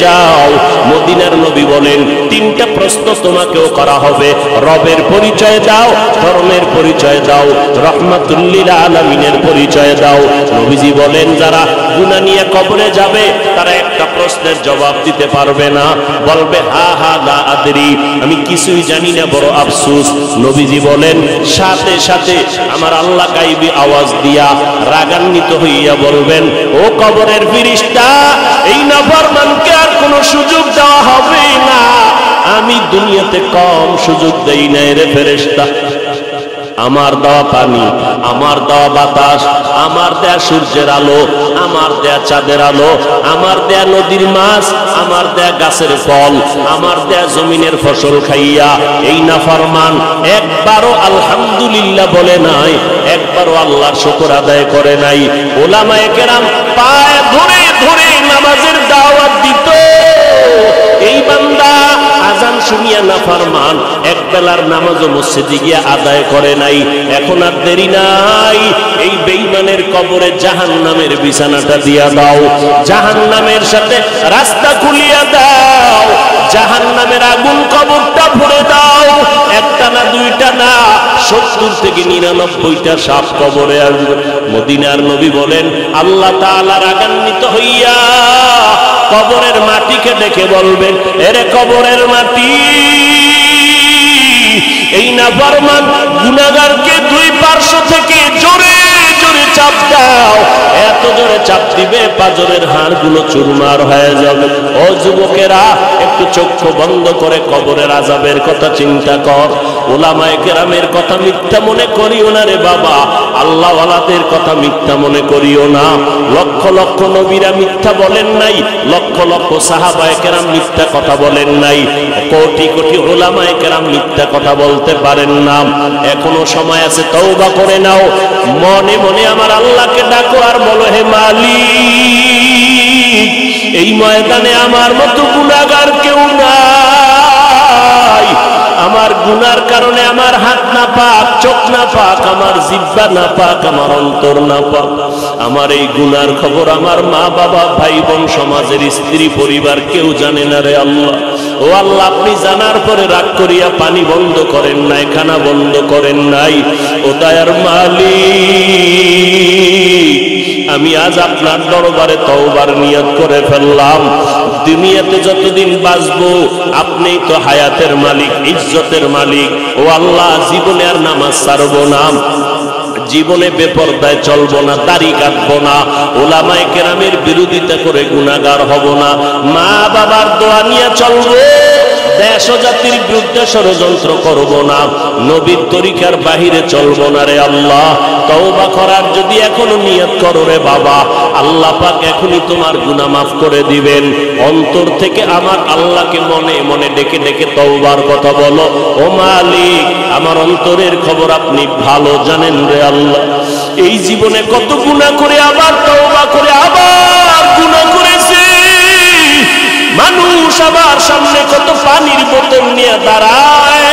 যাও, মদিনার নবী বলেন তিনটা প্রশ্ন তোমাকেও করা হবে। রবের পরিচয় দাও, ধর্মের পরিচয় দাও, রহমাতুল লিল আলামিনের পরিচয় দাও। নবীজি বলেন যারা গুনাহ নিয়ে কবরে যাবে তারা একটা প্রশ্নের জবাব দিতে পারবে না, বলবে হা হা লা আদরি, আমি কিছুই জানি না, বড় আফসোস। নবীজি বলেন সাথে সাথে আমার আল্লাহ গায়বী আওয়াজ দিয়া রাগান্বিত হইয়া বলবেন, ও কবরের ফেরেশতা, এই নাফরমানকে আর কোনো সুযোগ দেওয়া হবে না। আমি দুনিয়াতে কম সুযোগ দেই নাই রে ফেরেশতা। আমার দেওয়া পানি, আমার দেওয়া বাতাস, আমার দেয়া সূর্যের আলো, আমার দেয়া চাঁদের আলো, আমার দেয়া নদীর মাছ, আমার দেয়া গাছের ফল, আমার দেয়া জমিনের ফসল খাইয়া এই নাফরমান একবারও আলহামদুলিল্লাহ বলে নাই, একবারও আল্লাহর শুকর আদায় করে নাই। উলামায়ে কেরাম পায়ে ধরে ধরে নামাজের দাওয়াত দিত। এই বান্দা আজান শুনিয়া নাফরমান এক বেলার নামাজও মসজিদে গিয়া আদায় করে নাই। এখন আর দেরি নাই, এই বেঈমানের কবরে জাহান্নামের বিছানাটা দিয়া দাও, জাহান্নামের সাথে রাস্তা খুলিয়া দাও, জাহান্নামের আগুন কবরটা ভরে দাও। একটা না দুইটা না, 70 থেকে 99টা সাপ কবরে আসবে। মদিনার নবী বলেন আল্লাহ তাআলা রাগান্বিত হইয়া কবরের মাটিকে দেখে বলবেন, এরে কবরের মাটি, এই নাফরমান গুনাহগারকে দুই পার্শ্ব থেকে জোরে জোরে চাপ দাও। এত জোরে চাপ দিবে পাজরের হাড়গুলো চুরমার হয়ে যাবে। ও যুবকেরা, একটু চক্ষু বন্ধ করে কবরের আযাবের কথা চিন্তা কর। উলামায়ে কেরামের কথা মিথ্যা মনে করিও না রে বাবা, আল্লাহ ওয়ালাদের কথা মিথ্যা মনে করিও না। লক্ষ লক্ষ নবীরা মিথ্যা বলেন নাই, লক্ষ লক্ষ সাহাবায়ে কেরাম মিথ্যা কথা বলেন নাই, কোটি কোটি উলামায়ে কেরাম মিথ্যা কথা বলতে পারেন না। এখনো সময় আছে, তওবা করে নাও। মনে মনে আমার আল্লাহকে ডাকো আর বলো, হে মালিক, এই ময়দানে আমার মতো গুনাহগার কেউ নাই। আমার গুনার কারণে আমার হাত না পাক, চোখ না পাক, আমার জিহ্বা না পাক, আমার অন্তর না পাক। আমার এই গুনার খবর আমার মা বাবা, ভাই বোন, সমাজের স্ত্রী পরিবার কেউ জানে না রে আল্লাহ। ও আল্লাহ, আপনি জানার পরে রাগ করিয়া পানি বন্ধ করেন নাই, খানা বন্ধ করেন নাই। ও দয়ার মালিক, আমি আজ আপনার দরবারে তওবার নিয়ত করে ফেললাম। দুনিয়াতে যতদিন বাঁচবো আপনিই তো হায়াতের মালিক, ইজ্জতের মালিক। ও আল্লাহ, জীবনে আর নামাজ ছাড়বো না, জীবনে বেপরদায় চলবো না, দাড়ি কাটবো না, উলামায়ে কেরামের বিরোধিতা করে গুনাহগার হব না, মা বাবার দোয়া নিয়ে চলবো, দেশ ও জাতির বিরুদ্ধে ষড়যন্ত্র করব না, নবীর তরিকার বাহিরে চলবো না রে আল্লাহ। তওবা করার যদি এখনো নিয়ত করো রে বাবা, আল্লাহ পাক এখনই তোমার গুনাহ মাফ করে দিবেন। অন্তর থেকে আমার আল্লাহকে মনে মনে ডেকে ডেকে তওবার কথা বলো, ও মালিক, আমার অন্তরের খবর আপনি ভালো জানেন রে আল্লাহ। এই জীবনে কত গুনাহ করে আবার তওবা করে আবার গুনাহ করেছে। মানুষ আবার সামনে কত পানির বোতল নিয়ে দাঁড়ায়,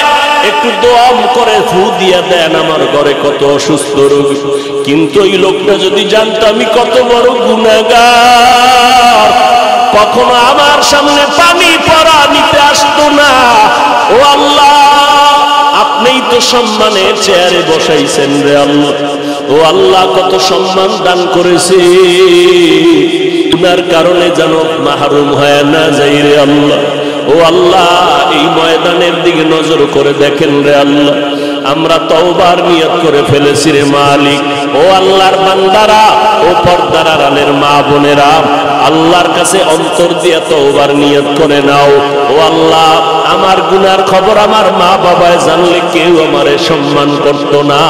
একটু দোয়া করে ফু দিয়া দেন, আমার ঘরে কত অসুস্থ রোগী। কিন্তু এই লোকটা যদি জানতো আমি কত বড় গুনাহগার, কখনো আমার সামনে পানি পড়া নিতে আসতো না। ও আল্লাহ, আপনিই তো সম্মানের চেয়ারে বসাইছেন রে আল্লাহ। ও আল্লাহ, কত সম্মান দান করেছে, গুনার কারণে যেন মাহরুম হয় না যাই রে আল্লাহ। ও আল্লাহ, এই ময়দানের দিকে নজর করে দেখেন রে আল্লাহ, আমরা তওবার নিয়ত করে ফেলেছি রে মালিক। ও আল্লাহর বান্দারা, ও পর্দার আড়ালের মা বোনেরা, আল্লাহর কাছে অন্তর দিয়ে তওবার নিয়ত করে নাও। ও আল্লাহ, আমার গুনার খবর আমার মা বাবায় জানলে কেউ আমারে সম্মান করতো না।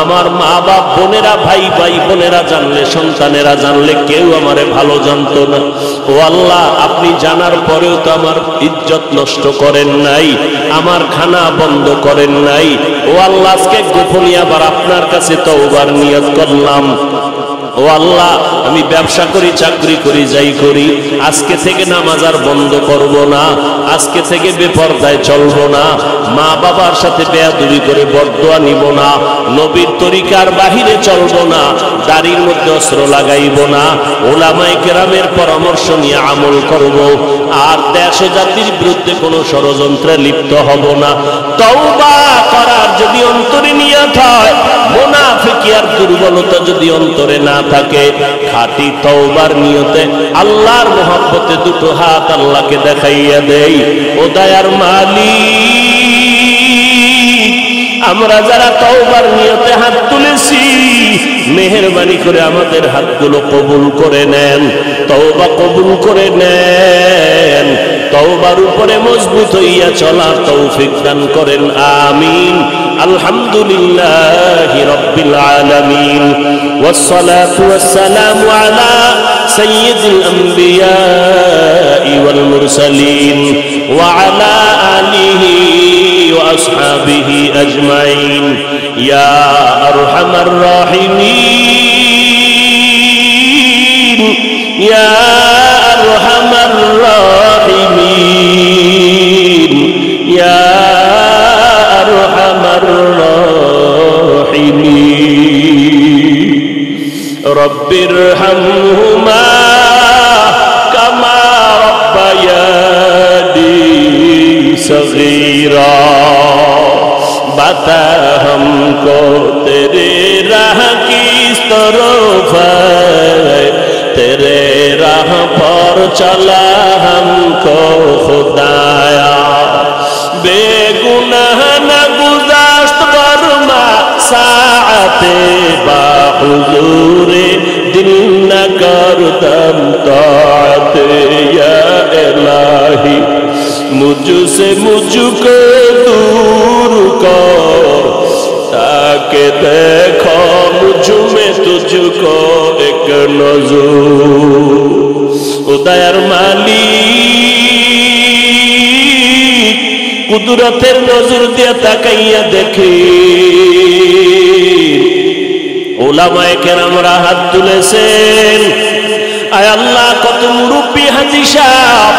আমার মা বাপ বোনেরা, ভাই ভাই বোনেরা জানলে, সন্তানেরা জানলে কেউ আমারে ভালো জানতো না। ও আল্লাহ, আপনি জানার পরেও তো আমার ইজ্জত নষ্ট করেন নাই, আমার খানা বন্ধ করেন নাই। ও আল্লাহ, আজকে গোপনে আবার আপনার কাছে তওবার নিয়ত করলাম। ও আল্লাহ, আমি ব্যবসা করি, চাকরি করি, যাই করি, আজকে থেকে নামাজ আর বন্ধ করব না, আজকে থেকে বেপরদায় চলবো না, মা বাবার সাথে বেয়াদবি করে বদদোয়া নিব না, নবীর তরিকার বাহিরে চলবো না, দাড়ির মধ্যে অস্ত্র লাগাইব না, ওলামায়ে কেরামের পরামর্শ নিয়ে আমল করব, আর দেশ ও জাতির বিরুদ্ধে কোনো ষড়যন্ত্রে লিপ্ত হব না। তওবা করার যদি অন্তরে নিয়ত হয়, মুনাফিকি আর দুর্বলতা যদি অন্তরে না থাকে, খাঁটি তওবার নিয়তে আল্লাহর মহব্বতে দুটো হাত আল্লাহকে দেখাইয়া দেই। ও দয়ার মালিক, আমরা যারা তওবার নিয়তে হাত তুলেছি, মেহেরবানি করে আমাদের হাতগুলো কবুল করে নেন, তওবা কবুল করে নেন, তওবার উপরে মজবুত হইয়া চলার তৌফিক দান করেন, আমিন। আলহামদুলিল্লাহি রাব্বিল আলামিন, ওয়াসসালাতু ওয়াসসালামু আলা সাইয়্যিদিল আম্বিয়া ওয়াল মুরসালিন ওয়া আলা আলিহি ওয়া আসহাবিহি আজমাইন, ইয়া আরহামার রাহিমিন, ইয়া আরহামার রাহিমিন, ইয়া আরহামার রাহিমিন। রব্বিরহামহুমা কামা রব্বায়ানি সগীরা, बता हमको तेरे राह किस तरफ है, तेरे राह पर चला हमको खुदाया, बेगुनाह न गुज़श्त बरमा साअते बाहुज़ूरे दिल न करदम ताअते, या इलाही मुझसे मुझको दूर कर, ताकि देखो मुझ में तुझको एक नजर। उदयर मालिक, कुदरतेर नजर दिया ताकाइया देखी, उलामाए केरामरा हाथ तुलेছেন। आय अल्लाह, कत मुरब्बी हाजी साहेब,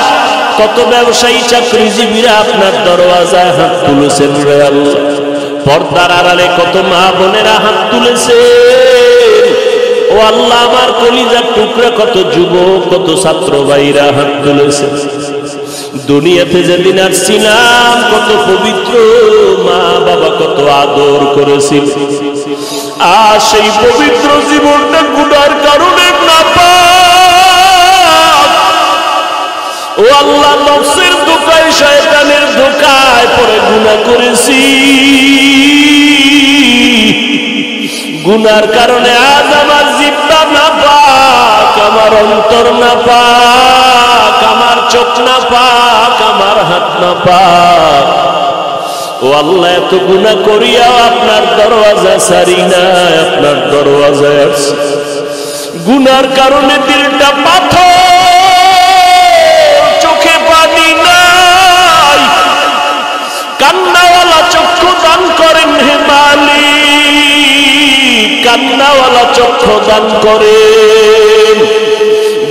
কত ব্যবসায়ী চাকরিজীবীরা আপনার দরওয়াজায় হাত তুলেছেন রে আল্লাহ। পর্দার আড়ালে কত মা বোনেরা হাত তুলেছেন। ও আল্লাহ, আমার কলিজার টুকরা কত যুবক, কত ছাত্র ভাইরা হাত তুলেছে। দুনিয়াতে যেদিন আসছিলাম, কত পবিত্র মা বাবা কত আদর করেছিল, আর সেই পবিত্র জীবনটা গুনার কারণে না ও আল্লাহ, নফসের ধোঁকায়, শয়তানের ধোঁকায় পড়ে গুনাহ করেছি। গুনার কারণে আজ আমার জিহ্বা নাপাক, আমার অন্তর নাপাক, আমার চোখ নাপাক, আমার হাত নাপাক। ও আল্লাহ, এত গুনাহ করিয়াও আপনার দরওয়াজা ছাড়ি না, আপনার দরওয়াজায় আসছি। গুনার কারণে দিলটা পাথর, কান্নাওয়ালা চক্ষু দান করেন হে মালিক, কান্নাওয়ালা চক্ষু দান করেন।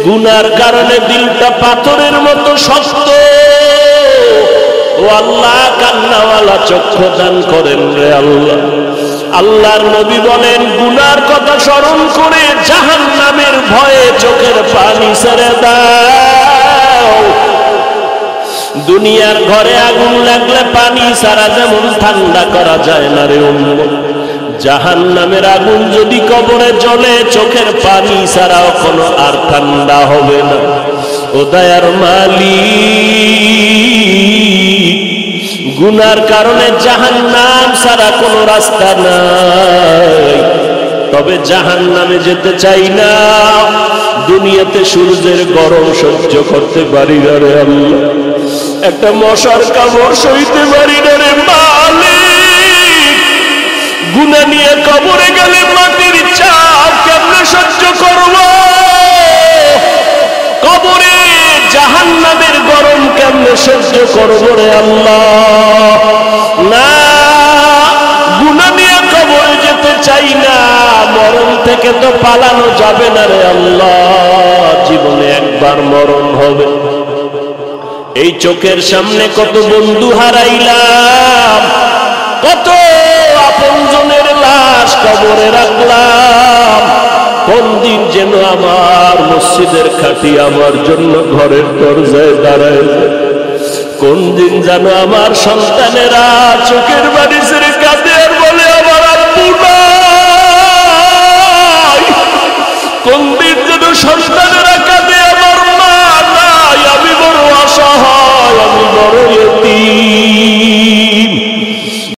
গুনার কারণে দিলটা পাথরের মতো শক্ত, ও আল্লাহ, কান্নাওয়ালা চক্ষু দান করেন রে আল্লাহ। আল্লাহর নবী বলেন, গুনার কথা স্মরণ করে জাহান্নামের ভয়ে চোখের পানি ছেড়ে দাও। দুনিয়ার ঘরে আগুন লাগলে পানি ছাড়া যেমন ঠান্ডা করা যায় না রে উম্মত, জাহান্নামের আগুন যদি কবরে জ্বলে চোখের পানি ছাড়াও কোনো আর ঠান্ডা হবে না। ও দয়ার মালিক, গুনার কারণে জাহান্নাম ছাড়া কোনো রাস্তা নাই, তবে জাহান্নামে যেতে চাই না। দুনিয়াতে সূর্যের গরম সহ্য করতে পারি না রে আল্লাহ, একটা মশার কামড় সইতে পারি না রে মালিক। গুনাহ নিয়ে কবরে গেলে মাটির চাপ কেমনে সহ্য করব, কবরে জাহান্নামের গরম কেমনে সহ্য করব রে আল্লাহ। না, গুনাহ নিয়ে কবরে যেতে চাই না, মরণ থেকে তো পালানো যাবে না রে আল্লাহ, জীবনে একবার মরণ হবে। এই চোখের সামনে কত বন্ধু হারাইলাম, কত আপনজনের লাশ কবরে রাখলাম। কোন দিন যেন আমার মসজিদের খাটি আমার জন্য ঘরের দরজায় দাঁড়ায়, কোন দিন যেন আমার সন্তানেরা চোখের বাড়ি